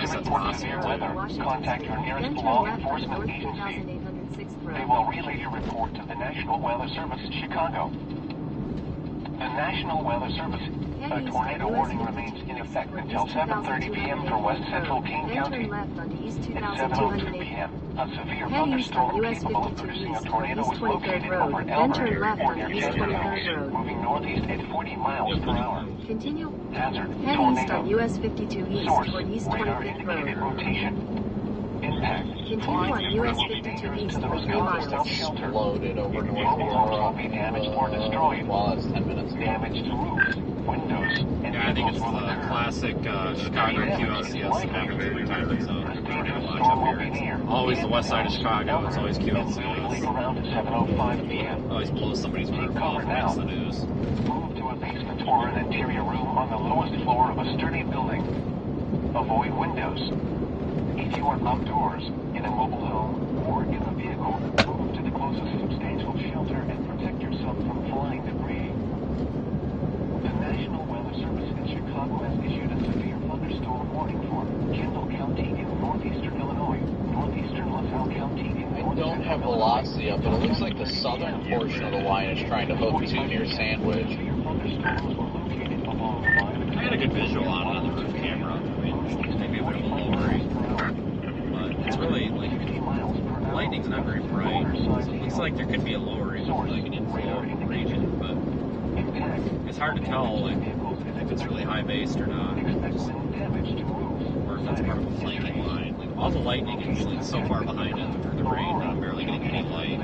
Speaker 1: guess that's
Speaker 8: Report
Speaker 1: possible
Speaker 8: severe
Speaker 1: too.
Speaker 8: weather. Contact your nearest
Speaker 6: Then
Speaker 8: law
Speaker 6: turn left on
Speaker 8: enforcement
Speaker 6: North
Speaker 8: agency.
Speaker 6: 3806th
Speaker 8: They
Speaker 6: Road.
Speaker 8: will relay your report to the National Weather Service, Chicago. The National Weather Service, a tornado warning remains in effect until 7:30 p.m. for west central King
Speaker 6: Then
Speaker 8: County.
Speaker 6: turn left onto East
Speaker 8: At 7:02
Speaker 6: 2208.
Speaker 8: p.m., a severe
Speaker 6: Head east on
Speaker 8: thunderstorm
Speaker 6: US
Speaker 8: capable of
Speaker 6: 52
Speaker 8: producing a
Speaker 6: East
Speaker 8: tornado
Speaker 6: on
Speaker 8: was
Speaker 6: East 23rd
Speaker 8: located
Speaker 6: Road.
Speaker 8: over
Speaker 6: Then turn
Speaker 8: Elbert
Speaker 6: left
Speaker 8: or
Speaker 6: on
Speaker 8: near
Speaker 6: East
Speaker 8: Chester
Speaker 6: 23rd
Speaker 8: Hills,
Speaker 6: Road.
Speaker 8: moving northeast at 40 miles per hour.
Speaker 6: Continue.
Speaker 8: Hazard,
Speaker 6: Head east on
Speaker 8: tornado.
Speaker 6: US 52 East
Speaker 8: Source,
Speaker 6: toward East
Speaker 8: radar
Speaker 6: 25th
Speaker 8: indicated
Speaker 6: Road.
Speaker 8: rotation. Impact.
Speaker 6: Continue on US 52 East
Speaker 8: to
Speaker 6: for
Speaker 8: those
Speaker 6: 3
Speaker 8: causes
Speaker 6: miles.
Speaker 8: of shelter.
Speaker 2: Exploded over North
Speaker 8: Mobile homes will
Speaker 2: Aurora.
Speaker 8: be damaged or destroyed.
Speaker 2: Well, it's 10 minutes ago.
Speaker 8: Damage to roofs, windows, and
Speaker 1: Yeah, I think it's
Speaker 8: vehicles will
Speaker 1: the
Speaker 8: occur.
Speaker 1: classic Chicago QLCS that happens every time there's a tornado watch up here. It's always the west side of Chicago. It's always QLCS.
Speaker 8: Around 7:05 p.m.
Speaker 1: Always blows somebody's roof off and makes the news.
Speaker 8: Move to a basement or an interior room on the lowest floor of a sturdy building. Avoid windows. If you are outdoors, in a mobile home, or in a vehicle, move to the closest substantial shelter and protect yourself from flying debris. The National Weather Service in Chicago has issued a severe thunderstorm warning for Kendall County in northeastern Illinois, northeastern LaSalle County in
Speaker 2: I don't have velocity up, but it looks like the southern portion of the line is trying to hook to near Sandwich.
Speaker 1: I had a good visual on it on the roof camera. I mean, maybe a bit of a low rate. But it's really, like, the lightning's not very bright. So it looks like there could be a lower range, like an inflow region, but it's hard to tell, like, if it's really high based or not. Just, or if it's part of a flanking line. Like, all the lightning is like so far behind it for the rain that I'm barely getting any light.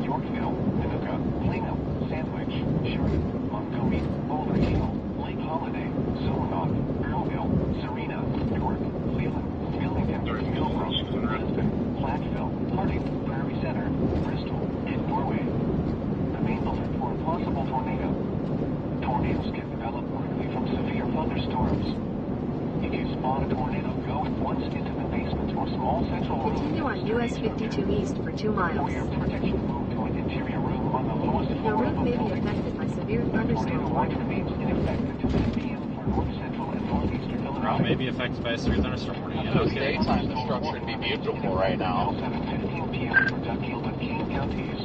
Speaker 8: Yorkville, Minooka, Plano, Sandwich, Sherman, Montgomery, Boulder Hill, Lake Holiday, Zumwalt, Earlville, Serena, Newark, Cleveland, Wilmington, Millbrook, Princeton, Platteville, Harding, Prairie Center, Bristol, and Norway. Remain alert for a possible tornado. Tornadoes can develop quickly from severe thunderstorms. If you spot a tornado, go at once into the basement or small central room.
Speaker 6: Continue on US 52 East for 2 miles.
Speaker 8: For your protection, move to an interior room on the lowest
Speaker 6: Your
Speaker 8: floor
Speaker 6: roof
Speaker 8: of a
Speaker 6: may be
Speaker 8: building.
Speaker 6: affected by severe
Speaker 8: Tornado
Speaker 6: thunderstorm
Speaker 8: watch
Speaker 6: warning.
Speaker 8: remains in effect until 10 p.m. for north central and northeastern
Speaker 1: Well,
Speaker 8: Illinois.
Speaker 1: maybe affected by a severe thunderstorm warning. Yeah,
Speaker 2: It's
Speaker 1: okay.
Speaker 2: daytime, the structure would be beautiful right now.
Speaker 8: 7:15 p.m. for Duckfield and King counties.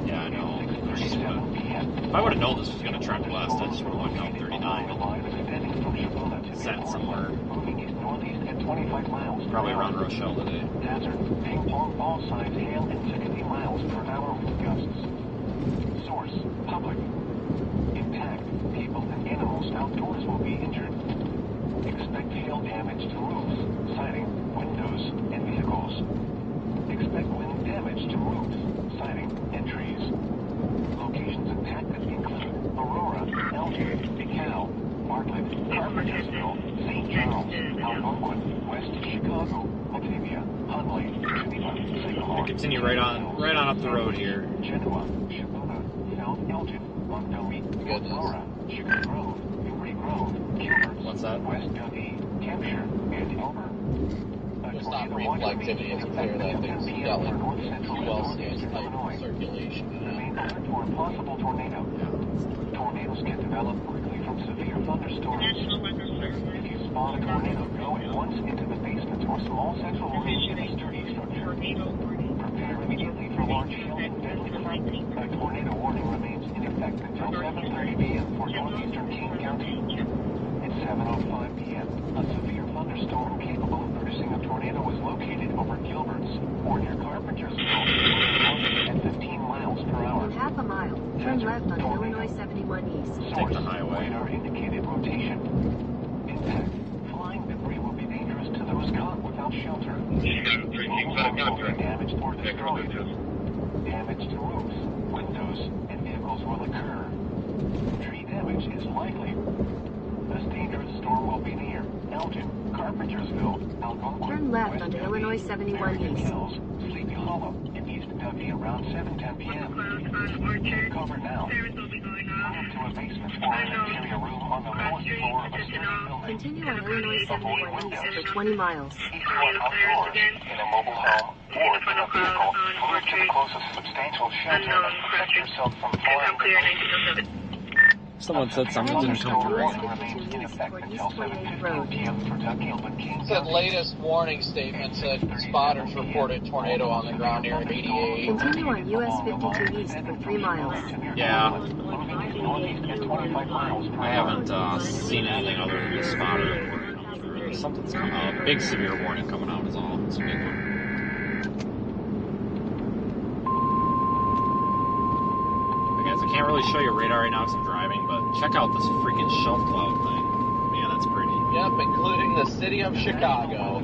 Speaker 1: Yeah, I know. There's just
Speaker 8: 7 p.m.
Speaker 1: if I would have known this was going to trend west, I just would have went down 39
Speaker 8: The line extending from Shauna to
Speaker 1: Set
Speaker 8: Newport,
Speaker 1: somewhere.
Speaker 8: moving east northeast at 25 miles per
Speaker 1: Probably
Speaker 8: hour.
Speaker 1: around Rochelle today.
Speaker 8: Hazard, ping pong ball size hail at 60 miles per hour with gusts. Source, public. Impact, people and animals outdoors will be injured. Expect hail damage to roofs, siding, windows, and vehicles. Expect wind damage to roofs, siding, and trees. Locations impacted include Aurora, Elgin, DeKalb, Bartlett, Carpentersville, St. Charles, Algonquin, West Chicago, Batavia, Hunley, Geneva, Sycamore.
Speaker 1: Continue right on up the road here.
Speaker 8: Genoa, Shauna, South Elgin, Montgomery,
Speaker 2: Goodness.
Speaker 8: Aurora, Sugar Grove, Newbury Grove, Gilbert,
Speaker 1: What's that?
Speaker 8: West Dundee, Hampshire, and Elmer.
Speaker 2: It's not reflectivity, it's clear that there's got like QLCS type circulation.
Speaker 8: Remain alert for a possible tornado. Tornadoes can develop quickly from severe thunderstorms. If you spot a tornado, go at once into the basement or small central room in a sturdy structure. Prepare immediately for large hail and deadly lightning. A tornado warning remains in effect until 7:30 p.m. for northeastern King County. At 7:05 p.m., a severe thunderstorm capable of producing a tornado was located over Gilbert's or near Carpentersville, at 15 miles per hour.
Speaker 6: In half a mile, turn left on Illinois 71 East.
Speaker 1: Take the highway.
Speaker 8: Radar indicated rotation. Impact. Flying debris will be dangerous to those caught without shelter. Mobile homes will be damaged or destroyed. Damage to roofs, windows, and vehicles will occur. Algonquin,
Speaker 6: Turn left
Speaker 8: West
Speaker 6: onto
Speaker 8: Dundee,
Speaker 6: Illinois 71
Speaker 8: American
Speaker 6: East.
Speaker 8: Hills, Sleepy Hollow, and East Dundee around 7:10 p.m. Take cover now. Move to a basement or an interior room on the lowest floor of a sturdy building.
Speaker 6: Continue on Illinois 71 East for 20 miles.
Speaker 8: If you are outdoors, in a mobile home, or in a vehicle, move to the closest substantial shelter and protect yourself from flying debris.
Speaker 1: Someone said something didn't come through right now.
Speaker 2: Said latest warning statement said spotters reported tornado on the ground near 88.
Speaker 6: Continue on US 52 East for 3 miles.
Speaker 1: Yeah. I haven't seen anything other than the spotter. Something's coming out. Big severe warning coming out is all. It's a big one. I can't really show you radar right now because I'm driving, but check out this freaking shelf cloud thing. Man, that's pretty.
Speaker 2: Yep, including the city of Chicago.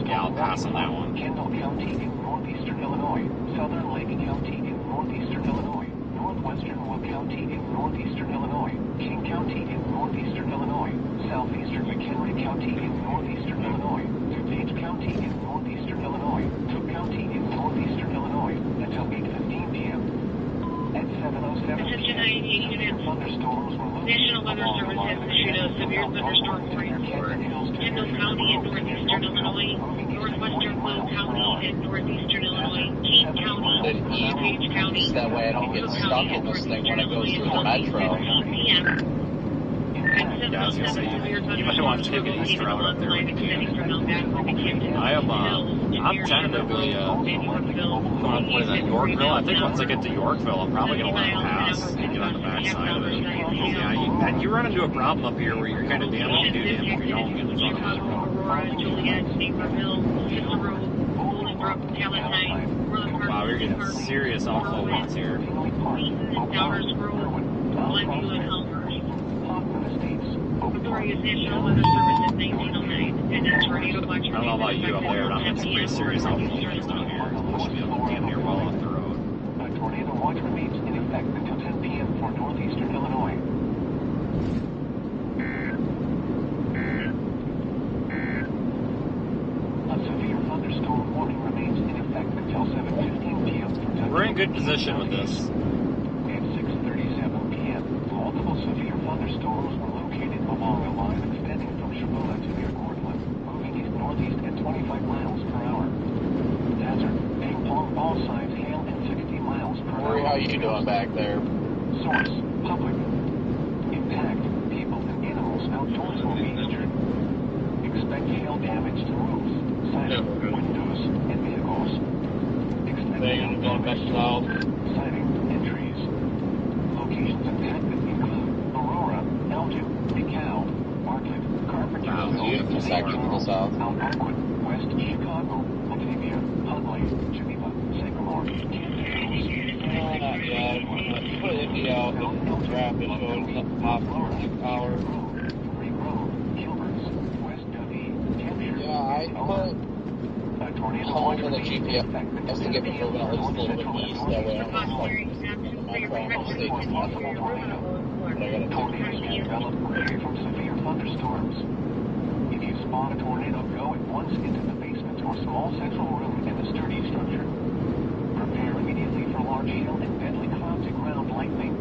Speaker 1: Yeah, I'll pass on that one.
Speaker 8: Kendall County in northeastern Illinois, Southern Lake County in northeastern Illinois, northwestern Will County in northeastern Illinois, King County in northeastern Illinois, southeastern McHenry County in northeastern Illinois, DuPage County in northeastern Illinois, Cook County in northeastern Illinois, until 8:15 p.m. At 7:07 p.m., thunderstorms will move
Speaker 4: National Weather Service has issued a severe thunderstorm warning for Kendall County in northeastern Illinois, northwestern Will County in northeastern Illinois, King County, DuPage County,
Speaker 2: That way I don't get stuck in this thing when it goes through the metro.
Speaker 1: Yeah, I was gonna say, you might want to take an east route up there. I'm tentatively going to play that Yorkville. I think once I get to Yorkville, I'm probably going to let it pass and get on the back side of it. Yeah, you run into a problem up here where you're kind of damned if you do, damned if you don't get in front of it. Wow, we're getting serious outflow winds here.
Speaker 4: National Weather Service in 1909, and a tornado watch.
Speaker 1: I don't know about you up there, but I'm getting some pretty serious outflow winds down here. It's pushing me up damn near well off the road.
Speaker 8: A tornado watch remains in effect until 10 p.m. for northeastern Illinois. A severe thunderstorm warning remains in effect until 7:15 p.m. for Dundee.
Speaker 1: We're in good position with this.
Speaker 8: At 6:37 p.m., multiple severe thunderstorms were located along a line extending from Shabula to near Cortland, moving east-northeast at 25 miles per hour. Hazard, ping-pong ball size hail at 60 miles per hour.
Speaker 2: How you doing back there?
Speaker 8: Source, public. Impact, people and animals outdoors will be injured. Expect hail damage to roofs, siding, windows, and vehicles. Expect hail damage to siding and trees. Locations impacted include Aurora, Elgin, DeKalb, Bartlett, Carpentersville,
Speaker 2: Beautiful section to the south.
Speaker 8: Algonquin, West Chicago, Batavia, Huntley, Geneva, Sycamore,
Speaker 2: Not yet. Put Indy out. The traffic shows something popular in the hour. Yeah, I put home in the GPS just to get me moving at least a little bit east. That way I'm not my travel state. But I gotta
Speaker 8: Tornadoes can develop quickly from severe thunderstorms. If you spot a tornado, go at once into the basement or small central room in the sturdy structure. Prepare immediately for large hail and deadly cloud-to-ground lightning.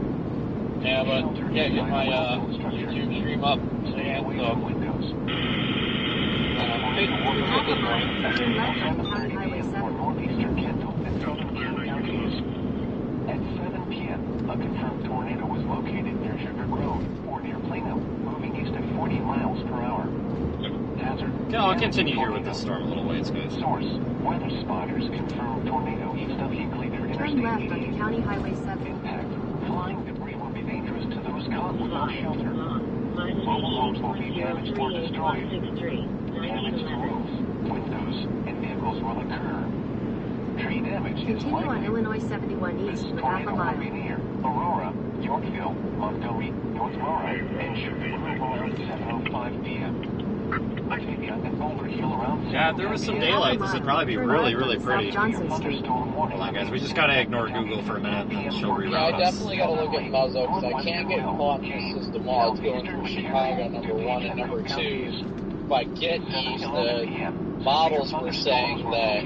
Speaker 2: yeah, but can't get my YouTube stream up.
Speaker 8: Stay away from windows.
Speaker 6: Turn left on County Highway 7.
Speaker 8: For northeastern Kendall and southern King counties. At 7 p.m., a confirmed tornado was located near Sugar Grove or near Plano, moving east at 40 miles per hour. Hazard.
Speaker 1: Yeah, I'll continue here with this storm a little ways, guys.
Speaker 8: Source, weather spotters confirm tornado east of Hinkley near
Speaker 6: Turn left
Speaker 8: Interstate 80.
Speaker 6: onto County Highway 7.
Speaker 8: Impact. Flying debris will be dangerous to those caught without shelter. Mobile homes will be damaged or destroyed. Damage to roofs, windows, and vehicles will occur. Tree damage is
Speaker 6: Continue on
Speaker 8: likely.
Speaker 6: Illinois 71
Speaker 8: This
Speaker 6: East for half a
Speaker 8: tornado will be
Speaker 6: mile.
Speaker 8: near Aurora, Yorkville, Montgomery, North Aurora, and Sugar Grove around 7:05 p.m.
Speaker 1: Yeah, if there was some daylight, this would probably be really, really pretty.
Speaker 6: Johnson Street.
Speaker 1: Hold on, guys. We just gotta ignore Google for a minute, and she'll reroute
Speaker 2: Yeah, I
Speaker 1: us.
Speaker 2: definitely gotta look at Mezzo, because I can't get caught in the system while it's going through Chicago, number one, and number two. If I get east, the models were saying that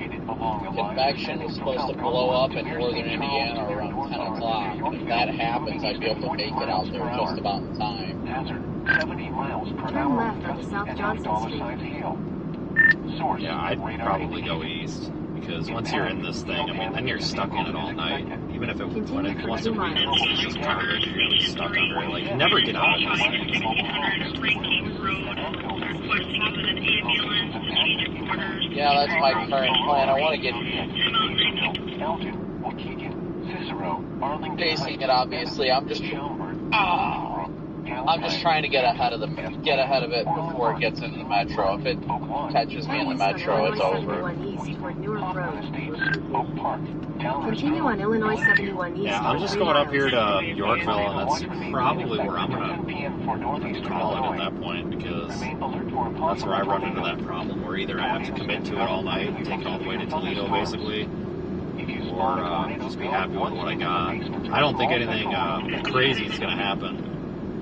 Speaker 2: convection is supposed to blow up in northern Indiana around 10 o'clock. And if that happens, I'd be able to make it out there just about in time.
Speaker 6: Turn left onto South Johnson Street.
Speaker 1: Yeah, I'd probably go east, because once you're in this thing, I mean, then you're stuck in it all night. Even if it, once it weekends, it's just garbage, you're gonna be stuck under it. Like, you never get out of this thing.
Speaker 2: Yeah, that's my current plan. I want to get facing it. Obviously, I'm just trying to get ahead of it before it gets into the metro. If it catches me in the metro, it's over.
Speaker 6: Continue on Illinois 71 East.
Speaker 1: Yeah, I'm just going up here to Yorkville, and that's probably where I'm gonna call it at that point, because that's where I run into that problem, where either I have to commit to it all night and take it all the way to Toledo, basically, or just be happy with what I got. I don't think anything crazy is gonna happen.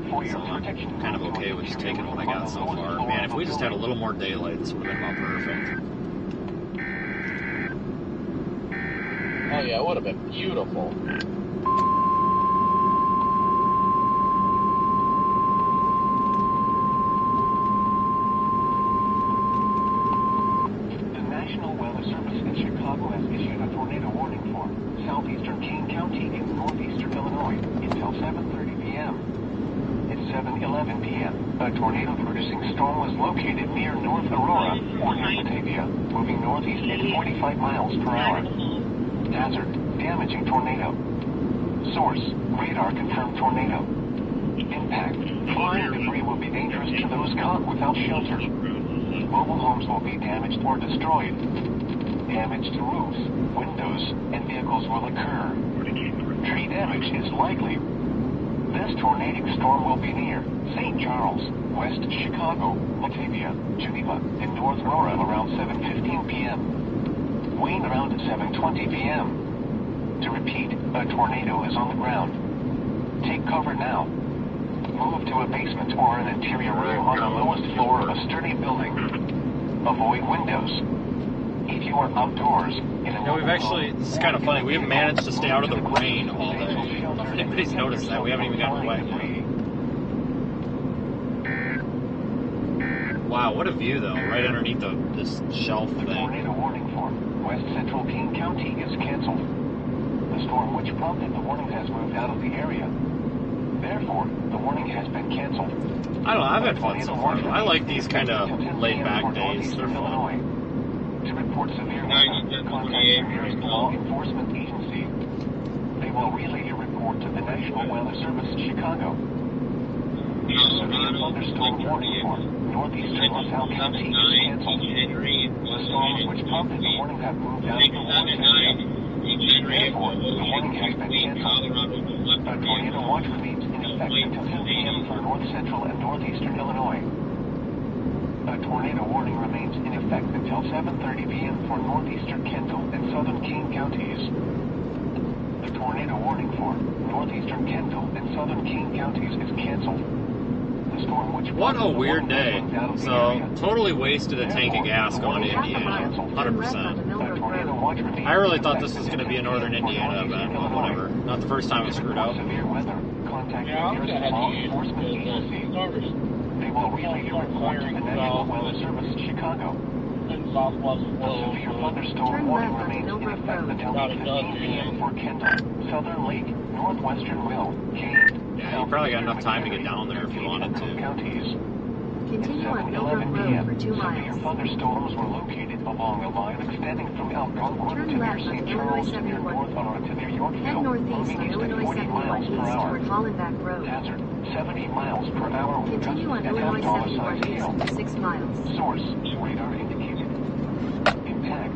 Speaker 1: So I'm kind of okay with just taking what I got so far. Man, if we just had a little more daylight, this would have been about perfect.
Speaker 2: Oh yeah, it would have been beautiful.
Speaker 8: The National Weather Service in Chicago has issued a tornado warning for southeastern King County in northeastern Illinois until 7:30 p.m. 7:11 p.m. A tornado-producing storm was located near North Aurora or near Batavia, moving northeast at 45 miles per hour. Hazard: damaging tornado. Source: radar confirmed tornado. Impact: flying debris will be dangerous to those caught without shelter. Mobile homes will be damaged or destroyed. Damage to roofs, windows, and vehicles will occur. Tree damage is likely. This tornadic storm will be near St. Charles, West Chicago, Batavia, Geneva, and North Aurora around 7:15 p.m. Wane around 7:20 p.m. To repeat, a tornado is on the ground. Take cover now. Move to a basement or an interior room on the lowest floor of a sturdy building. Avoid windows. If you are outdoors in a
Speaker 1: we've actually, this is kind of funny, we've managed to stay out of the rain all day. If anybody's noticed that, we haven't even gotten wet yet. Wow, what a view though, right underneath this shelf thing.
Speaker 8: The tornado warning for West Central King County is canceled. The storm which prompted the warning has moved out of the area. Therefore, the warning has been canceled.
Speaker 1: I don't know, I've had fun so far. I like these kind of laid-back days. They're fun.
Speaker 8: To report severe weather, contact your nearest law enforcement agency. They will relay your report to the National Weather Service Chicago. Severe thunderstorm warning for northeastern LaSalle County is canceled. The storms which prompted the warning have moved out of the warning area. Therefore, the warning has been canceled. A tornado watch remains in effect until 10 p.m. for north central and northeastern Illinois. A tornado warning remains in effect until 7:30 p.m. for northeastern Kendall and southern King counties. The tornado warning for northeastern Kendall and southern King counties is canceled. The storm which
Speaker 1: what a weird day. So, totally wasted a tank of gas going to Indiana. 100%. I really thought this was going to be a northern Indiana event, but whatever. Not the first time we screwed up.
Speaker 8: Severe weather. Contact your nearest law enforcement agency. They will relay your report to the National Weather Service Chicago. A severe thunderstorm warning remains in effect until 8:15 p.m. for Kendall, Southern Lake, Northwestern Will, Kane.
Speaker 1: Yeah, you probably got enough time to get down there if you wanted to.
Speaker 8: Counties.
Speaker 6: Continue on Pilgrim Road for 2 miles.
Speaker 8: Severe thunderstorms were located along a line extending from Algonquin to near St. Charles to near North Aurora to near Yorkville.
Speaker 6: Head northeast on Illinois 71 East toward Hollenbach Road.
Speaker 8: Hazard, 70 miles per hour.
Speaker 6: Continue on Illinois 71 East for 6 miles.
Speaker 8: Source, radar indicated. Impact.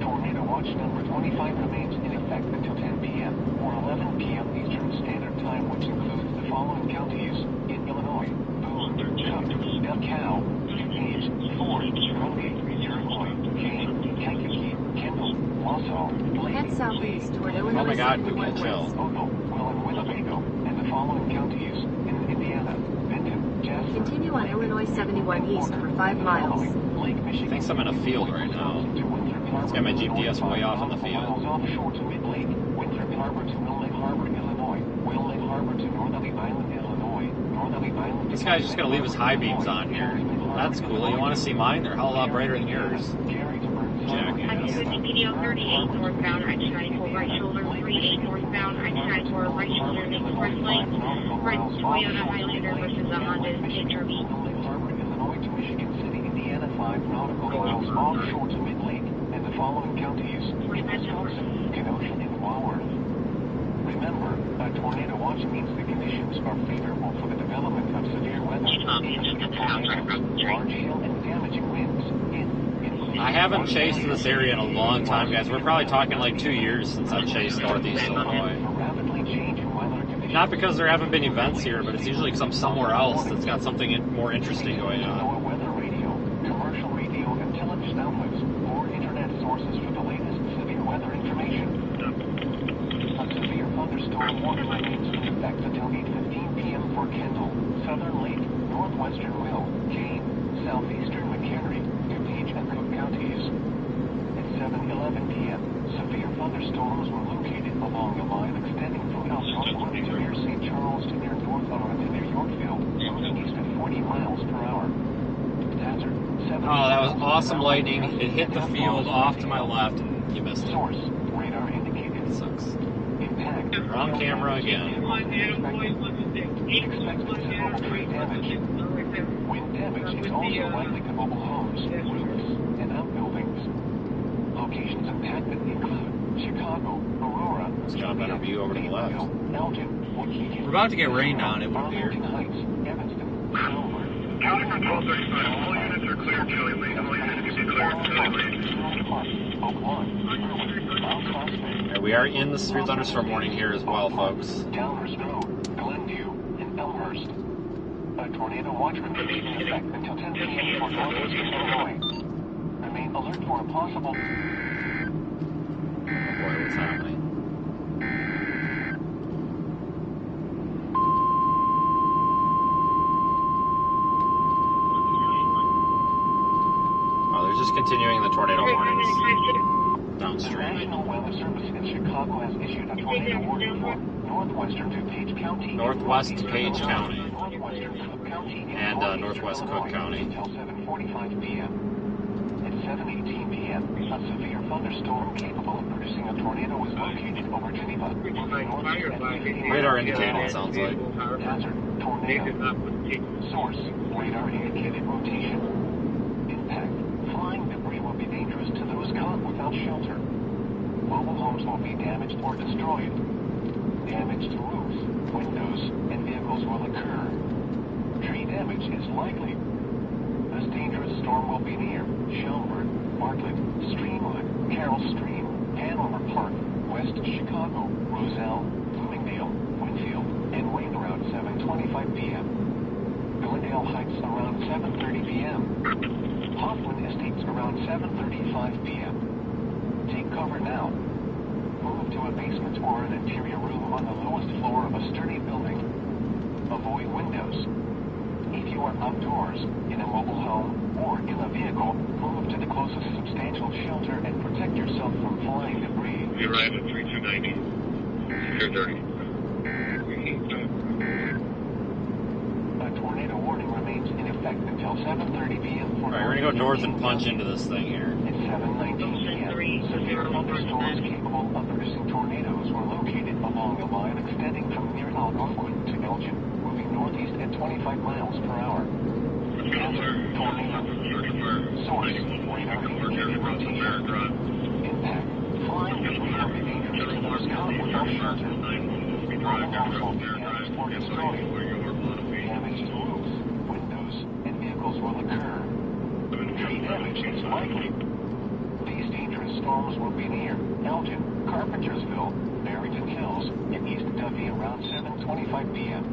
Speaker 8: Tornado watch number 25 remains in effect until 10 p.m. or 11 p.m. Eastern Standard Time, which includes the following counties in Illinois: Boone, Cook, DeKalb, DuPage,
Speaker 1: God, we can't chill.
Speaker 8: And the following counties in Indiana, Benton, Jasper.
Speaker 6: Continue on Illinois 71 East for 5 miles.
Speaker 8: Lake Michigan.
Speaker 1: I think I'm in a field right now. It's got my GPS way off in the field.
Speaker 8: Offshore to Mid-Lake, Winthrop Harbor to Mill Lake Harbor, Illinois. Whale Lake Harbor to Northerly Island, Illinois. Northerly Island.
Speaker 1: This guy's just gonna leave his high beams on here. That's cool. You want to see mine? They're a hell of a lot brighter than yours. Jackass.
Speaker 4: PDO 38 northbound, right side for right shoulder, 38 northbound, right side for right shoulder, express lane, right Toyota Highlander versus a Honda HRV.
Speaker 8: Illinois to Michigan City, Indiana, 5 nautical miles offshore to Mid-Lake, and the following counties, Wisconsin, Kenosha, and Walworth. Remember, a tornado watch means the conditions are favorable for the development of severe weather, large hail, and damaging winds.
Speaker 1: I haven't chased this area in a long time, guys. We're probably talking like 2 years since I've chased Northeast Illinois. Not because there haven't been events here, but it's usually because I'm somewhere else that's got something more interesting going on.
Speaker 8: Weather radio, commercial radio, and television outlets, or internet sources for the latest severe weather information. A severe thunderstorm warning remains in effect until 8:15 p.m. for Kendall, Southern Lake, Northwestern Will, Kane, Southeastern McHenry, DuPage, and Cook counties. At 7:11 p.m., severe thunderstorms were located along a line extending from Algonquin to near St. Charles to near North to near Yorkville, moving east at 40 miles per hour. CHASER,
Speaker 1: Oh, that was awesome lightning. It hit the field off to my left, and you missed it.
Speaker 8: Source, radar indicated.
Speaker 1: It sucks.
Speaker 8: Impact.
Speaker 1: Wrong camera again.
Speaker 8: Expected considerable tree damage. Wind damage is also likely to mobile homes, roofs, and outbuildings. Locations impacted include Chicago, Aurora,
Speaker 1: It's got a better view over to the left.
Speaker 8: Elgin, Waukegan.
Speaker 1: We're about to get rained on, it would appear.
Speaker 8: Arlington Heights, Evanston, Shelburne.
Speaker 5: County from 1235, all units are clear, Kelly Lane. All units can be cleared, Kelly Lane.
Speaker 8: Oak Lawn, Irwin, Mount Prospect.
Speaker 1: Yeah, we are in the severe thunderstorm warning here as well, folks.
Speaker 8: Downers Road, Glenview, and Elmhurst. A tornado watch remains in effect until 10 p.m. for northeastern Illinois. Remain alert for a possible...
Speaker 1: Oh boy, what's happening? Oh, they're just continuing the tornado warnings
Speaker 8: The
Speaker 1: downstream.
Speaker 8: National Weather Service in Chicago has issued a tornado warning for northwestern DuPage County,
Speaker 1: Northwest Page County
Speaker 8: northwestern Cook County,
Speaker 1: and Northwest Cook County.
Speaker 8: Until 7:45 p.m. At 7:18 p.m., a severe thunderstorm capable of producing a tornado was located over Geneva.
Speaker 1: Radar indicated, it sounds like.
Speaker 8: Hazard, tornado. Source, radar indicated rotation. Impact, flying debris will be dangerous to those caught without shelter. Mobile homes will be damaged or destroyed. Damage to roofs, windows, and vehicles will occur. Tree damage is likely. This dangerous storm will be near Shelburne, Bartlett, Streamwood, Carroll Stream, Hanover Park, West Chicago, Roselle, Bloomingdale, Winfield, and Wayne around 7:25 p.m. Glendale Heights around 7:30 p.m. Hoffman Estates around 7:35 p.m. Take cover now. Move to a basement or an interior room on the lowest floor of a sturdy building. Avoid windows. If you are outdoors, in a mobile home, or in a vehicle, move to the closest substantial shelter and protect yourself from flying debris.
Speaker 5: We arrive at 3290. Secure 30.
Speaker 8: A tornado warning remains in effect until 7:30 p.m. for
Speaker 1: Alright, we're gonna go north and punch into this thing here.
Speaker 8: At 7:19 p.m., severe thunderstorms capable of producing tornadoes were located along a line extending from near Algonquin to Elgin, moving northeast at 25 miles per hour. Tornado. Source, radar indicated rotation. Impact, flying debris will be dangerous to those caught without shelter. Mobile homes will be damaged or destroyed. Damage to roofs, windows, and vehicles will occur. Tree damage is likely. These dangerous storms will be near Elgin, Carpentersville, Barrington Hills, and East Duffy around 7:25 p.m.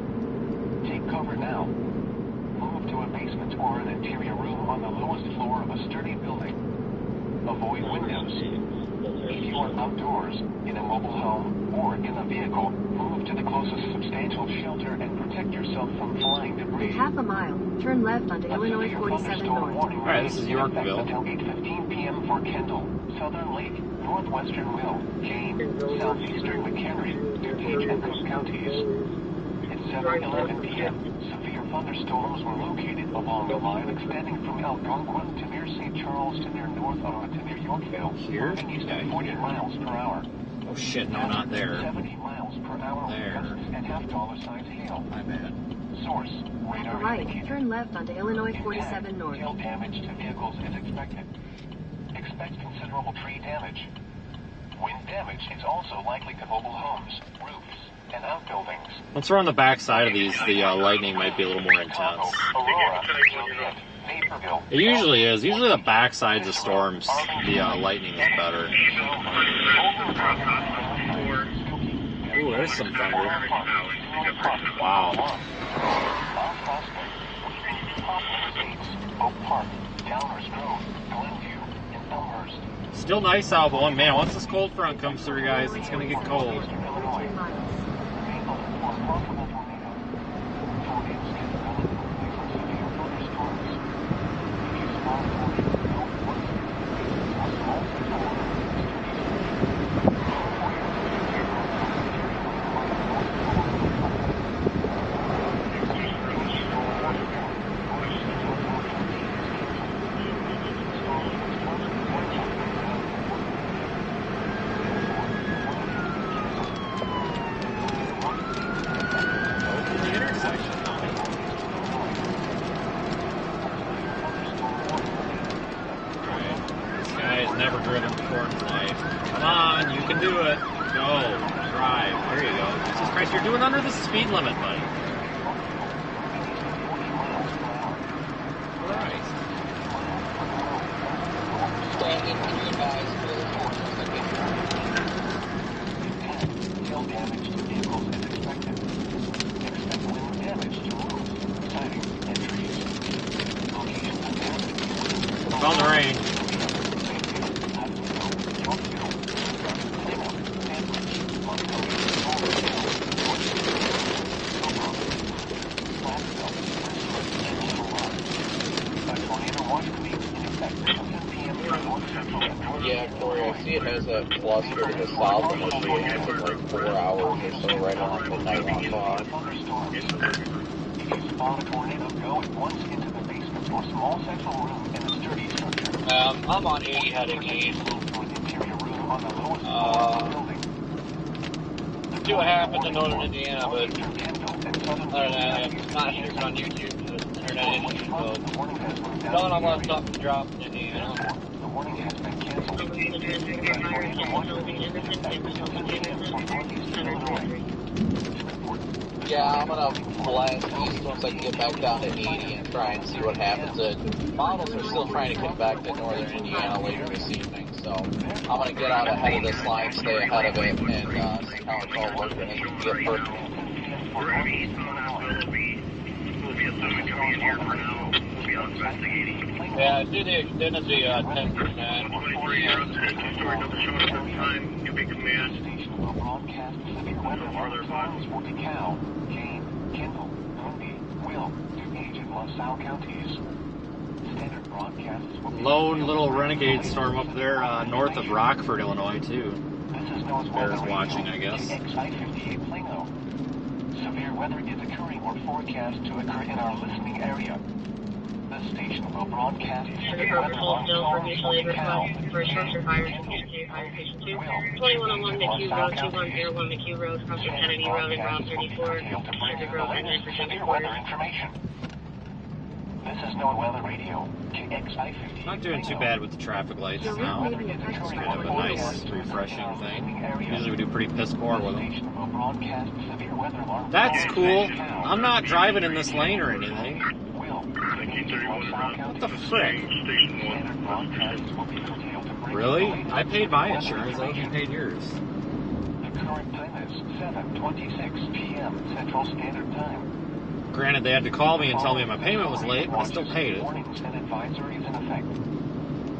Speaker 8: Take cover now. Move to a basement or an interior room on the lowest floor of a sturdy building. Avoid windows. If you are outdoors, in a mobile home, or in a vehicle, move to the closest substantial shelter and protect yourself from flying debris.
Speaker 6: In half a mile, turn left onto Illinois 47 North.
Speaker 1: Alright, this is Yorkville.
Speaker 8: Until 8:15 p.m. for Kendall, Southern Lake, Northwestern Will, Kane, Southeastern McHenry, DuPage, and Cook counties. At 7:11 p.m., severe thunderstorms were located along the line extending from Algonquin to near St. Charles to near North to near Yorkville.
Speaker 1: Here?
Speaker 8: Moving east at
Speaker 1: Yeah,
Speaker 8: 40
Speaker 1: here.
Speaker 8: miles per hour.
Speaker 1: Oh shit, no, not there.
Speaker 8: 70 miles per hour
Speaker 1: There.
Speaker 8: gusts and half-dollar-size hail.
Speaker 1: My bad.
Speaker 8: Source,
Speaker 6: At
Speaker 8: radar
Speaker 6: the right,
Speaker 8: indicator.
Speaker 6: turn left onto Illinois 47 North.
Speaker 8: Hail damage to vehicles is expected. Expect considerable tree damage. Wind damage is also likely to mobile homes, roofs, and outbuildings.
Speaker 1: Once we're on the back side of these, the lightning might be a little more intense.
Speaker 8: Aurora, Joliet, Naperville.
Speaker 1: It usually is. Usually the back sides of storms, the lightning is better. Ooh, there's some thunder. Wow.
Speaker 8: Oak Park, Downers Grove, Glenview, and Elmhurst.
Speaker 1: Still nice out, but man, once this cold front comes through, guys, it's gonna get cold.
Speaker 6: 2 miles.
Speaker 8: Remain alert for a possible tornado. Tornadoes can develop quickly from severe thunderstorms. If you spot a tornado, don't worry. For small central
Speaker 1: Never driven before in his life. Come on, you can do it. Go. Drive. There you go. Jesus Christ, you're doing under the speed limit, buddy. Christ.
Speaker 8: Hail damage to vehicles is expected. Expect wind damage to roofs, siding, and trees. Location and
Speaker 1: Found the rain.
Speaker 2: Yeah, Corey, I see it has a cluster to the south and it's in like 4 hours or so, right around midnight on clock.
Speaker 8: If you spot a tornado, go at once into the basement or small central room in a sturdy structure.
Speaker 3: I'm on 80 heading east.
Speaker 8: Move to an interior room on the lowest floor of the building.
Speaker 3: See what happened in northern Indiana, but
Speaker 8: Southeastern Kendall and southern
Speaker 3: other than that, I'm not sure it's on YouTube. The internet issue, so don't unless something dropped in Indiana.
Speaker 8: The warning has been canceled.
Speaker 2: Yeah, I'm gonna blast east once I get back down to 80 and try and see what happens. Models are still trying to get back to northern Indiana later this evening, so I'm gonna get out ahead of this line, stay ahead of it, and see how it's all working and get first.
Speaker 3: Yeah, I see they extended the 10%.
Speaker 8: Station will broadcast severe weather alerts for DeKalb, Kane, Kendall, Grundy, Will, DuPage, and LaSalle counties. Standard broadcasts will be
Speaker 1: Lone little renegade storm up there north of Rockford, Illinois, too.
Speaker 8: This is NOAA's
Speaker 1: Bears
Speaker 8: weather
Speaker 1: watching,
Speaker 8: radio,
Speaker 1: I guess.
Speaker 8: KXI-58 Plano. Severe weather is occurring or forecast to occur in our listening area. This station will broadcast severe weather alerts for DeKalb,
Speaker 4: for structure fire and fire station 2. 2101 McHugh Road, 2101 McHugh Road, across from Kennedy Road and Route 34, Pacific Road, and then Virginia
Speaker 8: severe
Speaker 4: border.
Speaker 8: weather information. This is NOAA Weather Radio, KXI-58
Speaker 1: Not doing too bad with the traffic lights
Speaker 6: Your
Speaker 1: now.
Speaker 6: route may be affected
Speaker 1: Kind
Speaker 6: by
Speaker 1: of a nice, refreshing thing. Usually we do pretty piss poor with them.
Speaker 8: Station will broadcast severe weather alerts.
Speaker 1: That's cool. I'm not driving in this lane or anything.
Speaker 8: What
Speaker 1: the frick? Really? I paid my insurance. I hope you paid yours.
Speaker 8: The current time is 7:26 p.m. Central Standard Time.
Speaker 1: Granted, they had to call me and tell me my payment was late, but I still paid it.
Speaker 8: Warnings and advisories in effect.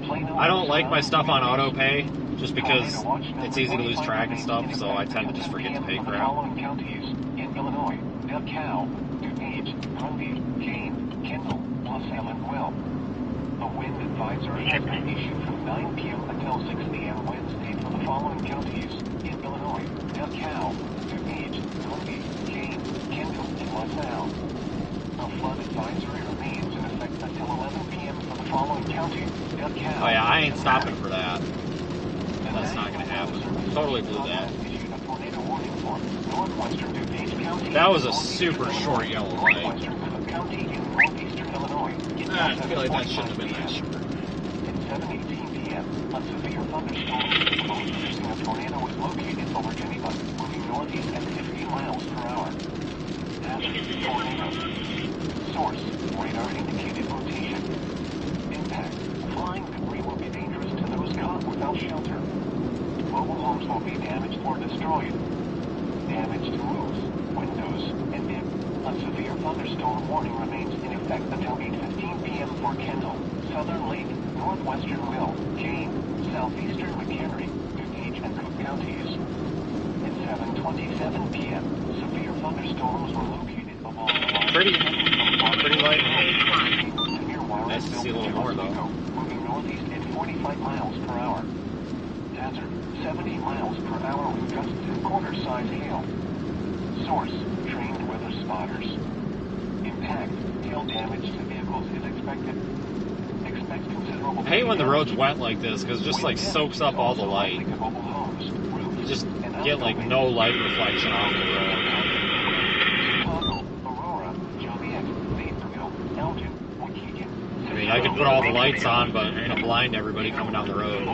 Speaker 8: Plano,
Speaker 1: I don't like my stuff on auto pay. just because it's easy to lose track and stuff, so I tend to just forget to pay crap.
Speaker 8: Following counties in Illinois: DeKalb, DuPage, Grundy, Kane, Kendall, LaSalle, and Will. A wind advisory has been issued from 9 p.m. until 6 p.m. Wednesday for the following counties in Illinois: DeKalb, DuPage, Grundy, Kane, Kendall, and LaSalle. A flood advisory remains in effect until 11 p.m. for the following counties: DeKalb.
Speaker 1: Oh yeah, I ain't stopping for that. That's not going to happen. Totally blew that. That was a super short yellow light. I feel like that shouldn't have been that short.
Speaker 8: At 7:18 p.m., a severe thunderstorm producing a tornado was located over Geneva, moving northeast at 50 miles per hour. Hazard: tornado. Source: radar indicated rotation. Impact: flying debris will be dangerous to those caught without shelter. Mobile homes will be damaged or destroyed. Damage to roofs, windows, and a severe thunderstorm warning remains in effect until 8:15 p.m. for Kendall, Southern Lake, Northwestern Will, Kane, Southeastern McHenry, DuPage, and Cook counties. At 7:27 p.m., severe thunderstorms were located along the line.
Speaker 1: Pretty light. Nice to see a little more though.
Speaker 8: Moving northeast at 45 miles per hour. Hazard: 70 miles per hour with gusts and quarter-size hail. Source: trained weather spotters. Impact: hail damage to vehicles is expected. Expect considerable.
Speaker 1: I hate when the road's wet like this because it just like soaks up all the light. You just get like no light reflection off the road.
Speaker 8: Chicago, Aurora, Joliet, Naperville, Elgin, Waukegan.
Speaker 1: I mean, I could put all the lights on, but I'm going to blind everybody coming down the road.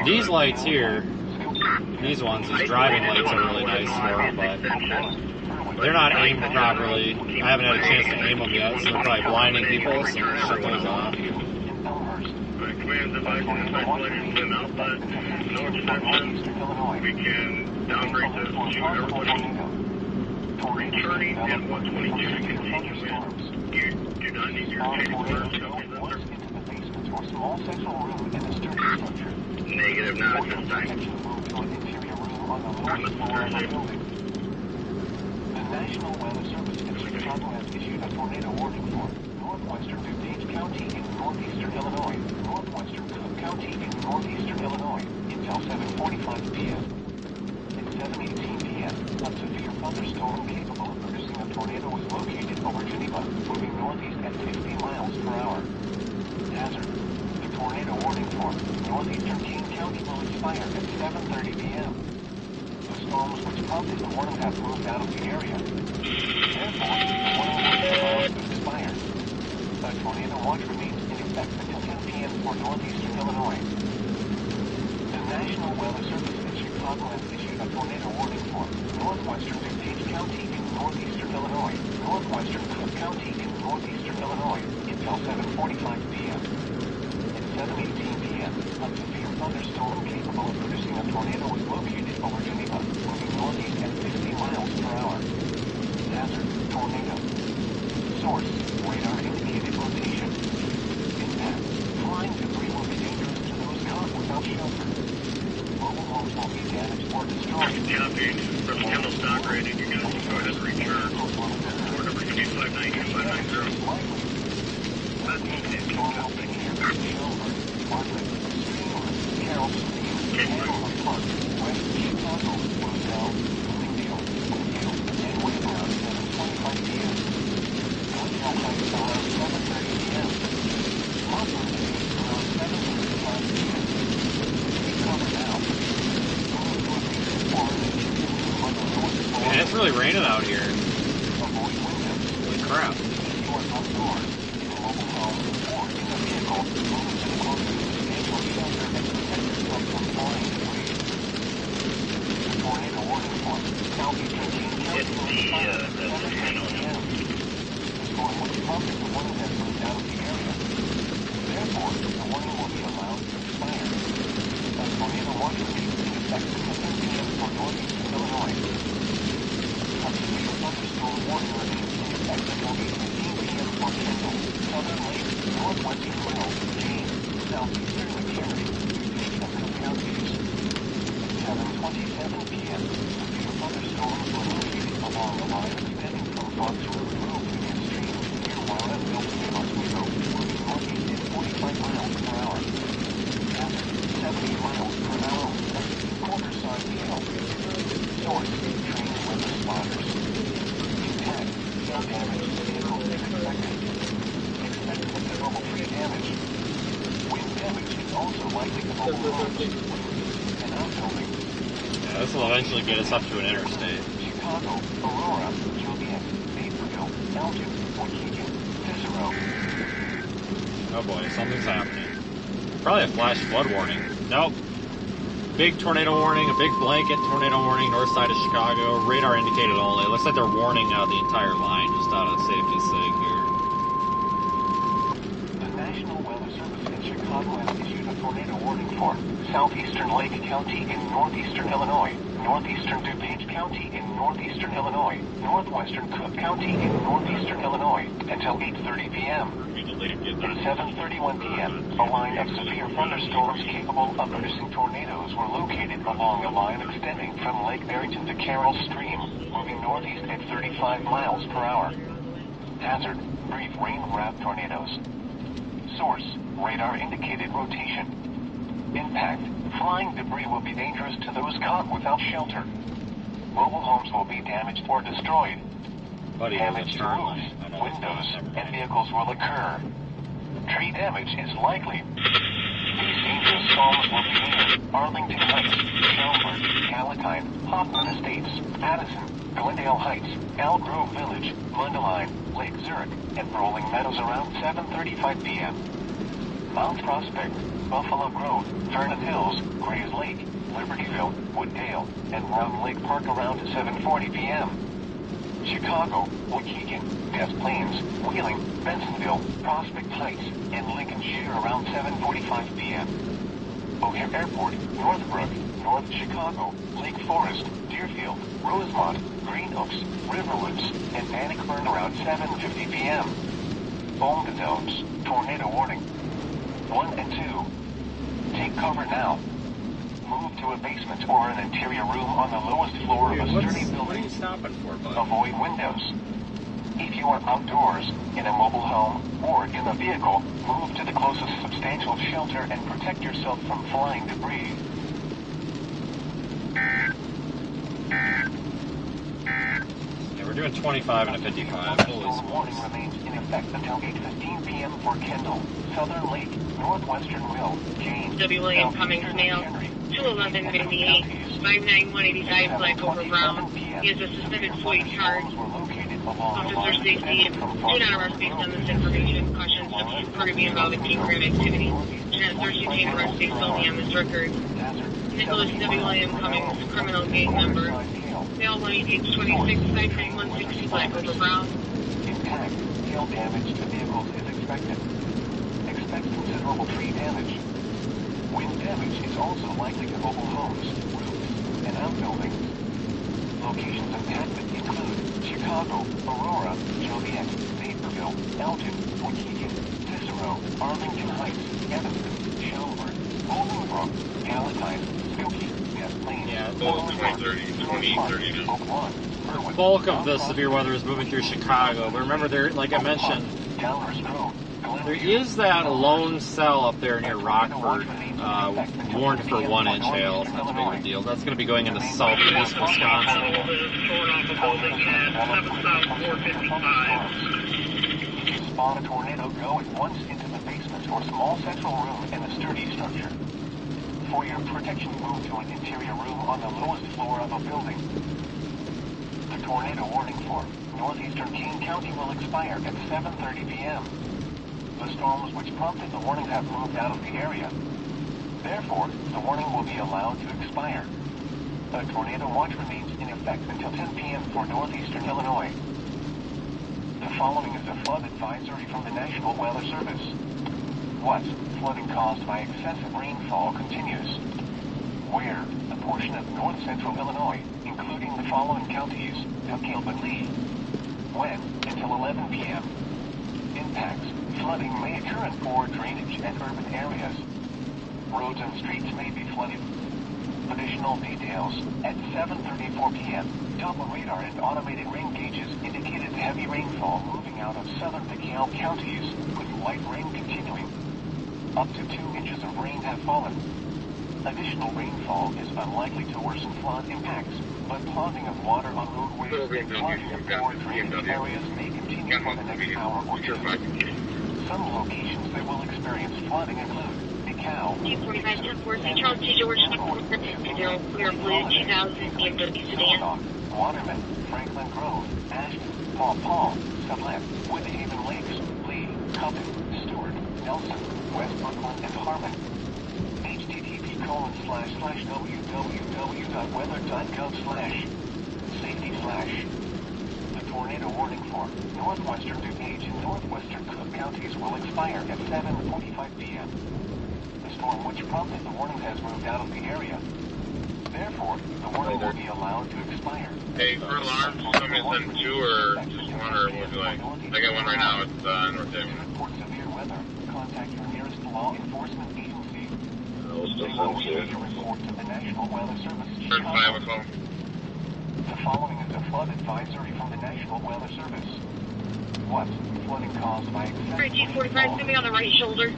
Speaker 1: These lights here, these ones, these driving lights are really nice for them, but they're not aimed properly. I haven't had a chance to aim them yet, so they're probably blinding people, so shut those off.
Speaker 5: Command devices isolated within outside north section. We can downgrade the queue everybody. Returning at 122 continuing. You do not need your CHASER. Negative, not at this time.
Speaker 8: The National Weather Service in Chicago has issued a tornado warning for northwestern DuPage County in northeastern Illinois, northwestern Cook County in northeastern Illinois, until 7:45 p.m. At 7:18 p.m., a severe thunderstorm capable of producing a tornado was located over Geneva, moving northeast at 50 miles per hour. Hazard: the tornado warning for northeastern King County will expire at 7:30 p.m. The storms which prompted the warning have moved out of the area. Therefore, the warning will be allowed to expire. A tornado watch remains in effect until 10 p.m. for northeastern Illinois. The National Weather Service in Chicago has issued a tornado warning for northwestern DuPage County in northeastern Illinois, northwestern Cook County in northeastern Illinois, until 7:45 p.m. At 7:18 p.m., a severe thunderstorm capable of producing a tornado was located over Geneva, moving northeast at 50 miles per hour. Hazard: tornado. Source: radar indicated rotation. Impact: flying debris will be dangerous to those caught without shelter. Mobile homes will be damaged or destroyed.
Speaker 5: Copy. From Kendall stock rating, you guys can go ahead and return. Or number
Speaker 1: Man, it's really raining out here. Holy crap.
Speaker 8: 7:27 p.m. Severe thunderstorms were located along the line extending from Fox Road Road Union Stream near Waelti, Oswego, moving northeast at 45 miles per hour. Hazard, 70 miles per hour west, quarter side tail. Source, train weather spotters. Impact, hail damage to vehicles is expected. Expect considerable tree damage. Wind damage is also likely to mobile homes, roofs, and outbuildings.
Speaker 1: Yeah, this will eventually get us up to an interstate.
Speaker 8: Chicago, Aurora, Joliet, Naperville, Elgin, Waukegan, Cicero.
Speaker 1: Oh boy, something's happening. Probably a flash flood warning. Nope. Big tornado warning, a big blanket tornado warning, north side of Chicago. Radar indicated only. It looks like they're warning the entire line, just out of safety's sake here.
Speaker 8: The National Weather Service in Chicago has issued a tornado warning for southeastern Lake County in northeastern Illinois, northeastern DuPage County in northeastern Illinois, northwestern Cook County in northeastern Illinois, until 8:30 p.m. At 7:31 p.m., a line of severe thunderstorms capable of producing tornadoes were located along a line extending from Lake Barrington to Carroll Stream, moving northeast at 35 miles per hour. Hazard, brief rain-wrapped tornadoes. Source, radar indicated rotation. Impact, flying debris will be dangerous to those caught without shelter. Mobile homes will be damaged or destroyed. Damage to roofs, windows, and vehicles will occur. Tree damage is likely. These dangerous storms will be near Arlington Heights, Shelburne, Palatine, Hoffman Estates, Addison, Glendale Heights, Elk Grove Village, Mundelein, Lake Zurich, and Rolling Meadows around 7:35 p.m. Mount Prospect, Buffalo Grove, Vernon Hills, Grays Lake, Libertyville, Wooddale, and Round Lake Park around 7:40 p.m. Chicago, Waukegan, Des Plaines, Wheeling, Bensonville, Prospect Heights, and Lincolnshire around 7:45 p.m. O'Hare Airport, Northbrook, North Chicago, Lake Forest, Deerfield, Rosemont, Green Oaks, Riverwoods, and Bannockburn around 7:50 p.m. Bomb zones, tornado warning. 1 and 2. Take cover now. Move to a basement or an interior room on the lowest floor of a sturdy building.
Speaker 1: What are you stopping for, bud?
Speaker 8: Avoid windows. If you are outdoors, in a mobile home, or in a vehicle, move to the closest substantial shelter and protect yourself from flying debris.
Speaker 1: Yeah, we're doing 25 and a 55. Holy
Speaker 8: Storm warning
Speaker 1: smokes.
Speaker 8: remains in effect until 8:15 p.m. for Kendall, Southern Lake, Northwestern Will, James,
Speaker 4: W. William Cummings,
Speaker 8: Southeastern
Speaker 4: male,
Speaker 8: Henry,
Speaker 4: 21158, 59185, Black over Brown. He is a suspended FOIA charge. Officer safety, do not arrest based on this information. Caution subject to be involved in gang crime activity. Do not search and chain arrest based only on this record. Nicholas W. William Cummings, criminal gang member. Male 188, 26, 59160, Black over Brown.
Speaker 8: Impact, hail damage to vehicles is expected. Expect considerable tree damage. Wind damage is also likely to mobile homes, roofs, and outbuildings. Locations impacted include Chicago, Aurora, Joliet, Naperville, Elgin, Waukegan, Cicero, Arlington Heights, Evanston, Shelburne, Bolingbrook, Palatine, Skokie, Des Plaines,
Speaker 1: Yeah,
Speaker 8: the
Speaker 1: bulk of the severe weather is moving through Chicago, but remember, there, like I mentioned, there is that lone cell up there near Rockford, warned for 1 inch hail. It's not too big of a deal. That's going to be going into southeast Wisconsin.
Speaker 8: Spot a tornado, go at once into the basement or small central room in a sturdy structure. For your protection, move to an interior room on the lowest floor of a building. The tornado warning for northeastern King County will expire at 7:30 p.m. The storms which prompted the warning have moved out of the area. Therefore, the warning will be allowed to expire. A tornado watch remains in effect until 10 p.m. for northeastern Illinois. The following is a flood advisory from the National Weather Service. What? Flooding caused by excessive rainfall continues. Where? A portion of north central Illinois, including the following counties, Duckhill and Lee. When? Until 11 p.m. Impacts. Flooding may occur in poor drainage and urban areas. Roads and streets may be flooded. Additional details. At 7:34 p.m., Doppler radar and automated rain gauges indicated heavy rainfall moving out of southern DeKalb counties, with light rain continuing. Up to 2 inches of rain have fallen. Additional rainfall is unlikely to worsen flood impacts, but ponding of water on roadways and flooding of poor drainage areas may continue for the next hour or two. Some locations that will experience flooding include DeKalb,
Speaker 4: 245 1040 Charles T. George, 0 clear blue 2000 BMW sedan.
Speaker 8: Waterman, Franklin Grove, Ashton, Paw, Sublette, Woodhaven Lakes, Lee, Cumming, Stewart, Nelson, West Brooklyn, and Harmon. http://www.weather.gov/safety/. The tornado warning for northwestern DuPage and northwestern Cook counties will expire at 7:45 p.m. The storm which prompted the warning has moved out of the area. Therefore, the warning will be allowed to expire.
Speaker 5: Hey, for alarms, somebody send 2 or just 1 or what do I? I got one right now. It's North Haven.
Speaker 8: Report severe weather. Contact your nearest law enforcement agency. Report to the National Weather Service.
Speaker 5: Turn 5 o'clock.
Speaker 8: The following is a flood advisory from the National Weather Service. What? Flooding caused by excessive
Speaker 4: 245 going to be on the right shoulder.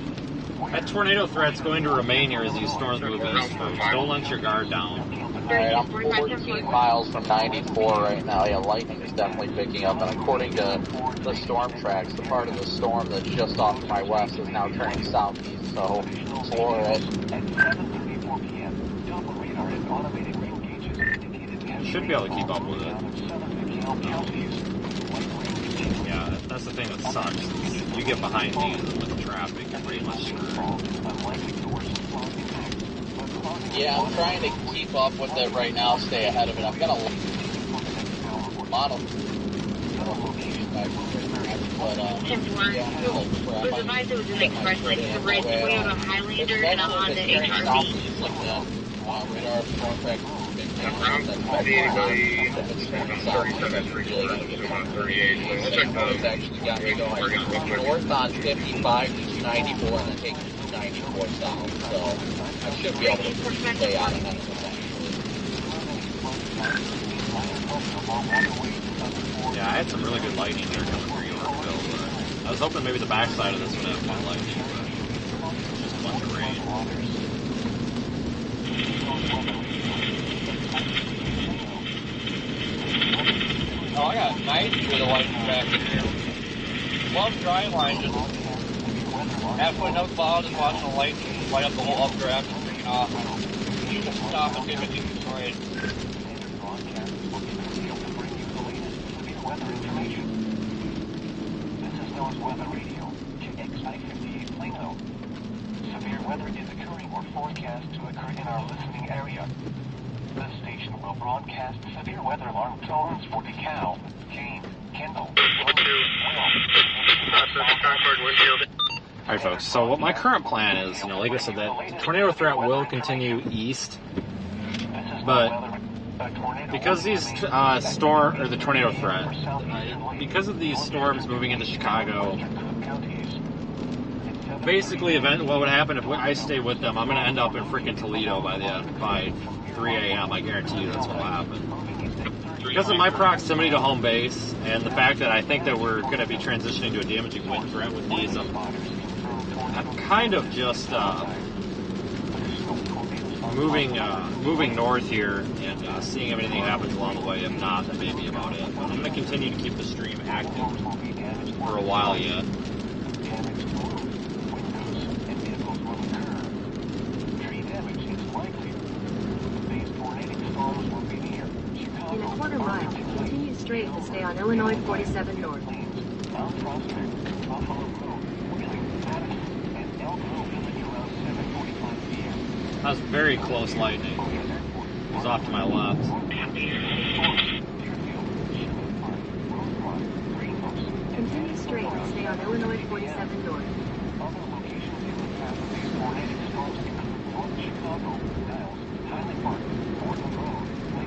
Speaker 1: That tornado threat's going to remain here as these storms move east. Don't let your guard down.
Speaker 2: Alright, I'm 14 miles from 94 right now. Yeah, lightning is definitely picking up, and according to the storm tracks, the part of the storm that's just off to my west is now turning southeast, so explore it.
Speaker 1: Should be able to keep up with it. Yeah, that's the thing that sucks. You get behind me with the traffic, you're pretty much screwed.
Speaker 2: Yeah, I'm trying to keep up with it right now, stay ahead of it. I've got a lot of locations I can but yeah,
Speaker 4: the advisor was an express lane to red Toyota Highlander and a Honda HRV.
Speaker 2: Radar, storm track,
Speaker 5: Around 38, 38. We'll check those.
Speaker 2: actually got me going north on 55 to 294 and then take 294 south. So I should be able to stay out of that.
Speaker 1: Yeah, I had some really good lightning there coming through Yorkville, but I was hoping maybe the backside of this would have more lightning, but it's just a bunch of rain.
Speaker 3: Oh, I got nice with the lightning back here. Love dry line, just halfway no cloud and watching the lightning light up the whole updraft and bring it off. You can stop and see if it gets destroyed.
Speaker 8: This is NOAA's Weather Radio, KX958 Plano. Severe weather is occurring or forecast to occur in our listening area. This station will broadcast severe weather alarm tones for DeKalb, Kane, Kendall,
Speaker 1: Alright folks, so what my current plan is, like I said, that tornado threat will continue east, but because these the tornado threat, because of these storms moving into Chicago, basically what would happen if I stay with them, I'm going to end up in freaking Toledo by 3 a.m. I guarantee you that's what will happen. Because of my proximity to home base and the fact that I think that we're going to be transitioning to a damaging wind threat with these, I'm kind of just moving north here and seeing if anything happens along the way. If not, then maybe about it. I'm going to continue to keep the stream active for a while yet.
Speaker 6: In a quarter mile, continue straight to stay on Illinois 47 North.
Speaker 1: That was very close lightning. It was off to my left.
Speaker 6: Continue straight to stay on Illinois 47 North.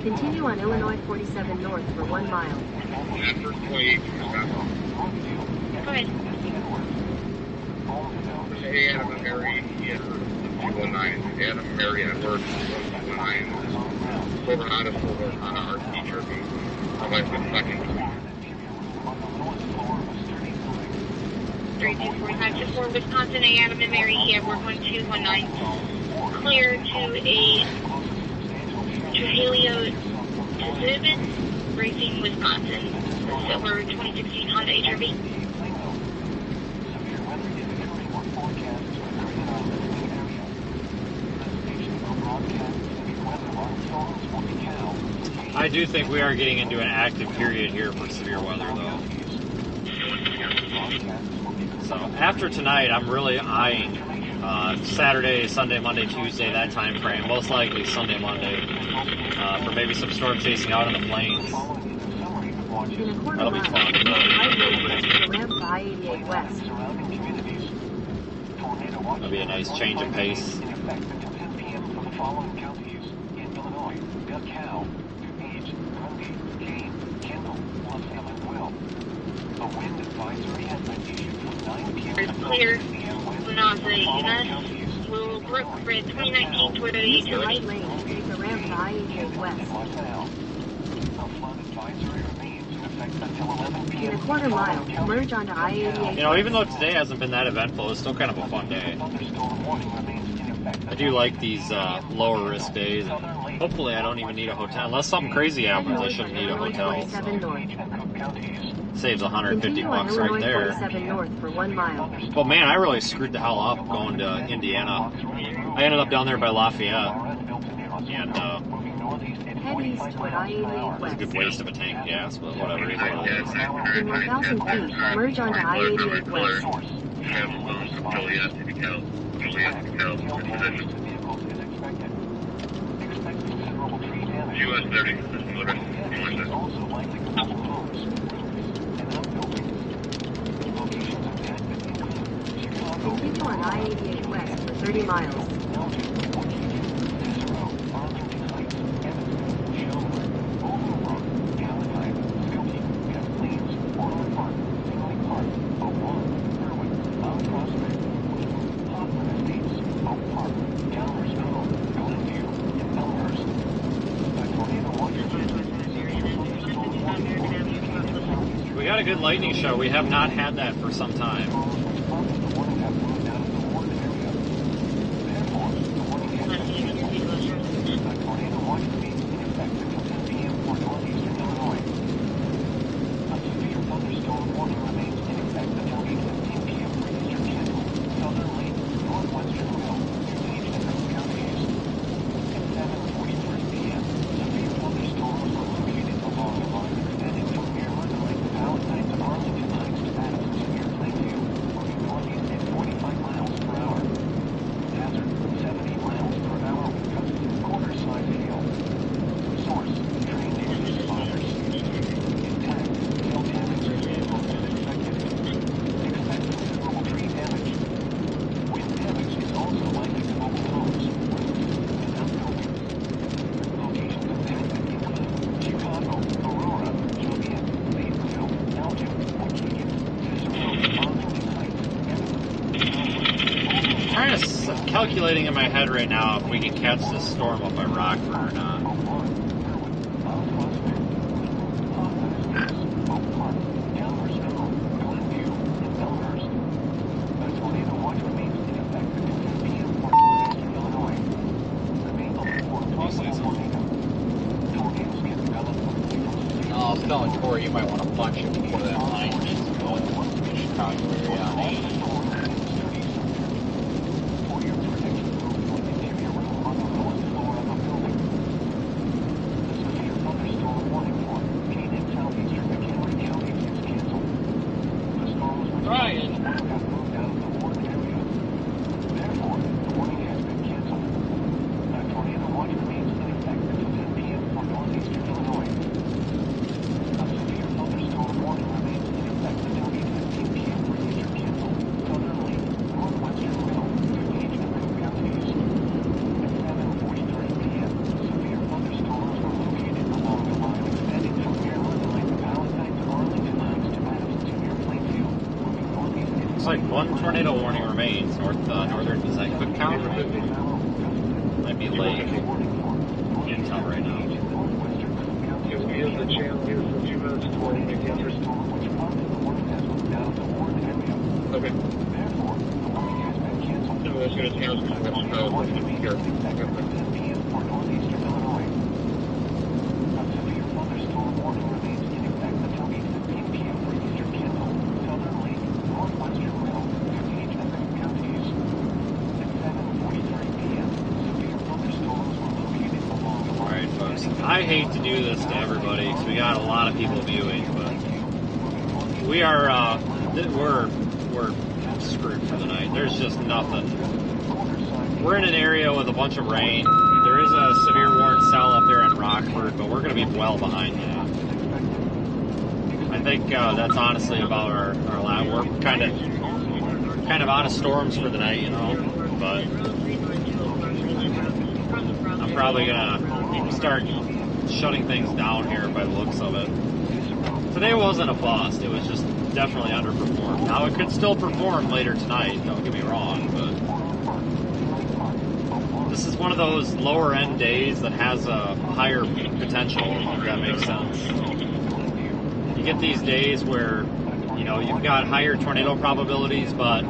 Speaker 6: Continue on Illinois 47 North for 1 mile.
Speaker 4: Go ahead.
Speaker 5: Hey, Adam and Mary, 219. Adam and Mary at work, 219. over out of over on our teacher. My wife was fucking.
Speaker 4: 3245 Wisconsin, A. Adam and Mary, yeah, we're going to 19. Clear to a Trujillo to Zubin, Racing, Wisconsin. Silver 2016 Honda HRV.
Speaker 1: I do think we are getting into an active period here for severe weather, though. So after tonight, I'm really eyeing Saturday, Sunday, Monday, Tuesday, that time frame. Most likely Sunday, Monday, for maybe some storm chasing out on the plains. That'll be fun. That'll be a nice change of pace.
Speaker 4: Clear, Will Brook Bridge 2019 Toyota Utility.
Speaker 6: Right lane, take the ramp to I-88 west. In a quarter mile, merge onto I-88.
Speaker 1: You know, even though today hasn't been that eventful, it's still kind of a fun day. I do like these lower risk days. And hopefully I don't even need a hotel. Unless something crazy happens, I shouldn't need a hotel. So. Saves $150 right there.
Speaker 6: North for 1 mile.
Speaker 1: Well, man, I really screwed the hell up going to Indiana. I ended up down there by Lafayette. And
Speaker 6: Head east toward I-88
Speaker 1: it was a
Speaker 6: west.
Speaker 1: good waste of a tank of gas, but whatever. It is what it is.
Speaker 6: In 1,000 feet, merge onto I-88 west.
Speaker 5: US 30.
Speaker 6: Continue on I-88 west for 30 miles.
Speaker 1: We got a good lightning show. We have not had that for some time. Calculating in my head right now if we can catch this storm up by Rockford or not.
Speaker 2: I was telling Corey you might want to punch it before that line gets going to Chicago area.
Speaker 1: One tornado warning remains. Northern, is that Cook County? Might be late. can tell right now.
Speaker 5: If we use the channel here for a few minutes before we make the entry. Okay. So that's going to change here.
Speaker 1: I hate to do this to everybody because we got a lot of people viewing, but we are we're screwed for the night. There's just nothing. We're in an area with a bunch of rain. There is a severe warrant cell up there in Rockford, but we're going to be well behind that. I think that's honestly about our lab. We're kind of out of storms for the night, you know, but I'm probably gonna start shutting things down here by the looks of it. Today wasn't a bust, it was just definitely underperformed. Now it could still perform later tonight, don't get me wrong, but this is one of those lower end days that has a higher potential, if that makes sense. You get these days where, you know, you've got higher tornado probabilities, but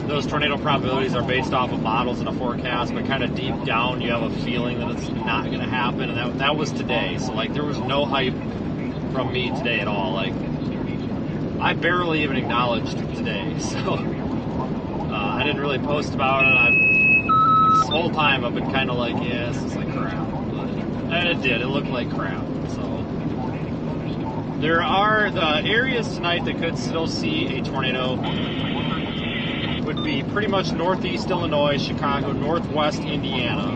Speaker 1: those tornado probabilities are based off of models and a forecast, but kind of deep down you have a feeling that it's not going to happen, and that was today. So like there was no hype from me today at all. Like I barely even acknowledged today, so I didn't really post about it. This whole time I've been kind of like, yeah, this is like crap, and it did. It looked like crap. So there are the areas tonight that could still see a tornado. Would be pretty much northeast Illinois, Chicago, northwest Indiana,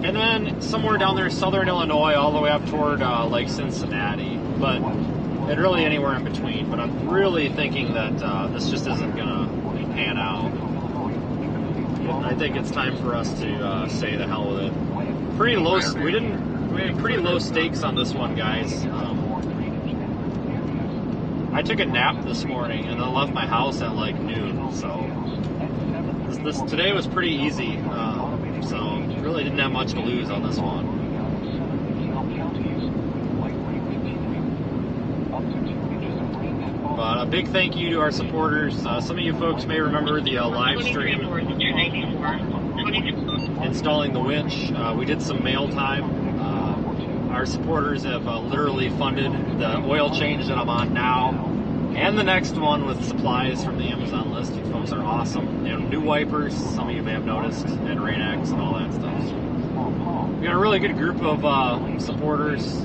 Speaker 1: and then somewhere down there southern Illinois all the way up toward Lake Cincinnati, but and really anywhere in between. But I'm really thinking that this just isn't gonna pan out. I think it's time for us to say the hell with it. Pretty low. We had pretty low stakes on this one, guys. I took a nap this morning and then left my house at like noon, so this today was pretty easy, so really didn't have much to lose on this one. But a big thank you to our supporters. Some of you folks may remember the live stream installing the winch. We did some mail time. Our supporters have literally funded the oil change that I'm on now, and the next one with supplies from the Amazon list. You folks are awesome. They have new wipers, some of you may have noticed, and Rain-X and all that stuff. So we got a really good group of supporters,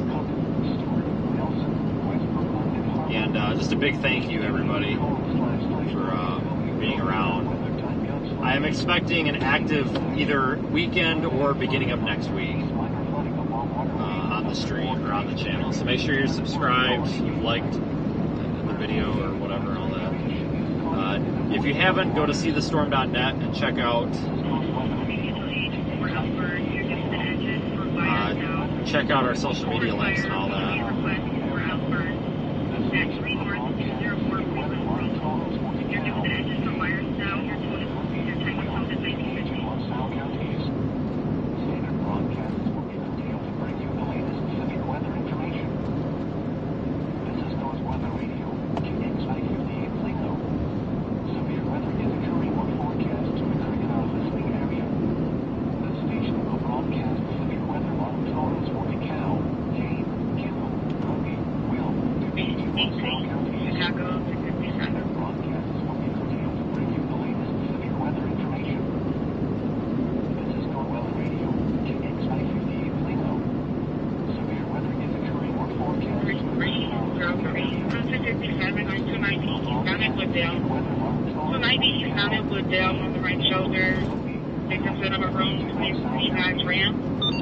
Speaker 1: and just a big thank you, everybody, for being around. I am expecting an active either weekend or beginning of next week. On the stream or on the channel, so make sure you're subscribed, you've liked the video or whatever, all that. If you haven't, go to seethestorm.net and check out our social media links and all that.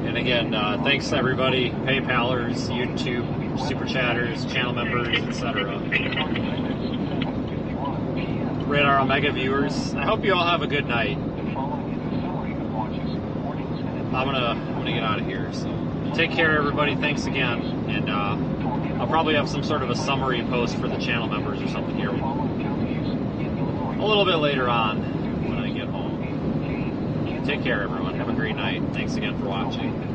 Speaker 1: And again, thanks to everybody, PayPalers, YouTube, Super Chatters, channel members, etc. Radar Omega viewers. I hope you all have a good night. I'm gonna get out of here. So take care, everybody. Thanks again, and I'll probably have some sort of a summary post for the channel members or something here a little bit later on when I get home. Take care, everyone. Have a a great night. Thanks again for watching.